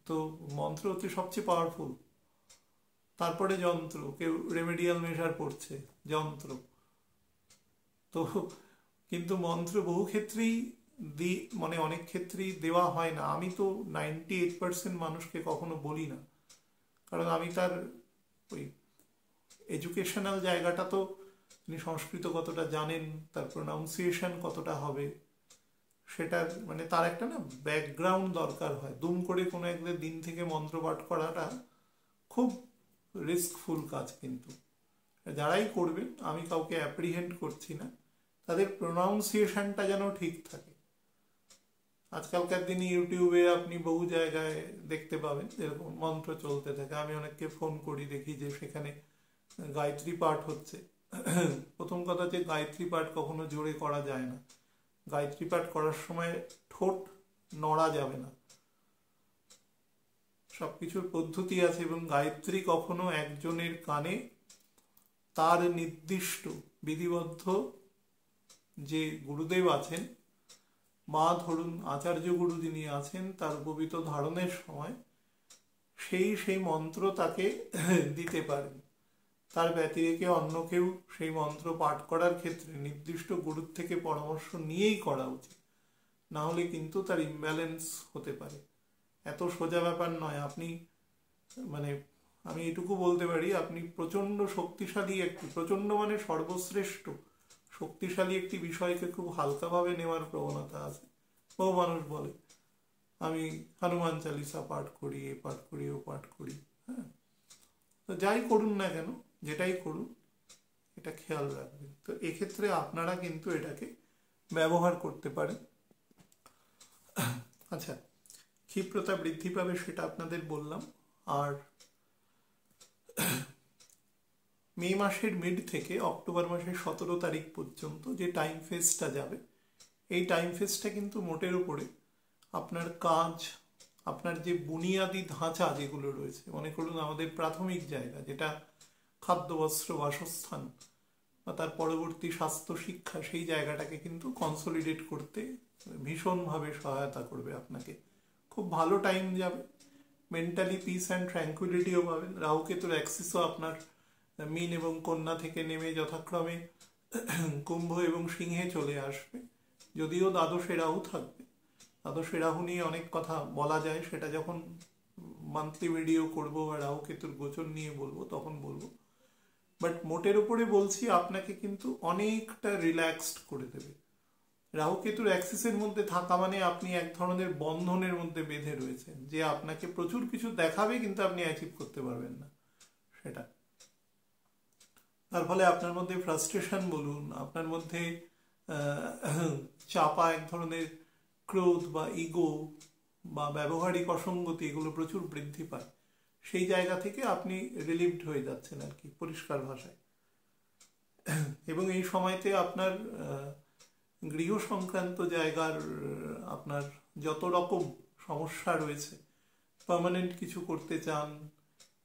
তো মন্ত্র হচ্ছে সবচেয়ে পাওয়ারফুল, তারপরে যন্ত্র, কেউ রেমেডিয়াল মেজার পড়ছে যন্ত্র। তো কিন্তু মন্ত্র বহু ক্ষেত্রেই মানে অনেক ক্ষেত্রেই দেওয়া হয় না। আমি তো 98% মানুষকে কখনো বলি না, কারণ আমি তার ওই এডুকেশনাল জায়গাটা তো, তিনি সংস্কৃত কতটা জানেন, তার প্রোনাউন্সিয়েশন কতটা হবে, সেটার মানে তার একটা না ব্যাকগ্রাউন্ড দরকার হয়। দুম করে কোনো একটা দিন থেকে মন্ত্র পাঠ করাটা খুব রিস্কফুল কাজ। কিন্তু যারাই করবেন, আমি কাউকে অ্যাপ্রিহেন্ড করছি না, তাদের প্রোনাউন্সিয়েশনটা যেন ঠিক থাকে। আজকালকার দিনে ইউটিউবে আপনি বহু জায়গায় দেখতে পাবেন যেরকম মন্ত্র চলতে থাকে। আমি অনেককে ফোন করি, দেখি যে সেখানে গায়ত্রী পাঠ হচ্ছে। প্রথম কথা যে গায়ত্রী পাঠ কখনো জোরে করা যায় না। গায়ত্রী পাঠ করার সময় ঠোঁট নড়া যাবে না, সবকিছুর পদ্ধতি আছে। এবং গায়ত্রী কখনো একজনের কানে তার নির্দিষ্ট বিধিবদ্ধ যে গুরুদেব আছেন বা ধরুন আচার্য গুরু যিনি আছেন, তার উপবিত ধারণের সময় সেই মন্ত্র তাকে দিতে পারেন। তার ব্যতিরেকে অন্য কেউ সেই মন্ত্র পাঠ করার ক্ষেত্রে নির্দিষ্ট গুরুর থেকে পরামর্শ নিয়েই করা উচিত, না হলে কিন্তু তার ইমব্যালেন্স হতে পারে। এত সোজা ব্যাপার নয়। আপনি মানে আমি এটুকু বলতে পারি, আপনি প্রচণ্ড শক্তিশালী একটি, প্রচণ্ড মানে সর্বশ্রেষ্ঠ শক্তিশালী একটি বিষয়কে খুব হালকাভাবে নেওয়ার প্রবণতা আছে। বহু মানুষ বলে আমি হনুমান চালিসা পাঠ করি, এ পাঠ করি, ও পাঠ করি। হ্যাঁ, তো যাই করুন না কেন, যেটাই করুন এটা খেয়াল রাখবেন। তো এক্ষেত্রে আপনারা কিন্তু এটাকে ব্যবহার করতে পারেন। আচ্ছা, ক্ষিপ্রতা বৃদ্ধি পাবে সেটা আপনাদের বললাম। আর মে মাসের মিড থেকে অক্টোবর মাসের 17 তারিখ পর্যন্ত যে টাইম ফেজটা যাবে, এই টাইম ফেজটা কিন্তু মোটের উপরে আপনার কাজ, আপনার যে বুনিয়াদি ধাঁচা যেগুলো রয়েছে, মনে করুন আমাদের প্রাথমিক জায়গা যেটা খাদ্য, বস্ত্র, বাসস্থান বা তার পরবর্তী স্বাস্থ্য, শিক্ষা, সেই জায়গাটাকে কিন্তু কনসলিডেট করতে ভীষণভাবে সহায়তা করবে আপনাকে। খুব ভালো টাইম যাবে, মেন্টালি পিস অ্যান্ড ট্র্যাঙ্কুইলিটিও পাবেন। রাহুকেতুর অ্যাক্সিসও আপনার মীন এবং কন্যা থেকে নেমে যথাক্রমে কুম্ভ এবং সিংহে চলে আসবে। যদিও দ্বাদশে রাহু থাকবে, দ্বাদশে রাহু নিয়ে অনেক কথা বলা যায়, সেটা যখন মান্থলি ভিডিও করব বা রাহুকেতুর গোচর নিয়ে বলবো তখন বলবো। বাট মোটের উপরে বলছি, আপনাকে কিন্তু অনেকটা রিল্যাক্সড করে দেবে। রাহুকেতুর অ্যাক্সিসের মধ্যে থাকা মানে আপনি এক ধরনের বন্ধনের মধ্যে বেঁধে রয়েছেন, যে আপনাকে প্রচুর কিছু দেখাবে কিন্তু আপনি অ্যাচিভ করতে পারবেন না। সেটা। তার ফলে আপনার মধ্যে ফ্রাস্ট্রেশন বলুন, আপনার মধ্যে চাপা এক ধরনের ক্রোধ বা ইগো বা ব্যবহারিক অসঙ্গতি, এগুলো প্রচুর বৃদ্ধি পায়। সেই জায়গা থেকে আপনি রিলিভড হয়ে যাচ্ছেন আর কি, পরিষ্কার ভাষায়। এবং এই সময়তে আপনার গৃহ সংক্রান্ত জায়গার আপনার যত রকম সমস্যা রয়েছে, পার্মানেন্ট কিছু করতে চান,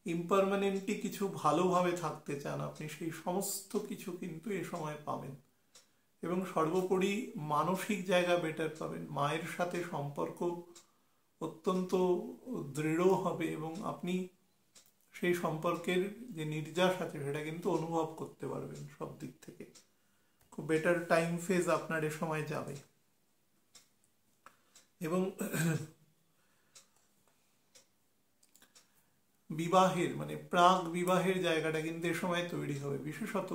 ইমপারমানেন্টলি কিছু ভালোভাবে থাকতে চান আপনি, সেই সমস্ত কিছু কিন্তু এ সময় পাবেন। এবং সর্বোপরি মানসিক জায়গা বেটার পাবেন, মায়ের সাথে সম্পর্ক অত্যন্ত দৃঢ় হবে এবং আপনি সেই সম্পর্কের যে নির্যাস আছে সেটা কিন্তু অনুভব করতে পারবেন সব দিক থেকে। খুব বেটার টাইম ফেজ আপনার এ সময় যাবে। এবং বিবাহের মানে প্রাক বিবাহের জায়গাটা কিন্তু এ সময় তৈরি হবে। বিশেষত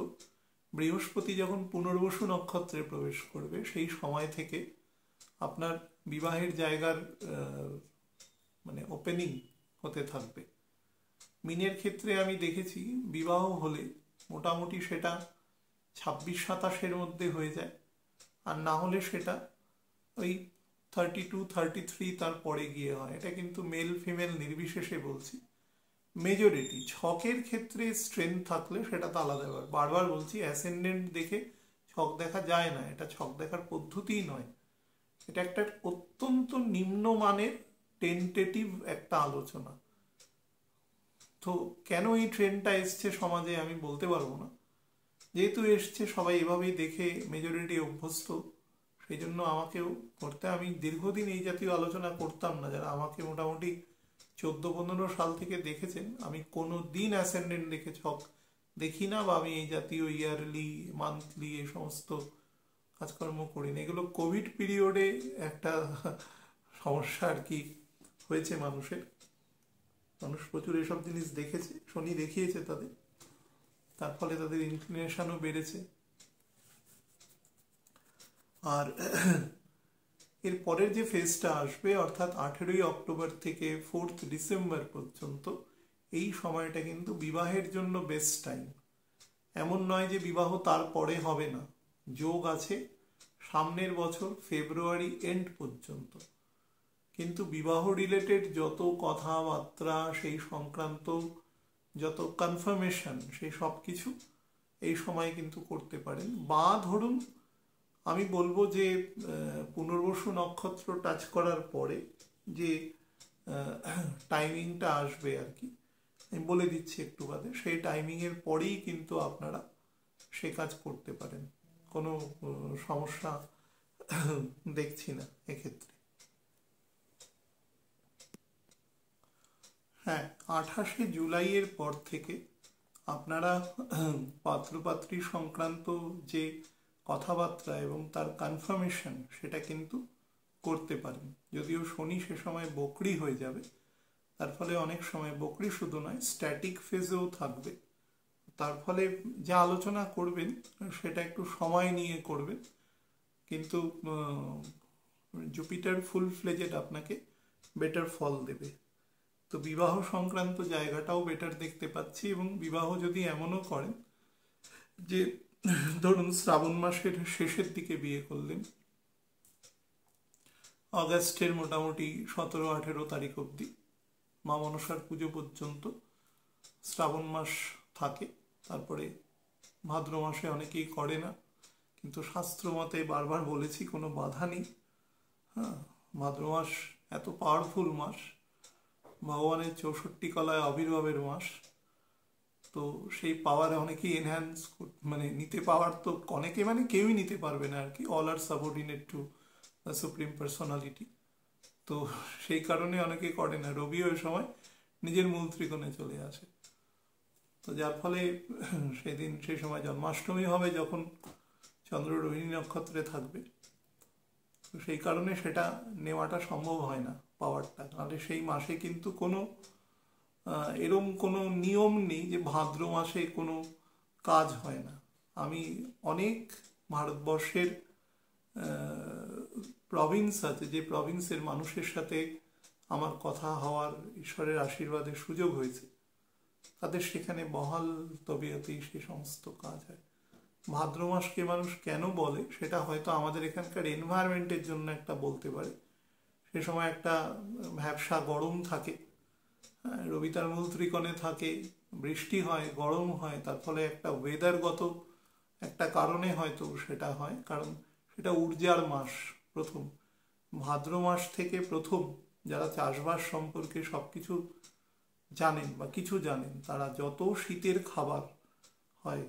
বৃহস্পতি যখন পুনর্বসু নক্ষত্রে প্রবেশ করবে সেই সময় থেকে আপনার বিবাহের জায়গার মানে ওপেনিং হতে থাকবে। মিনের ক্ষেত্রে আমি দেখেছি বিবাহ হলে মোটামুটি সেটা 26-27 মধ্যে হয়ে যায়, আর না হলে সেটা ওই 32-33 তারপরে গিয়ে হয়। এটা কিন্তু মেল ফিমেল নির্বিশেষে বলছি। মেজরিটি ছকের ক্ষেত্রে স্ট্রেংথ থাকলে সেটা তো আলাদা ব্যাপার। বারবার বলছি অ্যাসেন্ডেন্ট দেখে ছক দেখা যায় না, এটা ছক দেখার পদ্ধতিই নয়, এটা একটা অত্যন্ত নিম্নমানের টেন্টেটিভ একটা আলোচনা। তো কেন এই ট্রেন্ডটা এসছে সমাজে আমি বলতে পারবো না, যেহেতু এসছে সবাই এভাবেই দেখে, মেজরিটি অভ্যস্ত, সেই জন্য আমাকেও করতে, আমি দীর্ঘদিন এই জাতীয় আলোচনা করতাম না। যারা আমাকে মোটামুটি 14-15 সাল থেকে দেখেছেন, আমি কোনো দিন অ্যাসেন্ডেন্ট দেখে ছক দেখি না, বা আমি এই জাতীয় ইয়ারলি মান্থলি এই সমস্ত কাজকর্ম করি না। এগুলো কোভিড পিরিয়ডে একটা সমস্যা আর কি হয়েছে মানুষের। মানুষ প্রচুর এসব জিনিস দেখেছে, শনি দেখিয়েছে তাদের, তার ফলে তাদের ইনক্লিনেশনও বেড়েছে। আর এর পরের যে ফেজটা আসবে, অর্থাৎ 18ই অক্টোবর থেকে 4 ডিসেম্বর পর্যন্ত, এই সময়টা কিন্তু বিবাহের জন্য বেস্ট টাইম। এমন নয় যে বিবাহ তারপরে হবে না, যোগ আছে সামনের বছর ফেব্রুয়ারি এন্ড পর্যন্ত। কিন্তু বিবাহ রিলেটেড যত কথাবার্তা, সেই সংক্রান্ত যত কনফার্মেশন, সেই সব কিছু এই সময় কিন্তু করতে পারেন। বা ধরুন আমি বলবো যে পুনর্বসু নক্ষত্র টাচ করার পরে যে টাইমিংটা আসবে আর কি, আমি বলে দিচ্ছি একটু বাদে, সেই টাইমিংয়ের পরেই কিন্তু আপনারা সে কাজ করতে পারেন। কোনো সমস্যা দেখছি না এক্ষেত্রে। হ্যাঁ, 28শে জুলাইয়ের পর থেকে আপনারা পাত্রপাত্রী সংক্রান্ত যে কথাবার্তা এবং তার কনফার্মেশন সেটা কিন্তু করতে পারেন। যদিও শনি সে সময় বকরি হয়ে যাবে, তার ফলে অনেক সময় বকরি শুধু নয় স্ট্যাটিক ফেজেও থাকবে। তার ফলে যা আলোচনা করবেন সেটা একটু সময় নিয়ে করবেন, কিন্তু জুপিটার ফুল ফ্লেজেড আপনাকে বেটার ফল দেবে। তো বিবাহ সংক্রান্ত জায়গাটাও বেটার দেখতে পাচ্ছি। এবং বিবাহ যদি এমনও করেন যে ধরুন শ্রাবণ মাসের শেষের দিকে বিয়ে করলেন, অগাস্টের মোটামুটি 17-18 তারিখ অবধি, মা মনসার পুজো পর্যন্ত শ্রাবণ মাস থাকে, তারপরে ভাদ্র মাসে অনেকেই করে না, কিন্তু শাস্ত্র মতে বারবার বলেছি কোনো বাধা নেই। হ্যাঁ, ভাদ্র মাস এত পাওয়ারফুল মাস, ভগবানের 64 কলায় আবির্ভাবের মাস। তো সেই পাওয়ার অনেকেই এনহ্যান্স মানে নিতে পাওয়ার, তো অনেকে মানে কেউই নিতে পারবে না আর কি, all are subordinate to the supreme personality. তো সেই কারণে অনেকে করে না। রবিও ওই সময় নিজের মূল ত্রিকোণে চলে আসে, তো যার ফলে সেদিন সেই সময় জন্মাষ্টমী হবে যখন চন্দ্র রোহিণী নক্ষত্রে থাকবে, তো সেই কারণে সেটা নেওয়াটা সম্ভব হয় না পাওয়ারটা। তাহলে সেই মাসে কিন্তু কোনো এরম কোনো নিয়ম নেই যে ভাদ্র মাসে কোনো কাজ হয় না। আমি অনেক ভারতবর্ষের প্রভিন্স আছে, যে প্রভিন্সের মানুষের সাথে আমার কথা হওয়ার, ঈশ্বরের আশীর্বাদের সুযোগ হয়েছে, তাদের সেখানে বহাল তবিয়তেই সে সমস্ত কাজ হয়। ভাদ্র মাসকে মানুষ কেন বলে সেটা হয়তো আমাদের এখানকার এনভায়রনমেন্টের জন্য একটা বলতে পারে। সে সময় একটা ভ্যাবসা গরম থাকে, রবি তার মূল ত্রিকোণে থাকে, বৃষ্টি হয়, গরম হয়, তার ফলে একটা ওয়েদারগত একটা কারণে হয়তো সেটা হয়, কারণ সেটা ঊর্জার মাস। প্রথম ভাদ্র মাস থেকে প্রথম যারা চাষবাস সম্পর্কে সবকিছু জানেন বা কিছু জানেন, তারা যত শীতের খাবার হয়,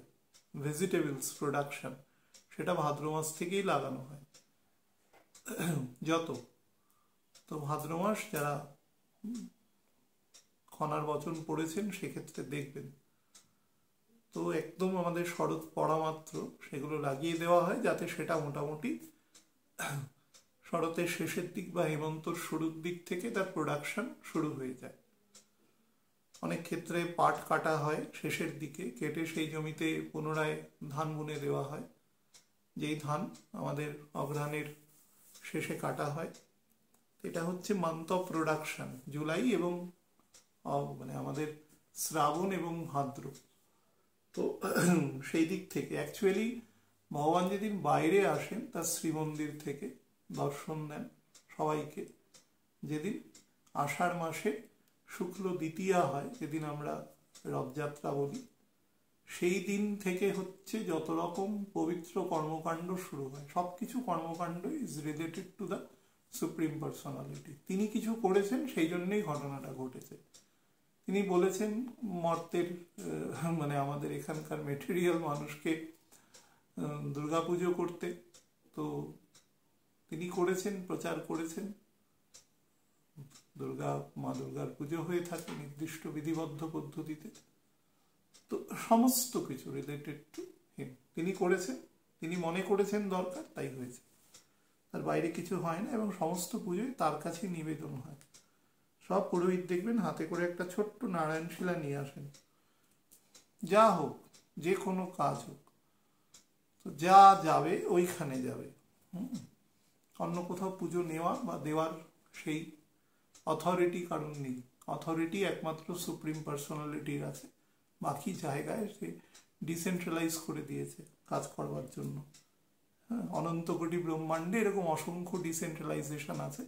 ভেজিটেবলস প্রোডাকশন, সেটা ভাদ্র মাস থেকেই লাগানো হয় যত। তো ভাদ্র মাস যারা খনার বচন পড়েছেন সেক্ষেত্রে দেখবেন, তো একদম আমাদের শরৎ পড়া মাত্র সেগুলো লাগিয়ে দেওয়া হয়, যাতে সেটা মোটামুটি শরতের শেষের দিক বা হেমন্তর শুরুর দিক থেকে তার প্রোডাকশন শুরু হয়ে যায়। অনেক ক্ষেত্রে পাট কাটা হয় শেষের দিকে, কেটে সেই জমিতে পুনরায় ধান বুনে দেওয়া হয়, যেই ধান আমাদের অগ্রহায়ণের শেষে কাটা হয়। এটা হচ্ছে মান্থ অফ প্রোডাকশন, জুলাই এবং মানে আমাদের শ্রাবণ এবং ভাদ্র। তো সেই দিক থেকে অ্যাকচুয়ালি ভগবান যেদিন বাইরে আসেন তার শ্রীমন্দির থেকে দর্শন দেন সবাইকে, যেদিন আষাঢ় মাসে শুক্ল দ্বিতীয়া হয়, যেদিন আমরা রথযাত্রা বলি, সেই দিন থেকে হচ্ছে যত রকম পবিত্র কর্মকাণ্ড শুরু হয়। সবকিছু কর্মকাণ্ড is related to the supreme personality. তিনি কিছু করেছেন, সেই জন্যই ঘটনাটা ঘটেছে। তিনি বলেছেন মর্তের মানে আমাদের এখানকার মেটেরিয়াল মানুষকে দুর্গাপুজো করতে, তো তিনি করেছেন, প্রচার করেছেন। মা দুর্গার পুজো হয়ে থাকে নির্দিষ্ট বিধিবদ্ধ পদ্ধতিতে। তো সমস্ত কিছু রিলেটেড টু হিম তিনি করেছেন, তিনি মনে করেছেন দরকার, তাই হয়েছে, তার বাইরে কিছু হয় না। এবং সমস্ত পুজোয় তার কাছে নিবেদন হয়। সব পুরোহিত দেখবেন হাতে করে একটা ছোট্ট নারায়ণশিলা নিয়ে আসেন। যা হোক, যে কোনো কাজ হোক, তো যা যাবে ওইখানে যাবে। অন্য কোথাও পুজো নেওয়া বা দেওয়ার সেই অথরিটি কারণ নেই। অথরিটি একমাত্র সুপ্রিম পার্সোনালিটির আছে, বাকি জায়গায় সে ডিসেন্ট্রালাইজ করে দিয়েছে কাজ করবার জন্য। হ্যাঁ, অনন্ত কোটি ব্রহ্মাণ্ডে এরকম অসংখ্য ডিসেন্ট্রালাইজেশন আছে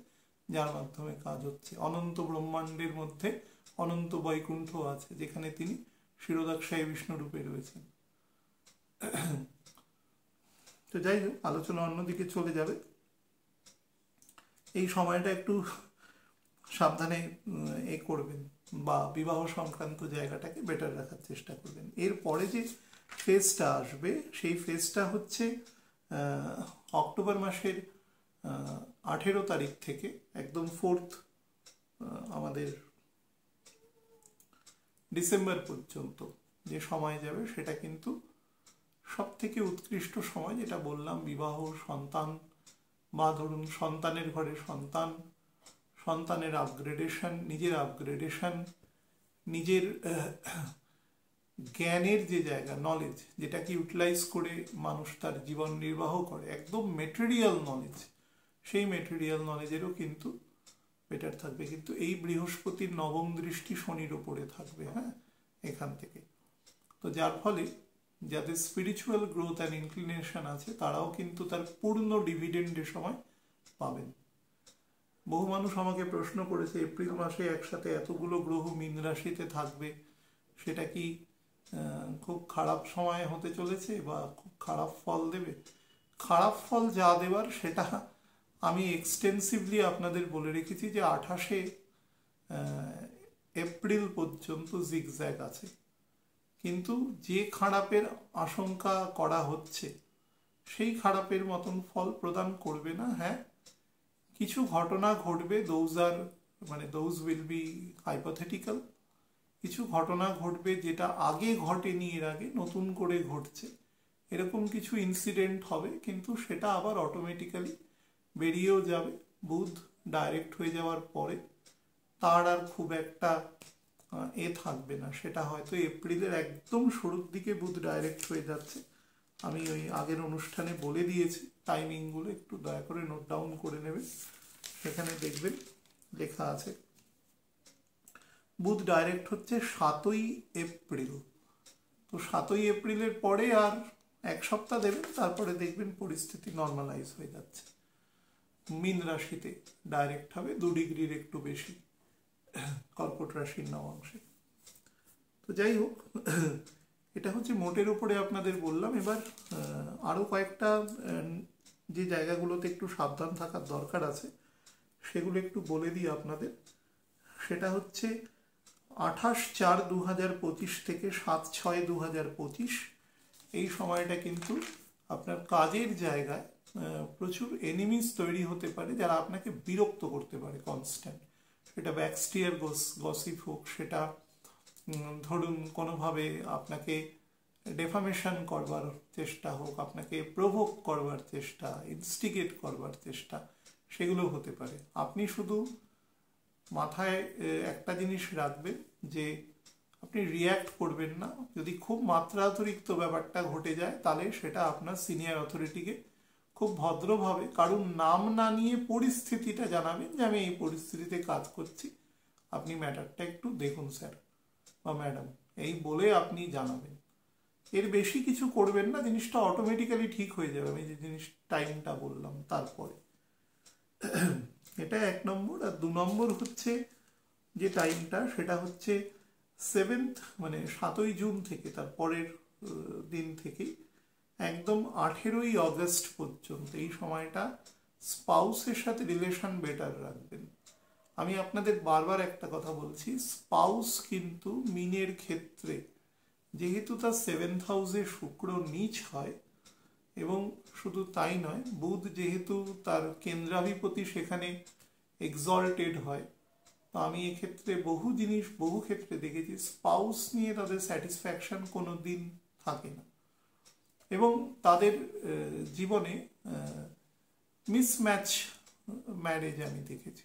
যার মাধ্যমে কাজ হচ্ছে। অনন্ত ব্রহ্মাণ্ডের মধ্যে অনন্ত বৈকুণ্ঠ আছে, যেখানে তিনি শিরোদাক্ষায় বিষ্ণু রূপে রয়েছেন। তো যাই হোক, আলোচনা অন্যদিকে চলে যাবে। এই সময়টা একটু সাবধানে করবেন, বা বিবাহ সংক্রান্ত জায়গাটাকে বেটার রাখার চেষ্টা করবেন। এরপরে যে ফেজটা আসবে সেই ফেজটা হচ্ছে অক্টোবর মাসের 18 তারিখ থেকে একদম 4 আমাদের ডিসেম্বর পর্যন্ত যে সময় যাবে, সেটা কিন্তু সব থেকে উৎকৃষ্ট সময়। যেটা বললাম, বিবাহ, সন্তান, বা ধরুন সন্তানের ঘরে সন্তান, সন্তানের আপগ্রেডেশন, নিজের আপগ্রেডেশন, নিজের জ্ঞানের যে জায়গা, নলেজ, যেটাকে ইউটিলাইজ করে মানুষ তার জীবন নির্বাহ করে, একদম মেটেরিয়াল নলেজ, সেই মেটেরিয়াল নলেজেরও কিন্তু বেটার থাকবে। কিন্তু এই বৃহস্পতির নবম দৃষ্টি শনির ওপরে থাকবে, হ্যাঁ, এখান থেকে। তো যার ফলে যাদের স্পিরিচুয়াল গ্রোথ অ্যান্ড ইনক্লিনেশন আছে, তারাও কিন্তু তার পূর্ণ ডিভিডেন্ডের সময় পাবেন। বহু মানুষ আমাকে প্রশ্ন করেছে, এপ্রিল মাসে একসাথে এতগুলো গ্রহ মীন রাশিতে থাকবে, সেটা কি খুব খারাপ সময় হতে চলেছে বা খুব খারাপ ফল দেবে? খারাপ ফল যা দেবার সেটা আমি এক্সটেন্সিভলি আপনাদের বলে রেখেছি, যে 28শে এপ্রিল পর্যন্ত জিগজ্যাগ আছে। কিন্তু যে খারাপের আশঙ্কা করা হচ্ছে সেই খারাপের মতন ফল প্রদান করবে না। হ্যাঁ, কিছু ঘটনা ঘটবে, দোজ উইল বি হাইপোথেটিক্যাল। কিছু ঘটনা ঘটবে যেটা আগে ঘটেনি, এর আগে নতুন করে ঘটছে, এরকম কিছু ইনসিডেন্ট হবে। কিন্তু সেটা আবার অটোমেটিক্যালি বেরিয়েও যাবে। বুধ ডাইরেক্ট হয়ে যাওয়ার পরে তার আর খুব একটা থাকবে না। সেটা হয়তো এপ্রিলের একদম শুরুর দিকে বুধ ডাইরেক্ট হয়ে যাচ্ছে। আমি ওই আগের অনুষ্ঠানে বলে দিয়েছি টাইমিংগুলো, একটু দয়া করে নোট ডাউন করে নেবেন। সেখানে দেখবেন লেখা আছে বুধ ডাইরেক্ট হচ্ছে 7ই এপ্রিল। তো 7ই এপ্রিলের পরে আর এক সপ্তাহ দেবেন, তারপরে দেখবেন পরিস্থিতি নর্মালাইজ হয়ে যাচ্ছে। মীন রাশিতে ডাইরেক্ট হবে 2 ডিগ্রির একটু বেশি কর্কট রাশির নবাংশে। তো যাই হোক, এটা হচ্ছে মোটের উপরে আপনাদের বললাম। এবার আরও কয়েকটা যে জায়গাগুলোতে একটু সাবধান থাকার দরকার আছে সেগুলো একটু বলে দিই আপনাদের। সেটা হচ্ছে 28/4/2025 থেকে 7/6/2025 এই সময়টা কিন্তু আপনার কাজের জায়গায় প্রচুর এনিমিস তৈরি হতে পারে, যারা আপনাকে বিরক্ত করতে পারে কনস্ট্যান্ট। সেটা ব্যাকস্টিয়ার গসিপ হোক, সেটা ধরুন কোনোভাবে আপনাকে ডেফামেশন করবার চেষ্টা হোক, আপনাকে প্রভোক করবার চেষ্টা, ইনস্টিগেট করবার চেষ্টা, সেগুলো হতে পারে। আপনি শুধু মাথায় একটা জিনিস রাখবেন যে আপনি রিয়্যাক্ট করবেন না। যদি খুব মাত্রাতিরিক্ত ব্যাপারটা ঘটে যায় তাহলে সেটা আপনার সিনিয়র অথরিটিকে খুব ভদ্রভাবে কারণ নাম না নিয়ে পরিস্থিতিটা জানাবেন যে আমি এই পরিস্থিতিতে কাজ করছি, আপনি ম্যাটারটা একটু দেখুন স্যার বা ম্যাডাম, এই বলে আপনি জানাবেন। এর বেশি কিছু করবেন না, জিনিসটা অটোমেটিক্যালি ঠিক হয়ে যাবে। আমি যে জিনিস টাইমটা বললাম তারপরে, এটা 1 নম্বর। আর 2 নম্বর হচ্ছে যে টাইমটা, সেটা হচ্ছে 7th মানে 7ই জুন থেকে তার পরের দিন থেকে একদম 18ই অগস্ট পর্যন্ত এই সময়টা স্পাউসের সাথে রিলেশন বেটার রাখবেন। আমি আপনাদের বারবার একটা কথা বলছি, স্পাউস কিন্তু মিনের ক্ষেত্রে যেহেতু তার 7th হাউসে শুক্র নীচ হয়, এবং শুধু তাই নয়, বুধ যেহেতু তার কেন্দ্রাধিপতি সেখানে এক্সল্টেড হয়, তো আমি এক্ষেত্রে বহু ক্ষেত্রে দেখেছি স্পাউস নিয়ে তাদের স্যাটিসফ্যাকশন কোনো দিন থাকে না, এবং তাদের জীবনে মিসম্যাচ ম্যারেজ আমি দেখেছি।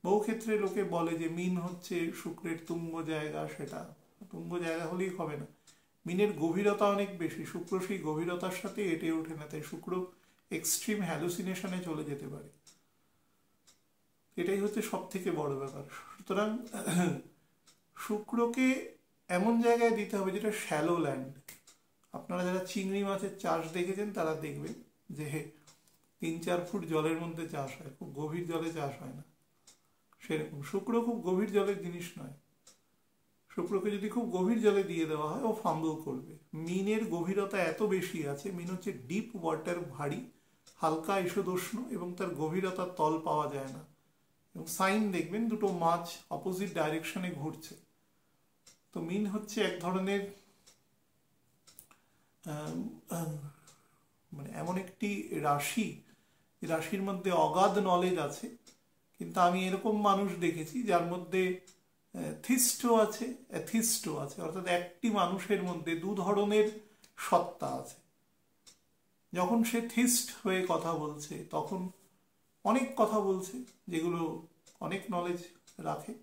বহু ক্ষেত্রে লোকে বলে যে মিন হচ্ছে শুক্রের তুঙ্গ জায়গা, সেটা তুঙ্গ জায়গা হলেই হবে না, মিনের গভীরতা অনেক বেশি, শুক্র সেই গভীরতার সাথে এটে ওঠে না, তাই শুক্র এক্সট্রিম হ্যালুসিনেশনে চলে যেতে পারে। এটাই হচ্ছে সব থেকে বড় ব্যাপার। সুতরাং শুক্রকে এমন জায়গায় দিতে হবে যেটা শ্যালো ল্যান্ড। আপনারা যারা চিংড়ি মাছের চাষ দেখেছেন তারা দেখবেন যে 3-4 ফুট জলের মধ্যে চাষ হয়, খুব গভীর জলে চাষ হয় না। সেরকম শুক্র খুব গভীর জলের জিনিস নয়। শুক্রকে যদি খুব গভীর জলে দিয়ে দেওয়া হয় ও ফাম্বল করবে। মিনের গভীরতা এত বেশি আছে, মিন হচ্ছে ডিপ ওয়াটার, ভারী, হালকা ঈশদোষ্ণ, এবং তার গভীরতার তল পাওয়া যায় না। এবং সাইন দেখবেন দুটো মাছ অপোজিট ডাইরেকশনে ঘুরছে। তো মিন হচ্ছে এক ধরনের মানে এমন একটি রাশি, রাশির মধ্যে অগাধ নলেজ আছে, কিন্তু আমি এরকম মানুষ দেখেছি যার মধ্যে থিস্টও আছে, অ্যাথিস্টও আছে, অর্থাৎ একটি মানুষের মধ্যে 2 ধরনের সত্তা আছে। যখন সে থিস্ট হয়ে কথা বলছে তখন অনেক কথা বলছে যেগুলো অনেক নলেজ রাখে,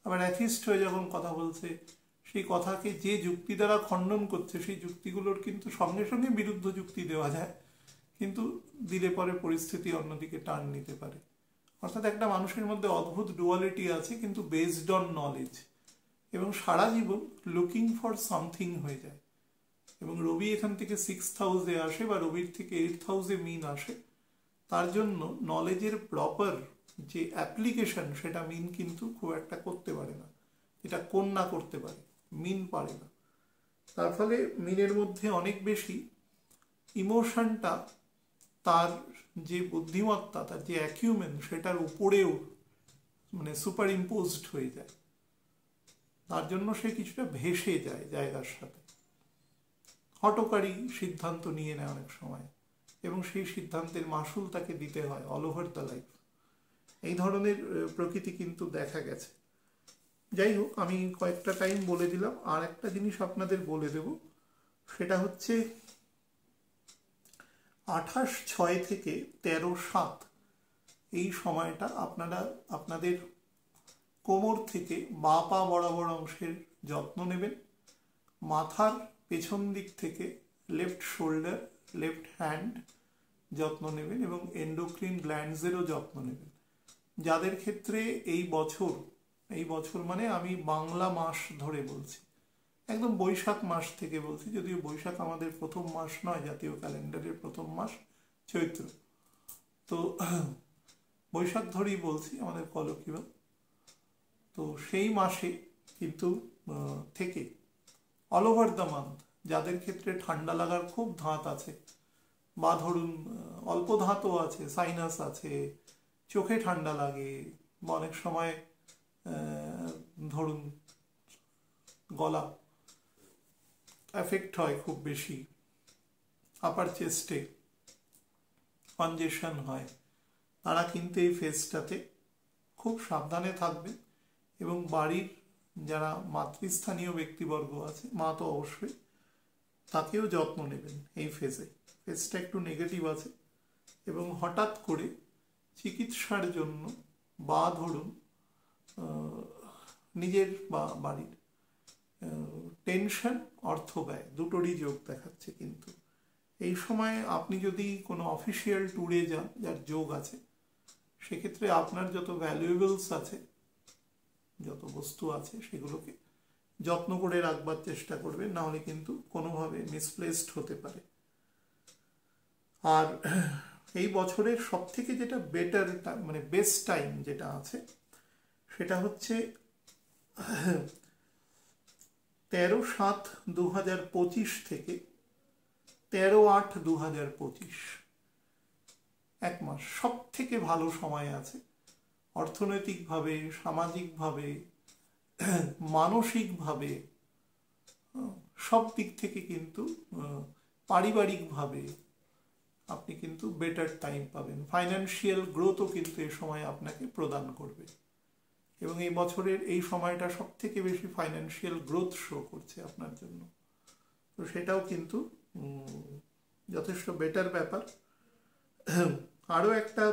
আবার অ্যাথিস্ট হয়ে যখন কথা বলছে সেই কথাকে যে যুক্তি দ্বারা খণ্ডন করছে সেই যুক্তিগুলোর কিন্তু সঙ্গে সঙ্গে বিরুদ্ধ যুক্তি দেওয়া যায়, কিন্তু দিলে পরে পরিস্থিতি অন্যদিকে টার্ন নিতে পারে। অর্থাৎ একটা মানুষের মধ্যে অদ্ভুত ডুয়ালিটি আছে, কিন্তু বেসড অন নলেজ, এবং সারা জীবন লুকিং ফর সামথিং হয়ে যায়। এবং রবি এখান থেকে 6th হাউসে আসে বা রবির থেকে 8th হাউসে মিন আসে, তার জন্য নলেজের প্রপার যে অ্যাপ্লিকেশন সেটা মিন কিন্তু খুব একটা করতে পারে না, এটা কন্যা করতে পারে, মিন পারে না। তার ফলে মিনের মধ্যে অনেক বেশি ইমোশনটা, তার যে বুদ্ধিমত্তা, তার যে অ্যাকিউমেন, সেটার উপরেও মানে সুপার ইম্পোজড হয়ে যায়। তার জন্য সে কিছুটা ভেসে যায় জায়গার সাথে, হঠকারী সিদ্ধান্ত নিয়ে নেয় অনেক সময়, এবং সেই সিদ্ধান্তের মাসুল তাকে দিতে হয় অল ওভার দ্য লাইফ। এই ধরনের প্রকৃতি কিন্তু দেখা গেছে। যাই হোক, আমি কয়েকটা টাইম বলে দিলাম। আর একটা জিনিস আপনাদের বলে দেব, সেটা হচ্ছে 28/6 থেকে 13/7 এই সময়টা আপনারা আপনাদের কোমর থেকে বাঁ পা বরাবর অংশের যত্ন নেবেন, মাথার পেছন দিক থেকে লেফট শোল্ডার, লেফট হ্যান্ড যত্ন নেবেন, এবং এন্ডোক্রিন গ্ল্যান্ডসেরও যত্ন নেবেন। যাদের ক্ষেত্রে এই বছর এই বছর মানে আমি বাংলা মাস ধরে বলছি, একদম বৈশাখ মাস থেকে বলছি, যদিও বৈশাখ আমাদের প্রথম মাস নয়, জাতীয় ক্যালেন্ডারের প্রথম মাস চৈত্র, তো বৈশাখ ধরেই বলছি আমাদের কলকীয়। তো সেই মাসে কিন্তু থেকে অল ওভার দ্য মান্থ যাদের ক্ষেত্রে ঠান্ডা লাগার খুব ধাত আছে, বা ধরুন অল্প ধাতও আছে, সাইনাস আছে, চোখে ঠান্ডা লাগে, বা অনেক সময় ধরুন গলা এফেক্ট হয় খুব বেশি, আপার চেস্টে কনজেশন হয়, তারা কিন্তু এই ফেজটাতে খুব সাবধানে থাকবে এবং বাড়ির যারা মাতৃস্থানীয় ব্যক্তিবর্গ আছে, মা তো অবশ্যই, তাকেও যত্ন নেবেন এই ফেজটা একটু নেগেটিভ আছে, এবং হঠাৎ করে চিকিৎসার জন্য বা ধরুন নিজের বা বাড়ির টেনশন, অর্থ ব্যয় দুটোরই যোগ দেখাচ্ছে। কিন্তু এই সময় আপনি যদি কোনো অফিসিয়াল ট্যুরে যান যার যোগ আছে, সেক্ষেত্রে আপনার যত ভ্যালুয়েবলস আছে, যত বস্তু আছে, সেগুলোকে যত্ন করে রাখবার চেষ্টা করবেন, না হলে কিন্তু কোনোভাবে মিসপ্লেসড হতে পারে। আর এই বছরের সব থেকে যেটা বেটার মানে বেস্ট টাইম যেটা আছে, সেটা হচ্ছে 13/7/2025 থেকে 13/8/2025, এক মাস সব থেকে ভালো সময় আছে অর্থনৈতিকভাবে, সামাজিকভাবে, মানসিকভাবে, সব দিক থেকে কিন্তু পারিবারিকভাবে আপনি কিন্তু বেটার টাইম পাবেন। ফাইন্যান্সিয়াল গ্রোথও কিন্তু এই সময় আপনাকে প্রদান করবে, এবং এই বছরের এই সময়টা সব থেকে বেশি ফাইন্যান্সিয়াল গ্রোথ শো করছে আপনার জন্য। তো সেটাও কিন্তু যথেষ্ট বেটার ব্যাপার। আরও একটা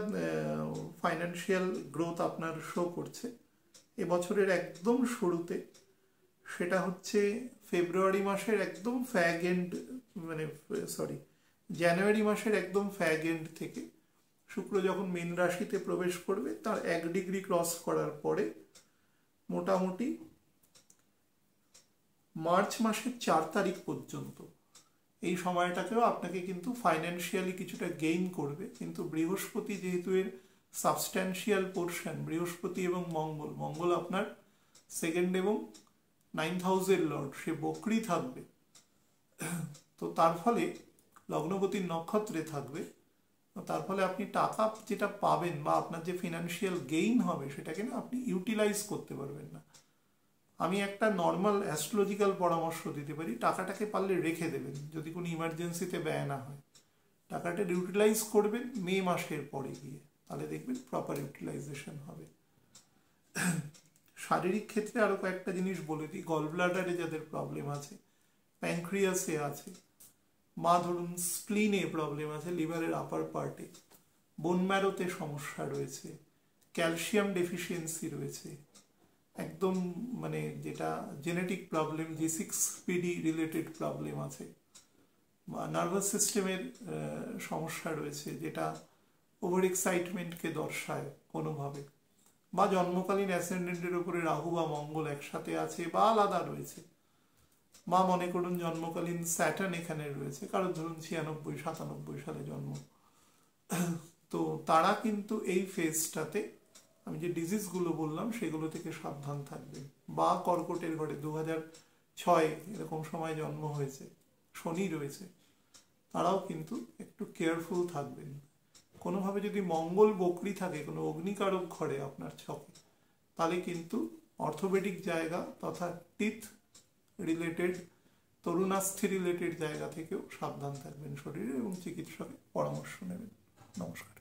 ফাইন্যান্সিয়াল গ্রোথ আপনার শো করছে এবছরের একদম শুরুতে, সেটা হচ্ছে ফেব্রুয়ারি মাসের একদম ফ্যাগ এন্ড, মানে জানুয়ারি মাসের একদম ফ্যাগ এন্ড থেকে শুক্র যখন মীন রাশিতে প্রবেশ করবে, তার 1 ডিগ্রি ক্রস করার পরে মোটামুটি মার্চ মাসের 4 তারিখ পর্যন্ত এই সময়টাকেও আপনাকে কিন্তু ফাইন্যান্সিয়ালি কিছুটা গেইন করবে। কিন্তু বৃহস্পতি যেহেতু এর সাবস্ট্যান্সিয়াল পোর্শন, বৃহস্পতি এবং মঙ্গল আপনার 2nd এবং 9th হাউসের লর্ড, সে বকরি থাকবে, তো তার ফলে লগ্নপতির নক্ষত্রে থাকবে, তার ফলে আপনি টাকা যেটা পাবেন বা আপনার যে ফিনান্সিয়াল গেইন হবে, সেটাকে না আপনি ইউটিলাইজ করতে পারবেন না। আমি একটা নর্মাল অ্যাস্ট্রোলজিক্যাল পরামর্শ দিতে পারি, টাকাটাকে পারলে রেখে দেবেন, যদি কোনো ইমার্জেন্সিতে ব্যয় না হয়। টাকাটা ইউটিলাইজ করবেন মে মাসের পরে গিয়ে, তাহলে দেখবেন প্রপার ইউটিলাইজেশন হবে। শারীরিক ক্ষেত্রে আরও কয়েকটা জিনিস বলে দিই। গল ব্লাডারে যাদের প্রবলেম আছে, প্যানক্রিয়াসে আছে, বা ধরুন স্প্লিনে প্রবলেম আছে, লিভারের আপার পার্টে, বোন ম্যারোতে সমস্যা রয়েছে, ক্যালসিয়াম ডেফিসিয়েন্সি রয়েছে, একদম মানে যেটা genetic problem, G6PD related problem আছে, বা নার্ভাস সিস্টেমের সমস্যা রয়েছে যেটা ওভার এক্সাইটমেন্টকে দর্শায় কোনোভাবে, বা জন্মকালীন অ্যাসেন্ডেন্টের উপরে রাহু বা মঙ্গল একসাথে আছে বা আলাদা রয়েছে, বা মনে করুন জন্মকালীন স্যাটার্ন এখানে রয়েছে, কারণ ধরুন 96-97 সালে জন্ম, তো তারা কিন্তু এই ফেজটাতে আমি যে ডিজিজগুলো বললাম সেগুলো থেকে সাবধান থাকবেন। বা কর্কটের ঘরে 2006 এরকম সময় জন্ম হয়েছে, শনি রয়েছে, তারাও কিন্তু একটু কেয়ারফুল থাকবেন। কোনোভাবে যদি মঙ্গল বকরি থাকে কোনো অগ্নিকারক ঘরে আপনার ছকে, তাহলে কিন্তু অর্থোপেডিক জায়গা তথা টিথ রিলেটেড, তরুণাস্থি রিলেটেড জায়গা থেকেও সাবধান থাকবেন শরীরে, এবং চিকিৎসকের পরামর্শ নেবেন। নমস্কার।